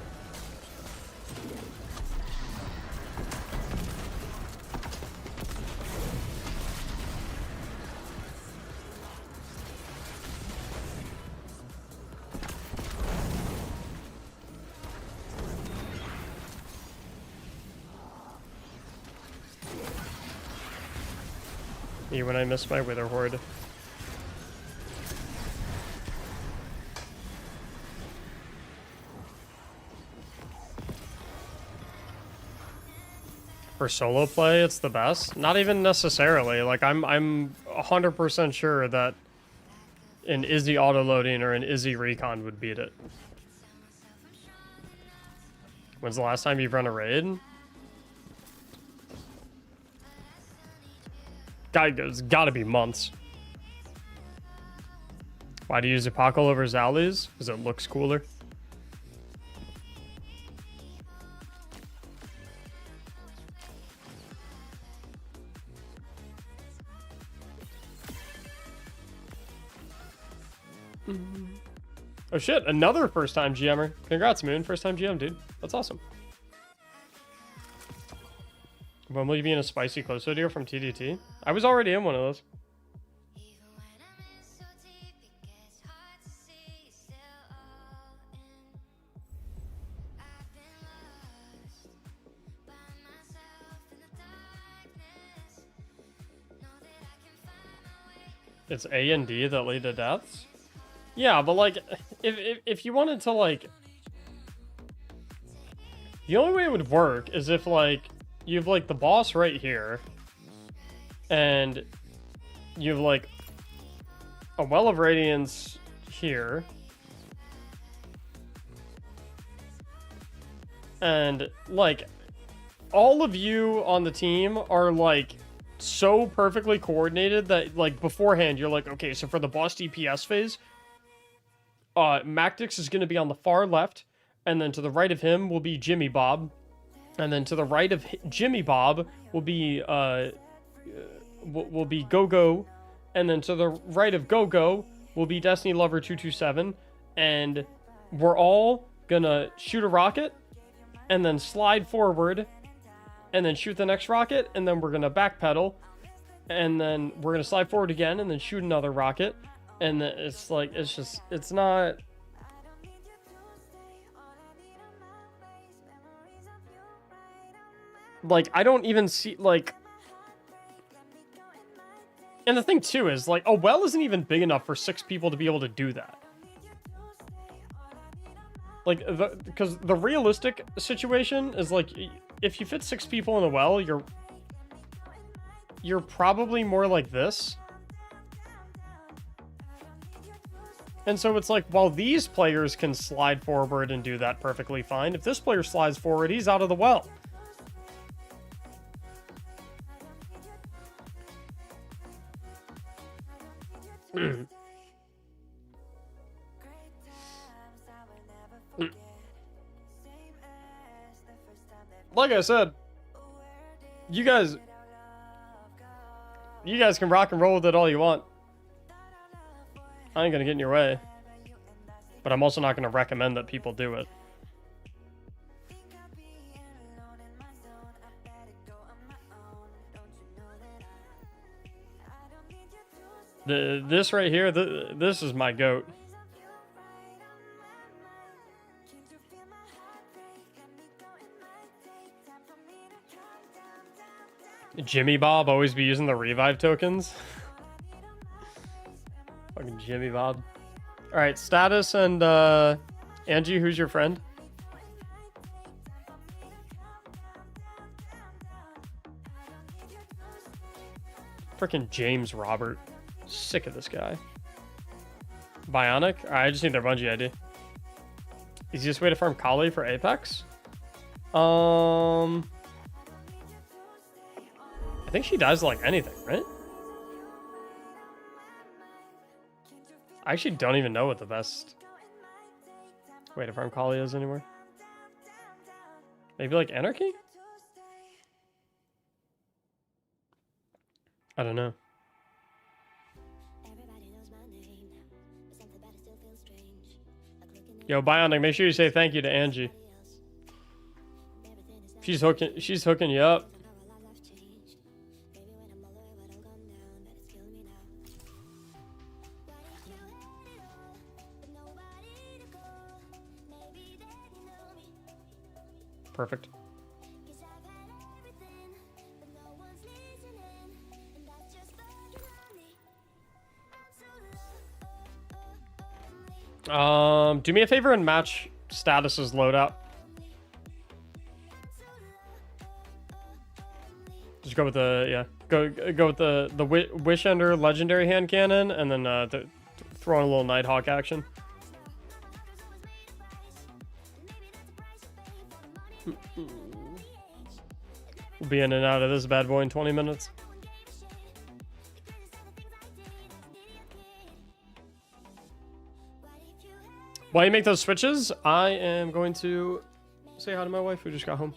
When I missed my Wither Horde. For solo play, it's the best. Not even necessarily. Like I'm 100% sure that an Izzy auto loading or an Izzy recon would beat it. When's the last time you've run a raid? It's gotta be months. Why do you use Apocal over Zali's? Because it looks cooler. Oh shit, another first time GMer. Congrats, Moon. First time GM, dude. That's awesome. When will you be in a spicy close video from TDT? I was already in one of those. It's A and D that lead to deaths? Yeah, but like, if you wanted to like... The only way it would work is if like, you have like the boss right here, and you have like a Well of Radiance here, and like all of you on the team are like so perfectly coordinated that like beforehand you're like, okay, so for the boss DPS phase, Mactics is going to be on the far left, and then to the right of him will be Jimmy Bob. And then to the right of Jimmy Bob will be Go-Go, and then to the right of Go-Go will be Destiny Lover 227, and we're all gonna shoot a rocket, and then slide forward, and then shoot the next rocket, and then we're gonna backpedal, and then we're gonna slide forward again, and then shoot another rocket, and then it's like it's not. Like, I don't even see, like... And the thing, too, is, like, a well isn't even big enough for 6 people to be able to do that. Like, because the realistic situation is, like, if you fit 6 people in a well, you're probably more like this. And so it's like, while these players can slide forward and do that perfectly fine, if this player slides forward, he's out of the well. Like I said, you guys can rock and roll with it all you want. I ain't gonna get in your way. but I'm also not going to recommend that people do it. This right here, this is my goat. Jimmy Bob always be using the revive tokens. Fucking Jimmy Bob. All right, status and Angie, who's your friend? Freaking James Robert. Sick of this guy. Bionic? All right, I just need their Bungie ID. Easiest way to farm Kali for Apex? I think she dies like anything, right? I actually don't even know what the best way to farm Kali is anymore. Maybe like Anarchy? I don't know. Yo, Bionic, make sure you say thank you to Angie. She's hooking you up. Perfect. Do me a favor and match Status's loadout. Just go with the, yeah, go with the Wish Ender legendary hand cannon, and then throw in a little Nighthawk action. We'll be in and out of this bad boy in 20 minutes. While you make those switches, I am going to say hi to my wife who just got home.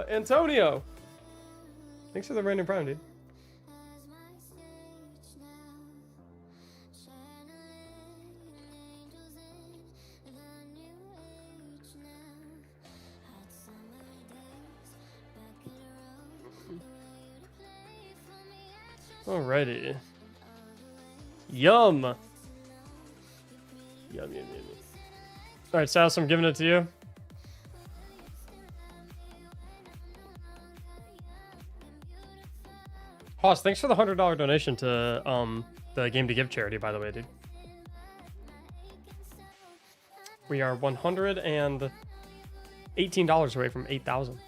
Antonio, thanks for the random prime, dude. Alrighty. Yum. Yum, yum, yum. Alright, Sass, I'm giving it to you. Hoss, thanks for the $100 donation to the Game to Give charity, by the way, dude. We are 100 and $18 away from 8,000.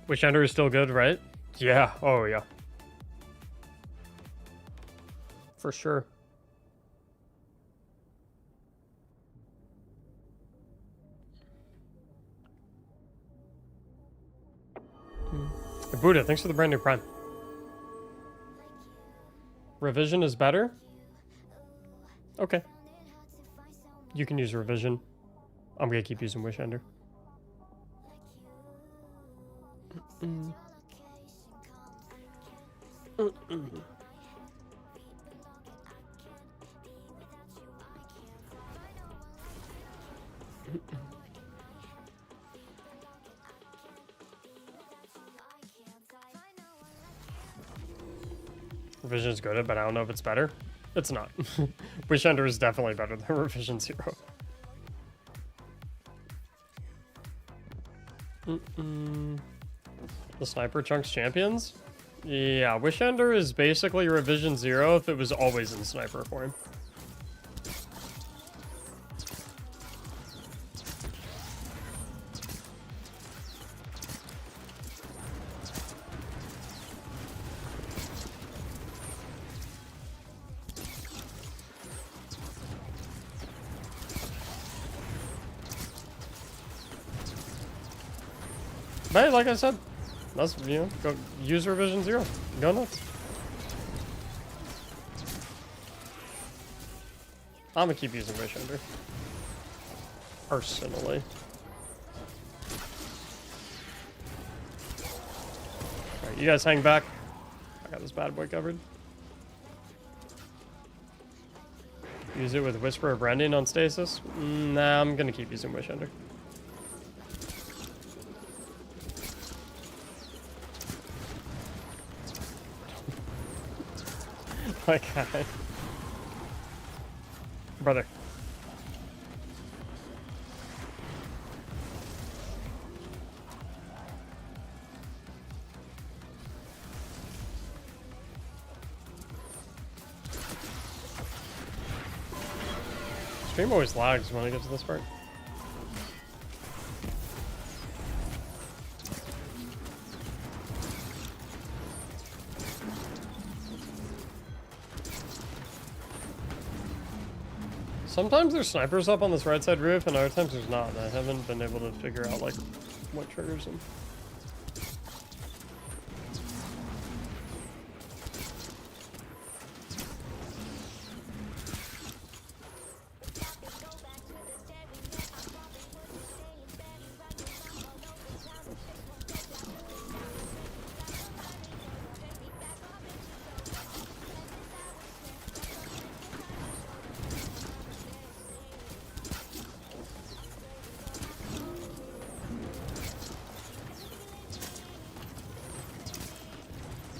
Wish Ender is still good, right? Yeah. Oh, yeah. For sure. Buddha, thanks for the brand new Prime. Revision is better? Okay. You can use Revision. I'm gonna keep using Wish Ender. Revision is good, but I don't know if it's better. It's not. Wish Ender is definitely better than Revision 0. The Sniper Chunks Champions? Yeah, Wish Ender is basically Revision 0 if it was always in Sniper form. But like I said, that's, you know, go use Revision 0. Go nuts. I'm gonna keep using Wish Ender. Personally. Alright, you guys hang back. I got this bad boy covered. Use it with Whisper of Rending on Stasis? Nah, I'm gonna keep using Wish Ender. Okay. Brother. Stream always lags when it gets to this part. Sometimes there's snipers up on this right side roof, and other times there's not. I haven't been able to figure out, like, what triggers them.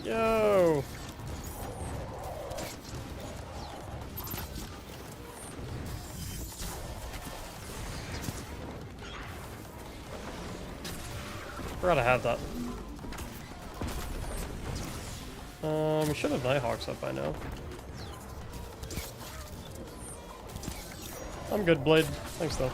Yo! Forgot I had that. We should have Nighthawks up by now. I'm good, Blade. Thanks, though.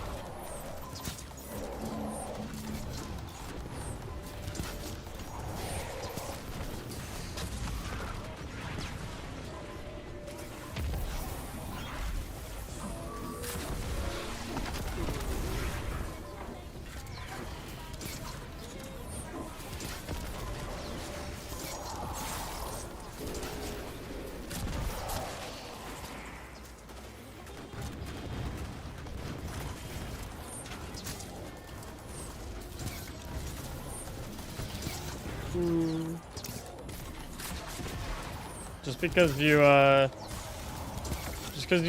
Just because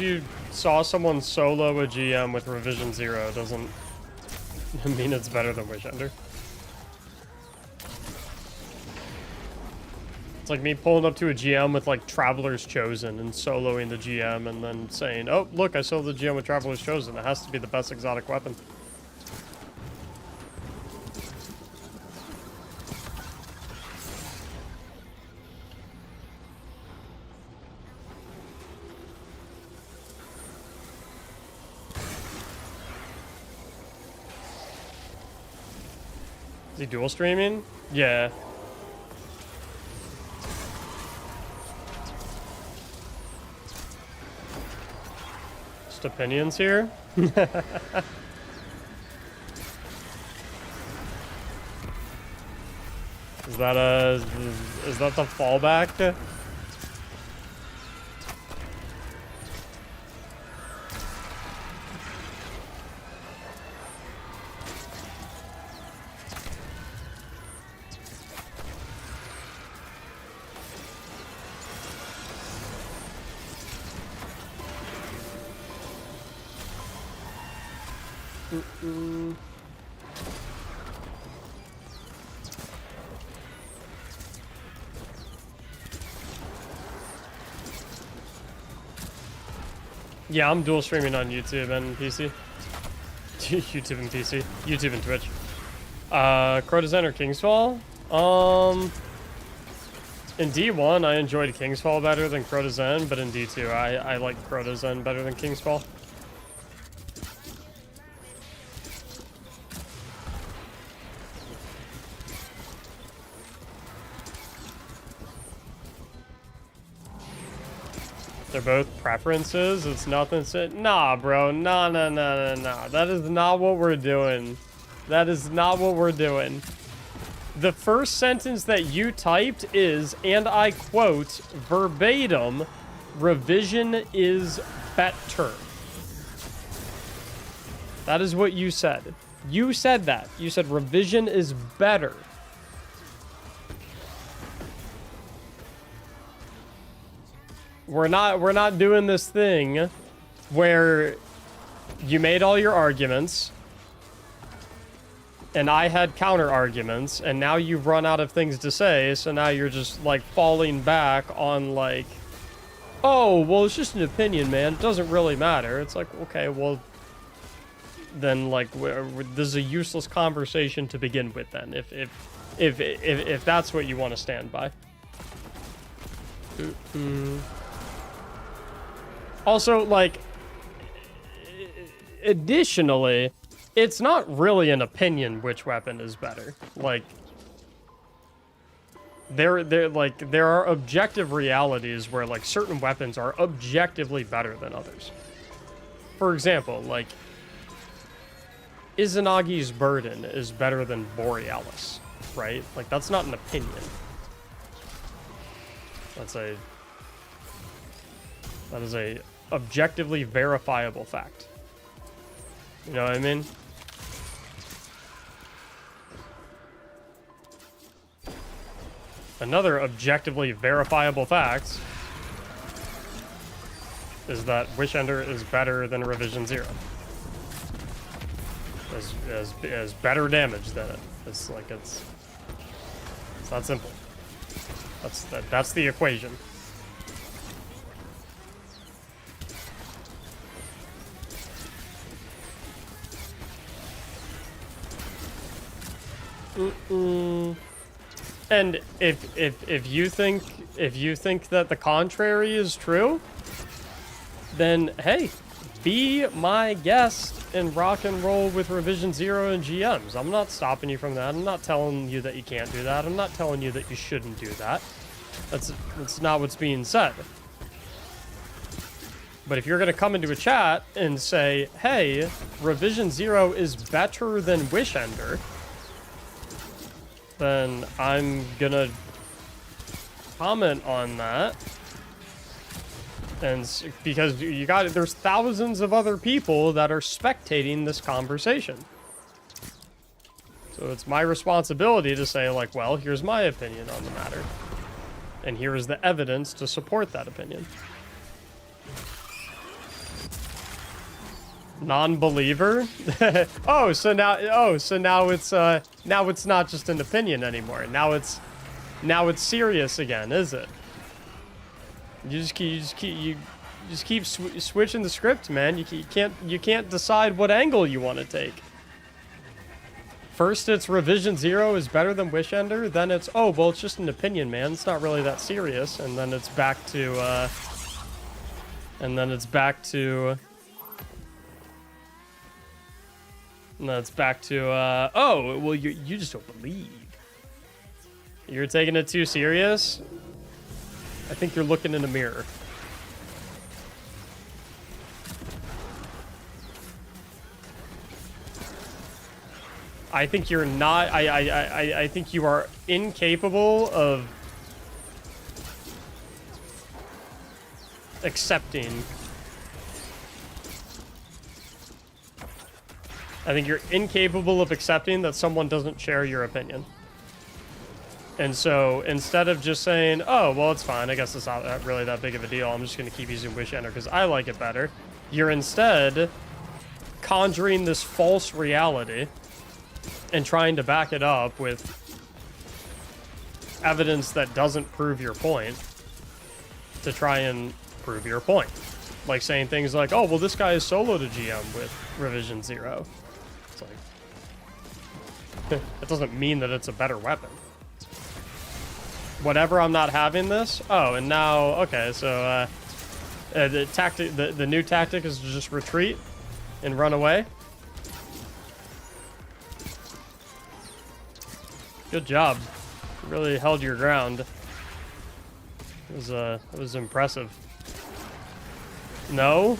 you saw someone solo a GM with Revision 0 doesn't mean it's better than Wish Ender. It's like me pulling up to a GM with like Traveler's Chosen and soloing the GM and then saying, oh, look, I soloed the GM with Traveler's Chosen. It has to be the best exotic weapon. Is he dual streaming? Yeah. Just opinions here. Is that the fallback? Yeah, I'm dual streaming on YouTube and PC. YouTube and PC. YouTube and Twitch. Crotazen or Kingsfall? In D1, I enjoyed Kingsfall better than Crotazen, but in D2, I like Crotazen better than Kingsfall. They're both preferences. It's nothing. Nah, bro. Nah. That is not what we're doing. That is not what we're doing. The first sentence that you typed is, and I quote, verbatim, revision is better. That is what you said. You said that. You said revision is better. We're not doing this thing where you made all your arguments and I had counter arguments and now you've run out of things to say, so now you're just like falling back on like, oh, well, it's just an opinion, man. It doesn't really matter. It's like, okay, well, then like this is a useless conversation to begin with then if that's what you want to stand by. Also, like, additionally, it's not really an opinion which weapon is better. Like, there are objective realities where like certain weapons are objectively better than others. For example, like Izanagi's Burden is better than Borealis, right? Like that's not an opinion. That is a objectively verifiable fact. You know what I mean? Another objectively verifiable fact is that Wishender is better than Revision 0. Has better damage than it. It's like it's that simple. That's the equation. And if you think that the contrary is true, then hey, be my guest and rock and roll with Revision 0 and GMs. I'm not stopping you from that. I'm not telling you that you can't do that. I'm not telling you that you shouldn't do that. That's not what's being said. But if you're gonna come into a chat and say, hey, Revision 0 is better than Wishender, then I'm gonna comment on that. And because there's thousands of other people that are spectating this conversation. So it's my responsibility to say like, well, here's my opinion on the matter. And here is the evidence to support that opinion. Non-believer? so now it's not just an opinion anymore. Now it's Now it's serious again, is it? You just keep switching the script, man. You can't decide what angle you want to take. First, it's Revision 0 is better than Wish Ender. Then it's, oh, well, it's just an opinion, man. It's not really that serious. And then it's back to, and then it's back to, oh, well, you just don't believe. You're taking it too serious? I think you're looking in a mirror. I think you're not. I think you are incapable of accepting. I think you're incapable of accepting that someone doesn't share your opinion. And so instead of just saying, oh, well, it's fine, I guess it's not really that big of a deal, I'm just going to keep using Wish Ender because I like it better, you're instead conjuring this false reality and trying to back it up with evidence that doesn't prove your point to try and prove your point. Like saying things like, oh, well, this guy is solo to GM with Revision 0. It's like, it doesn't mean that it's a better weapon. Whatever, I'm not having this. Oh, and now, okay, so the new tactic is to just retreat and run away. Good job. You really held your ground. It was impressive. No?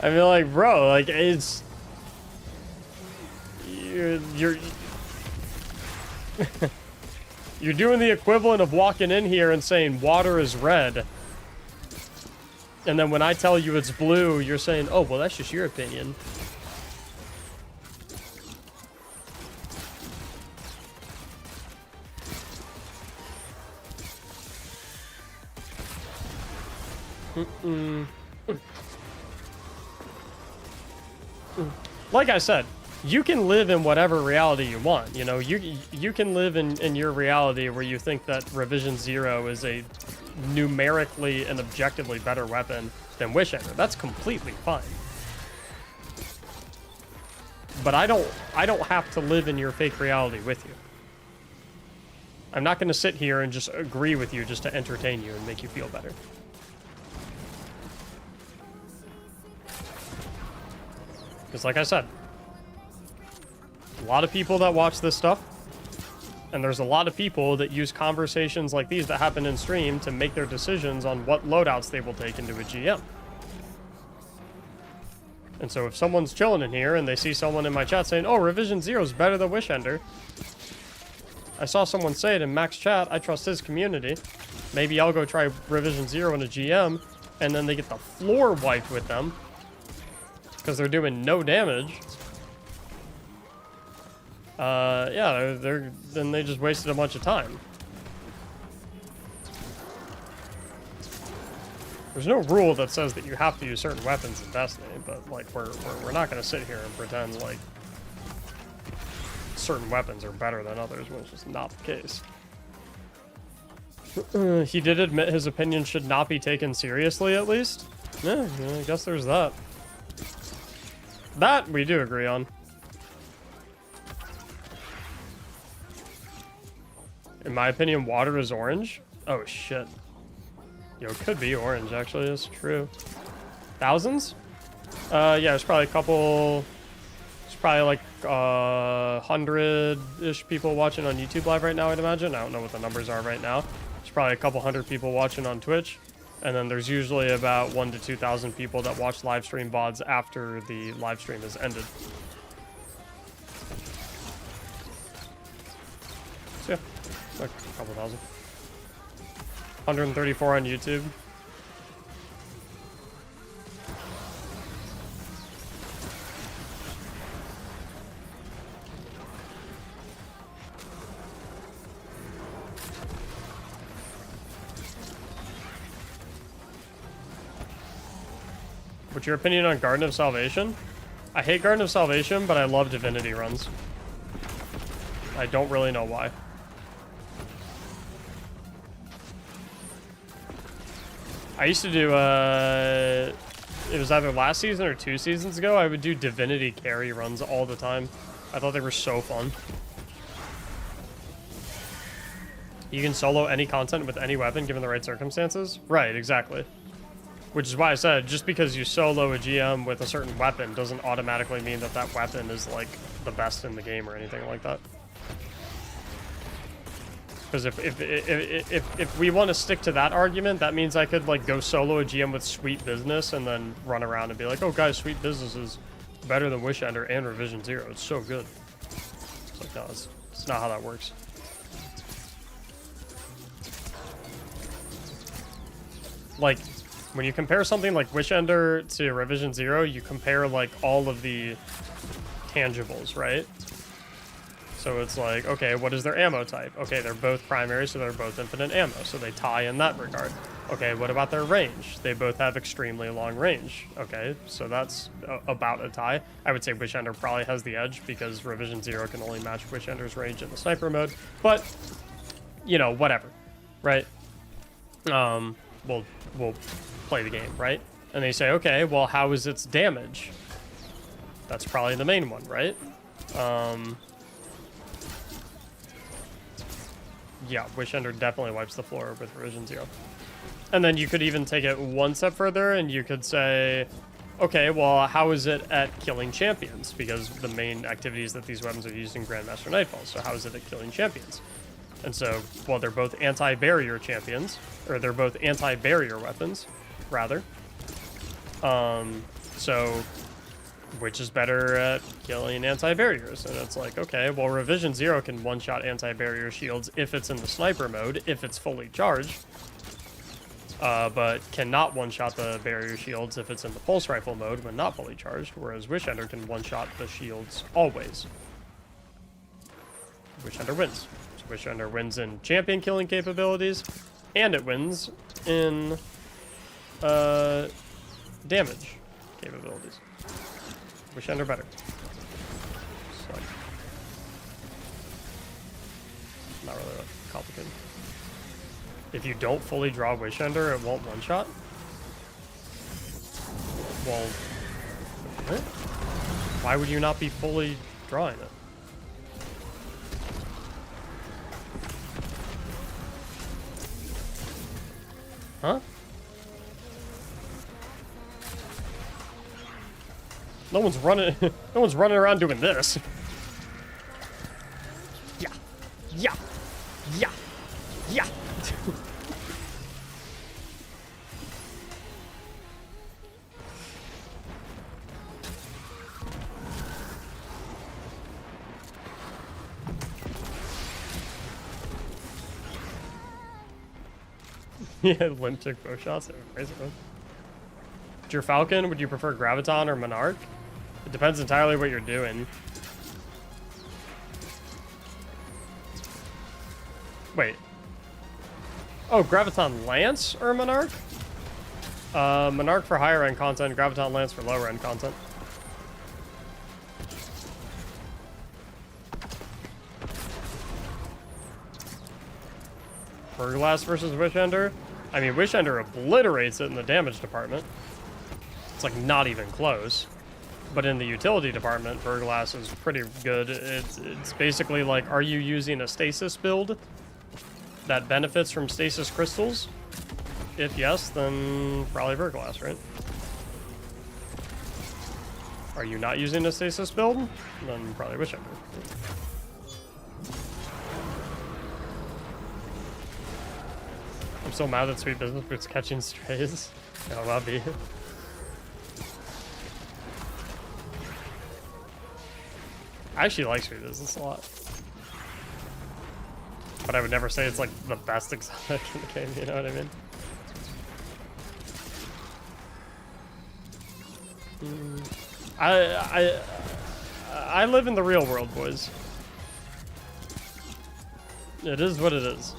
I mean, like, bro, like, it's... You're you're doing the equivalent of walking in here and saying water is red. And then when I tell you it's blue, you're saying, oh, well, that's just your opinion. Like I said, you can live in whatever reality you want. You know, you can live in your reality where you think that Revision 0 is a numerically and objectively better weapon than Wish Ender. That's completely fine. But I don't have to live in your fake reality with you. I'm not going to sit here and just agree with you just to entertain you and make you feel better. Because like I said, a lot of people that watch this stuff, and there's a lot of people that use conversations like these that happen in stream to make their decisions on what loadouts they will take into a GM. And so if someone's chilling in here and they see someone in my chat saying, oh, Revision 0 is better than Wish Ender, I saw someone say it in Mac's chat, I trust his community, maybe I'll go try Revision 0 in a GM, and then they get the floor wiped with them because they're doing no damage. Yeah, then they just wasted a bunch of time. There's no rule that says that you have to use certain weapons in Destiny, but like we're not gonna sit here and pretend like certain weapons are better than others when it's just not the case. He did admit his opinion should not be taken seriously, at least. Yeah, I guess there's that. That we do agree on. In my opinion, water is orange. Oh, shit. Yo, it could be orange, actually. That's true. Thousands? Yeah, there's probably a couple... There's probably like 100-ish people watching on YouTube Live right now, I'd imagine. I don't know what the numbers are right now. There's probably a couple hundred people watching on Twitch. And then there's usually about 1,000 to 2,000 people that watch live stream VODs after the live stream has ended. So yeah, like a couple thousand. 134 on YouTube. What's your opinion on Garden of Salvation? I hate Garden of Salvation, but I love Divinity runs. I don't really know why. I used to do, it was either last season or 2 seasons ago, I would do divinity carry runs all the time. I thought they were so fun. You can solo any content with any weapon given the right circumstances? Right, exactly. Which is why I said, just because you solo a GM with a certain weapon doesn't automatically mean that that weapon is, like, the best in the game or anything like that. Because if we want to stick to that argument, that means I could, like, go solo a GM with Sweet Business and then run around and be like, oh, guys, Sweet Business is better than Wish Ender and Revision Zero. It's so good. It's like, no, it's not how that works. Like, when you compare something like Wish Ender to Revision Zero, you compare, like, all of the tangibles, right? So it's like, okay, what is their ammo type? Okay, they're both primary, so they're both infinite ammo, so they tie in that regard. Okay, what about their range? They both have extremely long range. Okay, so that's about a tie. I would say Wish Ender probably has the edge because Revision Zero can only match Wish Ender's range in the sniper mode, but, you know, whatever, right? We'll play the game, right? And they say, okay, well, how is its damage? That's probably the main one, right? Yeah, Wish Ender definitely wipes the floor with Revision Zero. And then you could even take it one step further and you could say, okay, well, how is it at killing champions? Because the main activities that these weapons are used in Grandmaster Nightfall. So how is it at killing champions? And so, well, they're both anti-barrier champions, or they're both anti-barrier weapons, rather. So, which is better at killing anti-barriers? And it's like, okay, well, Revision Zero can one-shot anti-barrier shields if it's in the sniper mode, if it's fully charged, but cannot one-shot the barrier shields if it's in the pulse rifle mode when not fully charged, whereas Wish Ender can one-shot the shields always. Wish Ender wins. So Wish Ender wins in champion killing capabilities, and it wins in damage capabilities. Wish Ender better. So, not really that complicated. If you don't fully draw Wish Ender, it won't one-shot. Well, what? Why would you not be fully drawing it? Huh? No one's running. No one's running around doing this. Yeah, yeah, yeah, yeah. Yeah, limp took bow shots. Your Falcon, would you prefer Graviton or Monarch? It depends entirely what you're doing. Wait. Oh, Graviton Lance or Monarch? Monarch for higher end content, Graviton Lance for lower end content. Burglass versus Wish Ender? I mean, Wish Ender obliterates it in the damage department. It's like not even close. But in the utility department, Burglass is pretty good. It's basically like, are you using a stasis build that benefits from stasis crystals? If yes, then probably Burglass, right? Are you not using a stasis build? Then probably Wish Ender. I'm so mad that Sweet Business was catching strays. I'll not be. I actually like Sweet Business a lot. But I would never say it's like the best exotic in the game, you know what I mean? I live in the real world, boys. It is what it is.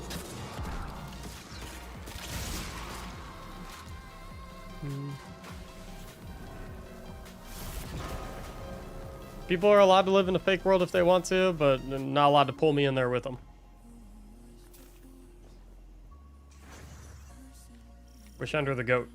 People are allowed to live in a fake world if they want to, but they're not allowed to pull me in there with them. Wish Ender the goat.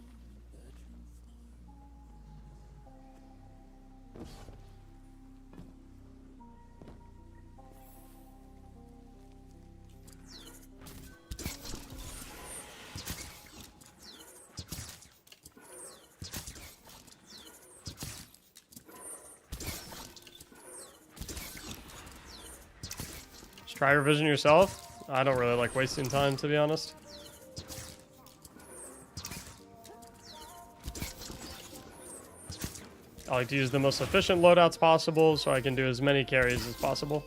Try revision yourself. I don't really like wasting time, to be honest. I like to use the most efficient loadouts possible so I can do as many carries as possible.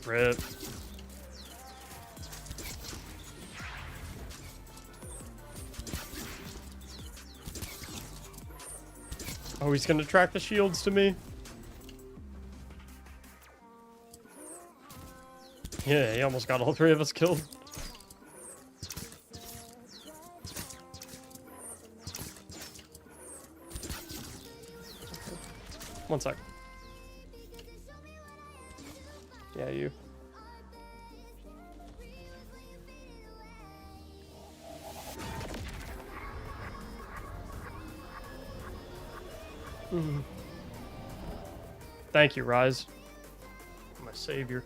Rip. Oh, he's gonna track the shields to me. Yeah, he almost got all three of us killed. One sec. Yeah, you. Thank you, Rise. My savior.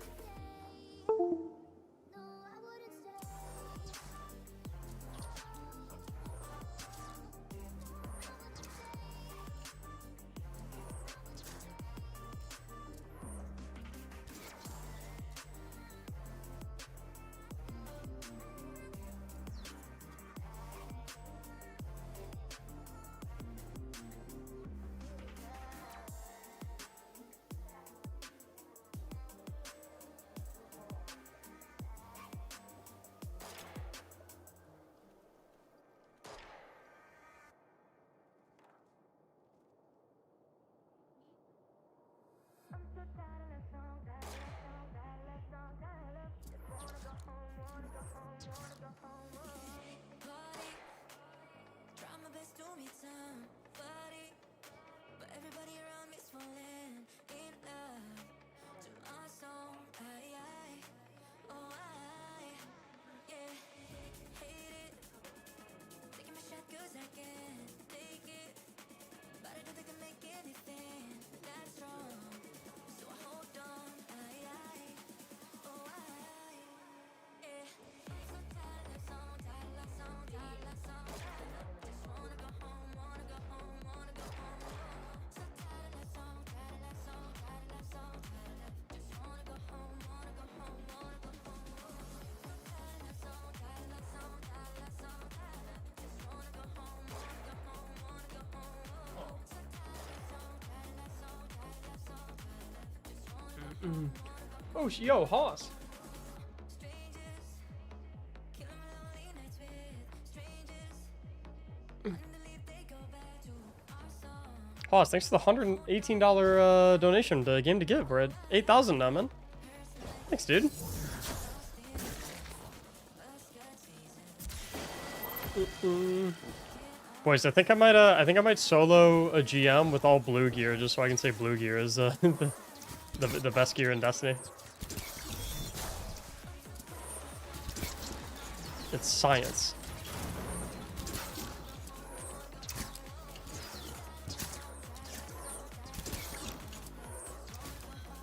Oh, yo, Hoss. Hoss, thanks for the $118 donation to Game to Give. We're at 8,000 now, man. Thanks, dude. Boys, I think I might solo a GM with all blue gear just so I can say blue gear is the best gear in Destiny. It's science.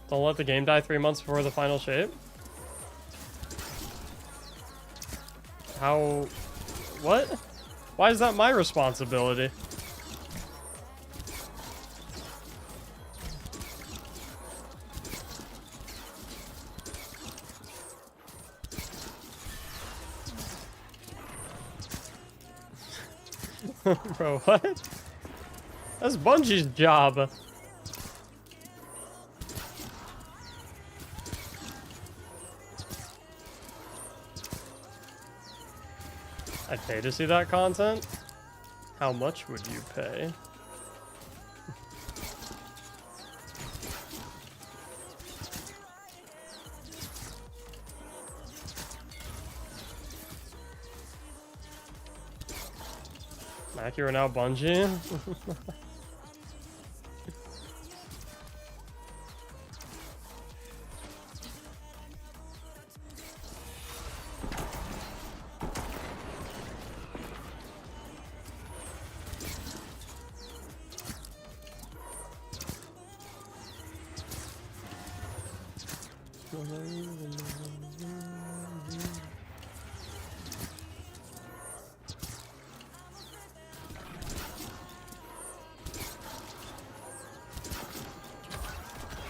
Don't let the game die 3 months before the final shape. How? What? Why is that my responsibility? Bro, what? That's Bungie's job. I'd pay to see that content. How much would you pay? Mac, you are now Bungie.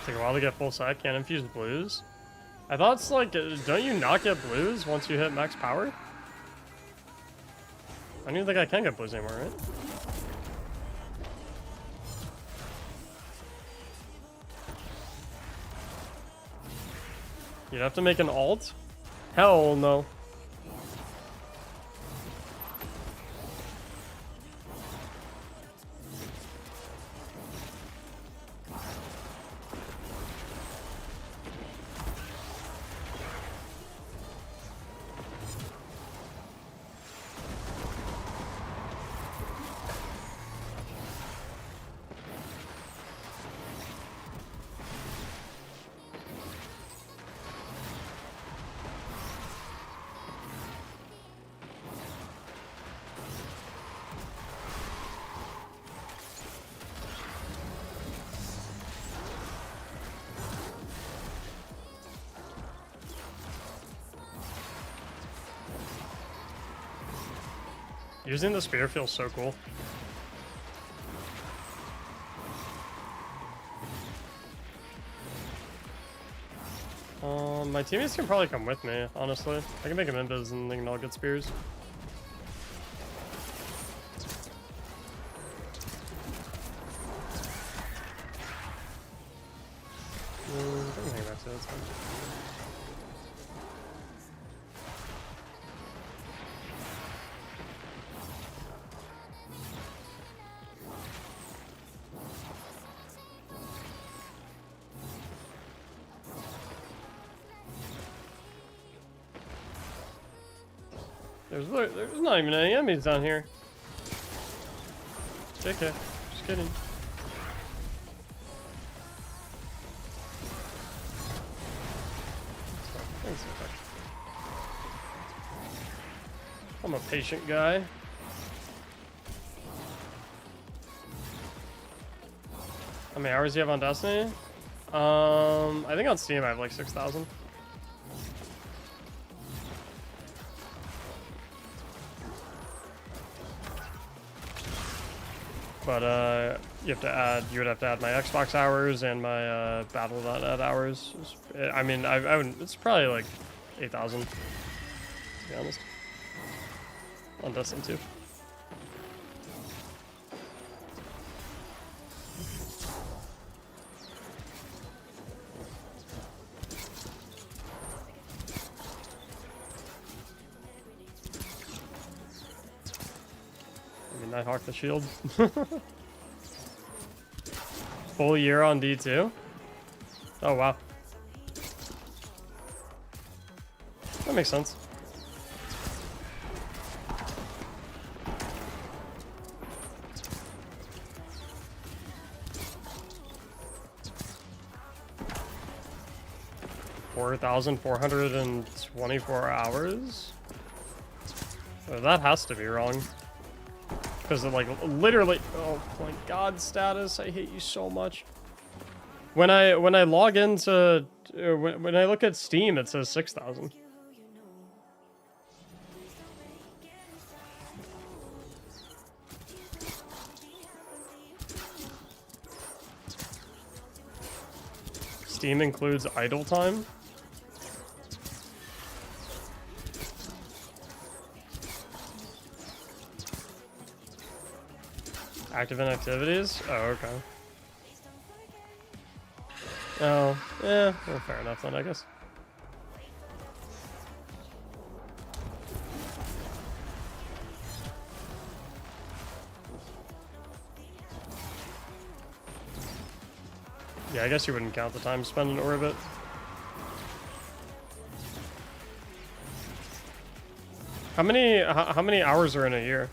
Take a while to get full set. Can't infuse blues. I thought it's like, don't you not get blues once you hit max power? I don't even think I can get blues anymore, right? You'd have to make an alt? Hell no. Using the spear feels so cool. My teammates can probably come with me, honestly. I can make them invis and they can all get spears. I can hang back to that's fine. There's not even any enemies down here. JK, just kidding. Thanks so much. I'm a patient guy. How many hours do you have on Destiny? I think on Steam I have like 6,000. But you would have to add my Xbox hours and my Battle.net hours. I mean, I wouldn't, it's probably like 8,000, to be honest. On Destiny 2. Nighthawk the shield. Full year on D2? Oh, wow. That makes sense. $4,424 hours? Oh, that has to be wrong. Because of like literally, oh my god, status, I hate you so much. When I log into, when I look at Steam, it says 6,000. Steam includes idle time. Active inactivities? Oh, okay. Oh, yeah, well, fair enough then, I guess. Yeah, I guess you wouldn't count the time spent in orbit. How many hours are in a year?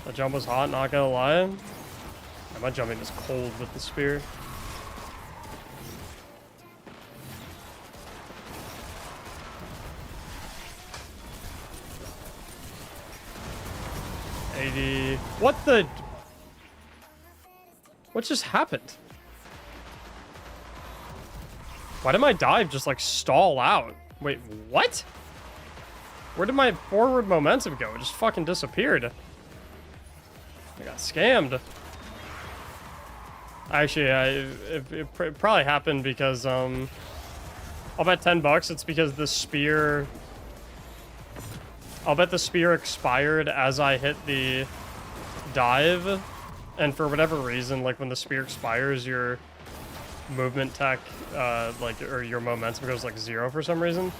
That jump was hot, not gonna lie. Yeah, my jumping is cold with the spear. What the? What just happened? Why did my dive just like stall out? Wait, what? Where did my forward momentum go? It just fucking disappeared. I got scammed. Actually, it probably happened because I'll bet $10 it's because the spear. I'll bet the spear expired as I hit the dive, and for whatever reason, like when the spear expires, your movement tech, or your momentum goes like 0 for some reason.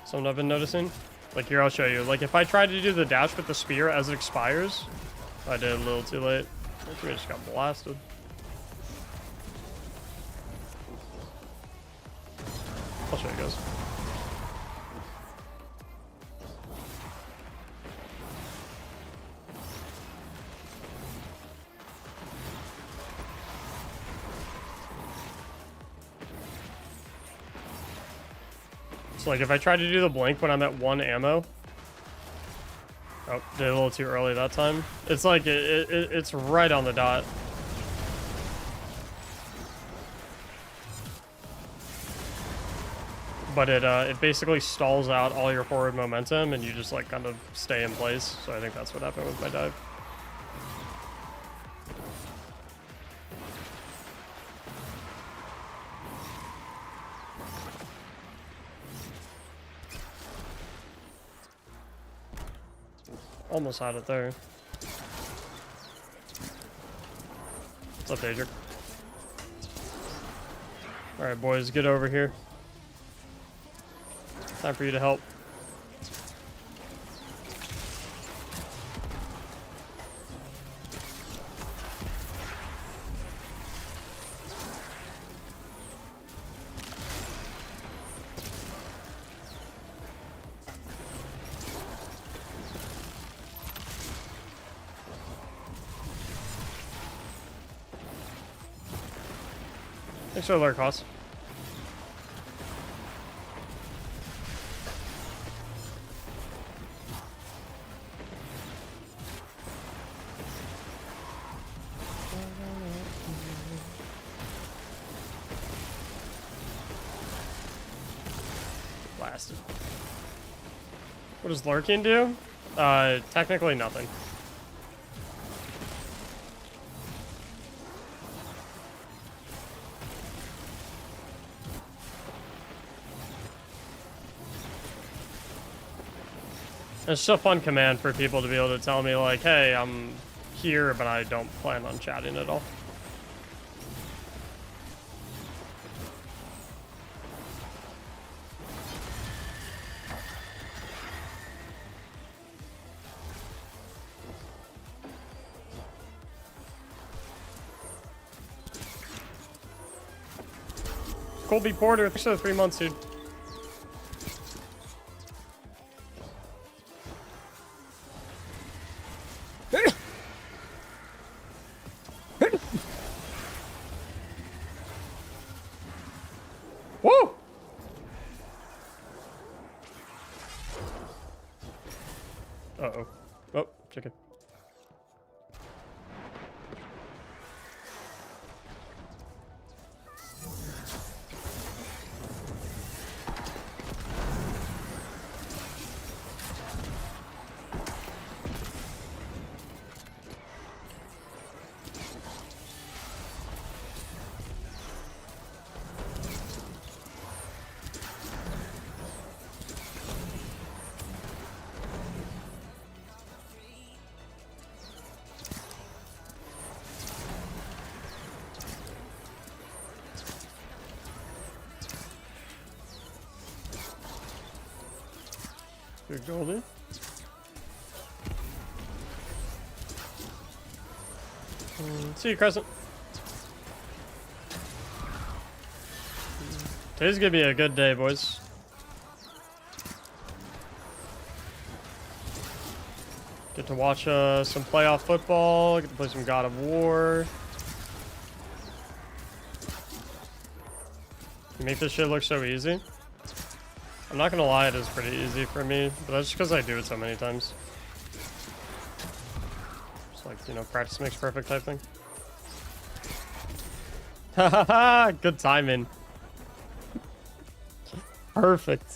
Something I've been noticing. Like here, I'll show you. Like if I tried to do the dash with the spear as it expires, I did it a little too late. I think I just got blasted. I'll show you guys. So like if I try to do the blink when I'm at 1 ammo. Oh, did it a little too early that time. It's like it's right on the dot. But it basically stalls out all your forward momentum and you just like kind of stay in place. So I think that's what happened with my dive. Almost had it there. What's up, Danger? Alright, boys, get over here. Time for you to help. Thanks for the alert cost. Blasted. What does lurking do? Technically nothing. It's just a fun command for people to be able to tell me, like, hey, I'm here, but I don't plan on chatting at all. Colby Porter, thanks for the 3 months, dude. Woo! Uh-oh. Oh, chicken. Good goalie. See you, Crescent. Today's gonna be a good day, boys. Get to watch some playoff football. Get to play some God of War. You make this shit look so easy. I'm not gonna lie, it is pretty easy for me, but that's just because I do it so many times. It's like, you know, practice makes perfect type thing. Hahaha, good timing. Perfect.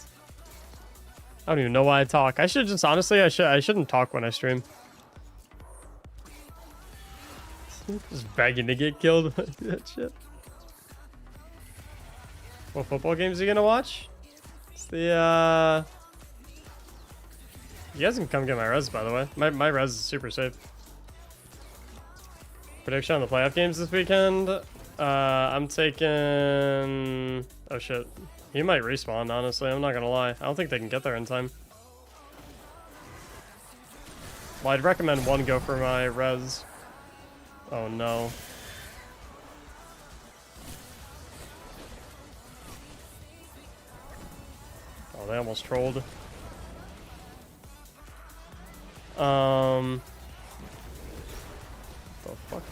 I don't even know why I talk. I should just, honestly, I shouldn't talk when I stream. Just begging to get killed. That shit. What football games are you gonna watch? It's the, You guys can come get my res, by the way. My res is super safe. Prediction on the playoff games this weekend? I'm taking... Oh shit. He might respawn, honestly. I'm not gonna lie. I don't think they can get there in time. Well, I'd recommend one go for my res. Oh no. Oh, they almost trolled. The fuck?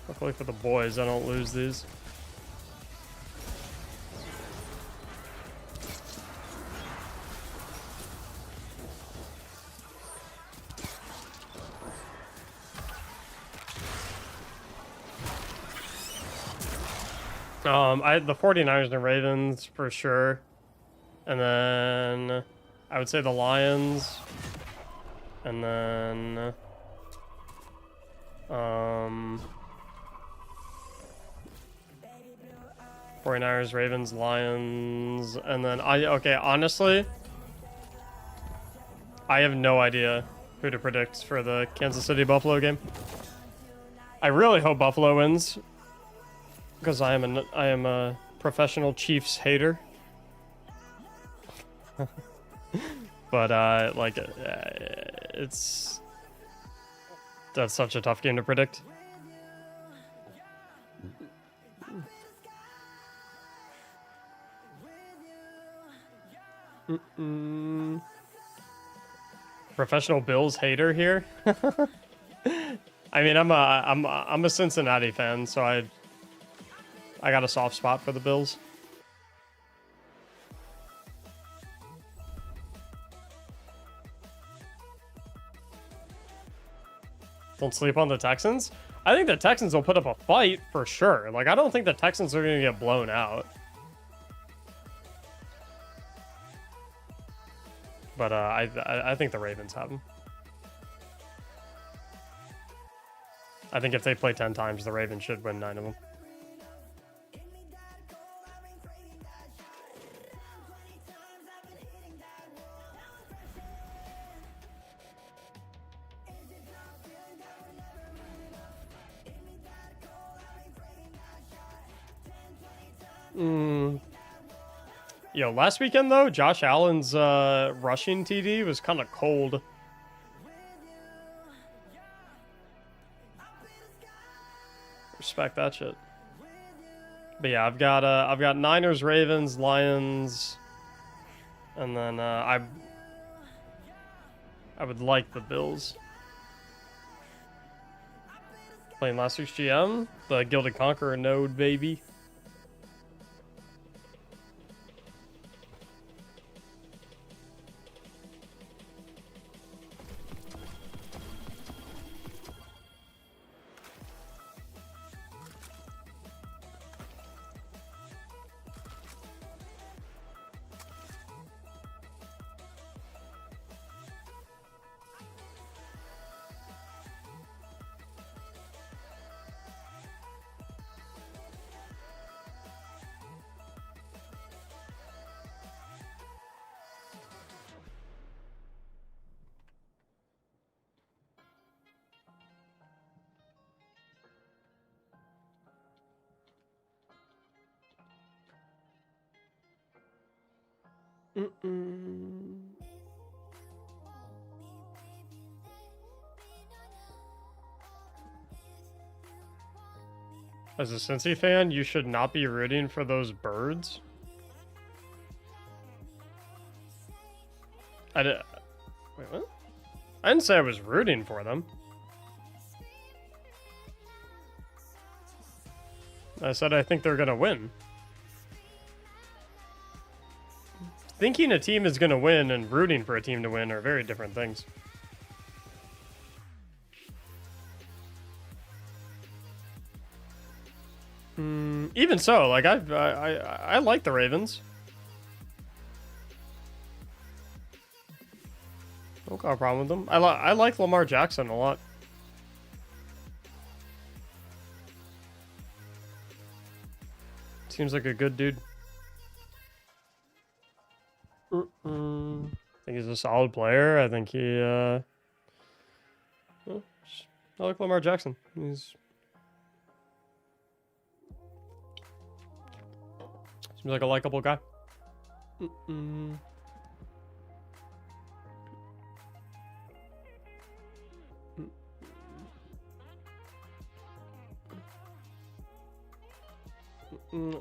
Hopefully for the boys, I don't lose these. The 49ers and Ravens for sure. And then I would say the Lions. And then 49ers, Ravens, Lions, and then okay, honestly, I have no idea who to predict for the Kansas City Buffalo game. I really hope Buffalo wins, because I am a professional Chiefs hater. But like that's such a tough game to predict. Professional Bills hater here. I mean, I'm a Cincinnati fan, so I got a soft spot for the Bills. Don't sleep on the Texans. I think the Texans will put up a fight for sure. Like, I don't think the Texans are gonna get blown out. But I think the Ravens have them. I think if they play 10 times, the Ravens should win 9 of them. Yo, last weekend though, Josh Allen's rushing TD was kind of cold. Respect that shit. But yeah, I've got Niners, Ravens, Lions, and then I would like the Bills. Playing last week's GM, the Gilded Conqueror node, baby. As a Cincy fan, you should not be rooting for those birds. Wait, what? I didn't say I was rooting for them. I said I think they're gonna win. Thinking a team is gonna win and rooting for a team to win are very different things. Even so, like I like the Ravens. Don't got a problem with them. I like Lamar Jackson a lot. Seems like a good dude. I think he's a solid player. I think he well, I like Lamar Jackson. He's seems like a likable guy.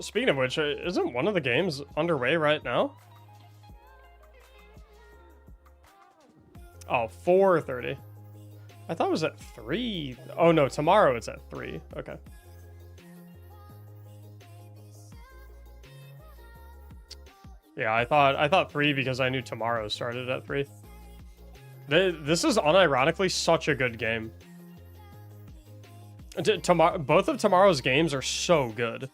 Speaking of which, isn't one of the games underway right now? Oh, 4:30. I thought it was at 3. Oh no, tomorrow it's at 3. Okay. Yeah, I thought 3 because I knew tomorrow started at 3. This is unironically such a good game. Both of tomorrow's games are so good.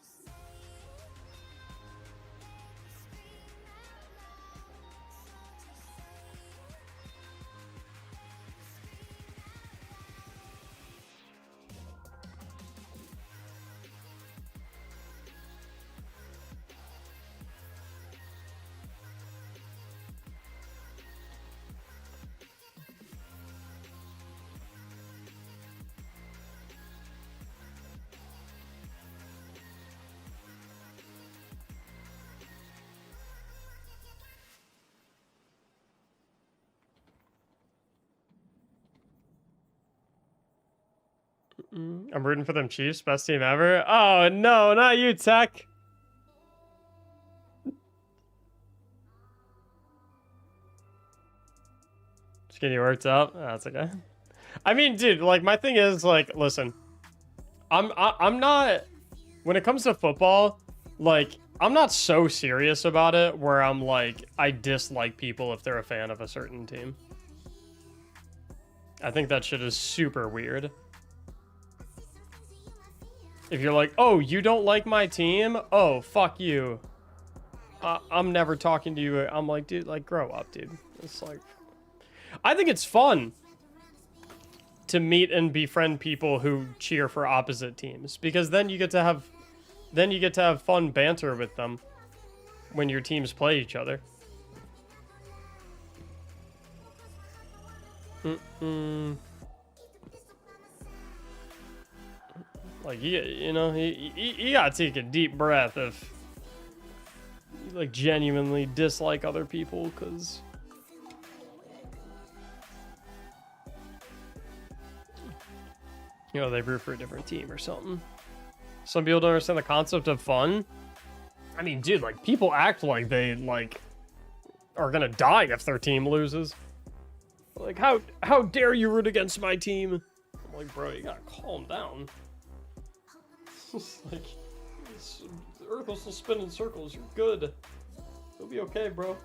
I'm rooting for them Chiefs, best team ever. Oh no, not you, Tech. Just getting you worked up. Oh, that's okay. I mean, dude, like my thing is like, listen, I'm not, when it comes to football, like I'm not so serious about it where I'm like I dislike people if they're a fan of a certain team. I think that shit is super weird. If you're like, oh, you don't like my team? Oh, fuck you. I'm never talking to you. I'm like, dude, like, grow up, dude. It's like, I think it's fun to meet and befriend people who cheer for opposite teams, because then you get to have fun banter with them when your teams play each other. Like, you know, you gotta take a deep breath if you, like, genuinely dislike other people, because you know, they root for a different team or something. Some people don't understand the concept of fun. I mean, dude, like, people act like they, like, are gonna die if their team loses. Like, how dare you root against my team? I'm like, bro, you gotta calm down. Like, the earth will still spin in circles. You're good. You'll be okay, bro.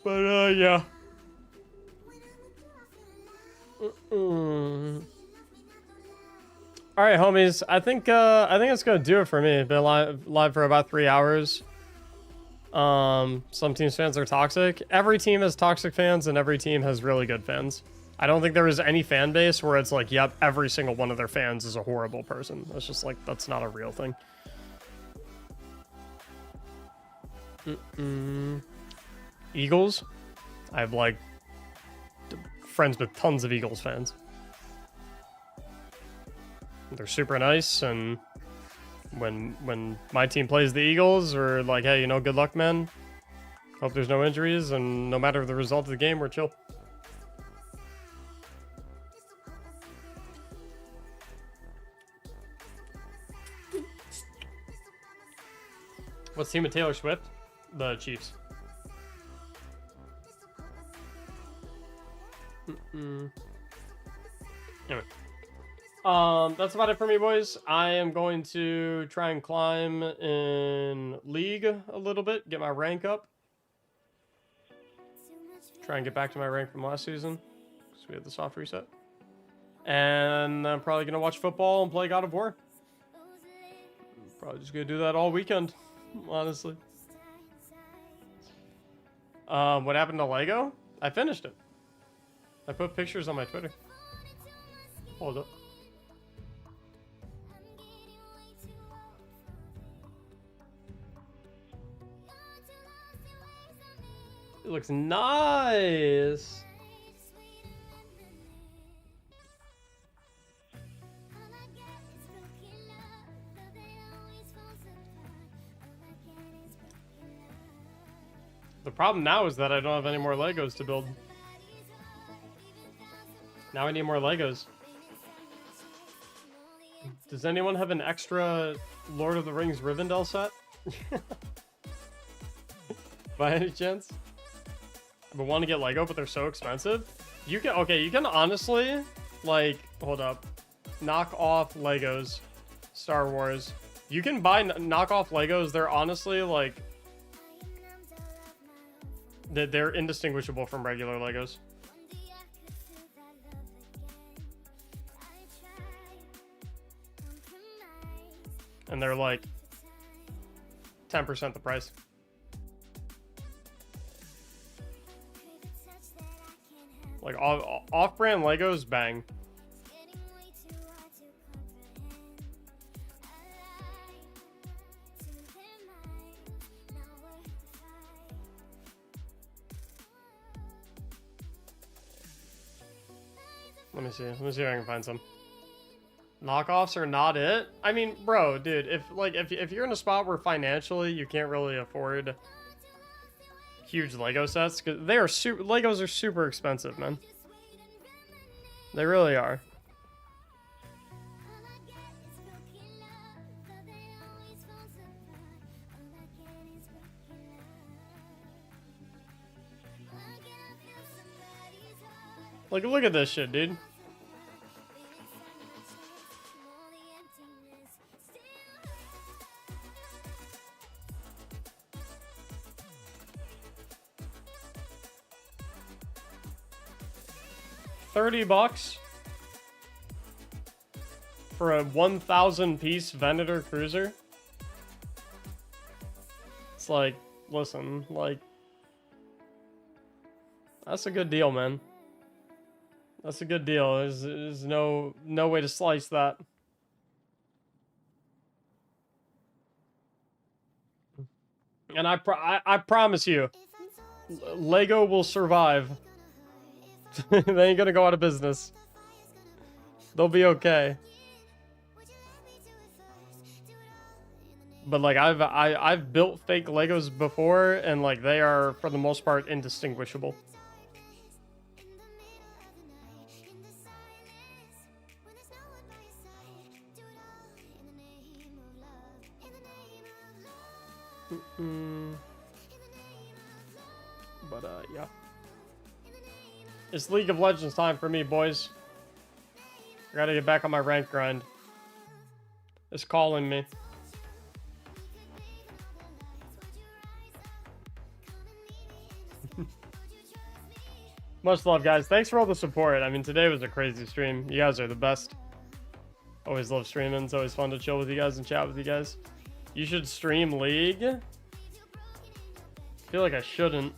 But yeah. All right, homies. I think it's gonna do it for me. Been live for about 3 hours. Some teams' fans are toxic. Every team has toxic fans, and every team has really good fans. I don't think there is any fan base where it's like, yep, every single one of their fans is a horrible person. It's just like, that's not a real thing. Eagles. I have like friends with tons of Eagles fans. They're super nice and when my team plays the Eagles, we're like, hey, you know, good luck, man. Hope there's no injuries, and no matter the result of the game, we're chill. What's the team with Taylor Swift? The Chiefs. Anyway. That's about it for me, boys. I am going to try and climb in League a little bit, get my rank up. Try and get back to my rank from last season, because we had the soft reset. And I'm probably going to watch football and play God of War. Probably just going to do that all weekend, honestly. What happened to Lego? I finished it. I put pictures on my Twitter. Hold up. It looks nice. The problem now is that I don't have any more Legos to build. Now I need more Legos. Does anyone have an extra Lord of the Rings Rivendell set? By any chance? I want to get Lego, but they're so expensive. You can, okay, you can honestly, like, hold up. Knock off Legos. Star Wars. You can buy knockoff Legos. They're honestly, like, they're indistinguishable from regular Legos. And they're like 10% the price. Like off-brand Legos, bang. Let me see if I can find some. Knockoffs are not it. I mean, bro, dude, if you're in a spot where financially you can't really afford huge Lego sets, because they are Legos are super expensive, man. They really are. Like, look at this shit, dude. $30 for a 1,000 piece Venator cruiser. It's like, listen, like, that's a good deal, man. That's a good deal. There's no way to slice that. And I promise you, Lego will survive. They ain't gonna go out of business. They'll be okay. But like I've built fake Legos before, and like they are for the most part indistinguishable. But yeah. It's League of Legends time for me, boys. I gotta get back on my rank grind. It's calling me. Much love, guys. Thanks for all the support. I mean, today was a crazy stream. You guys are the best. Always love streaming. It's always fun to chill with you guys and chat with you guys. You should stream League. I feel like I shouldn't.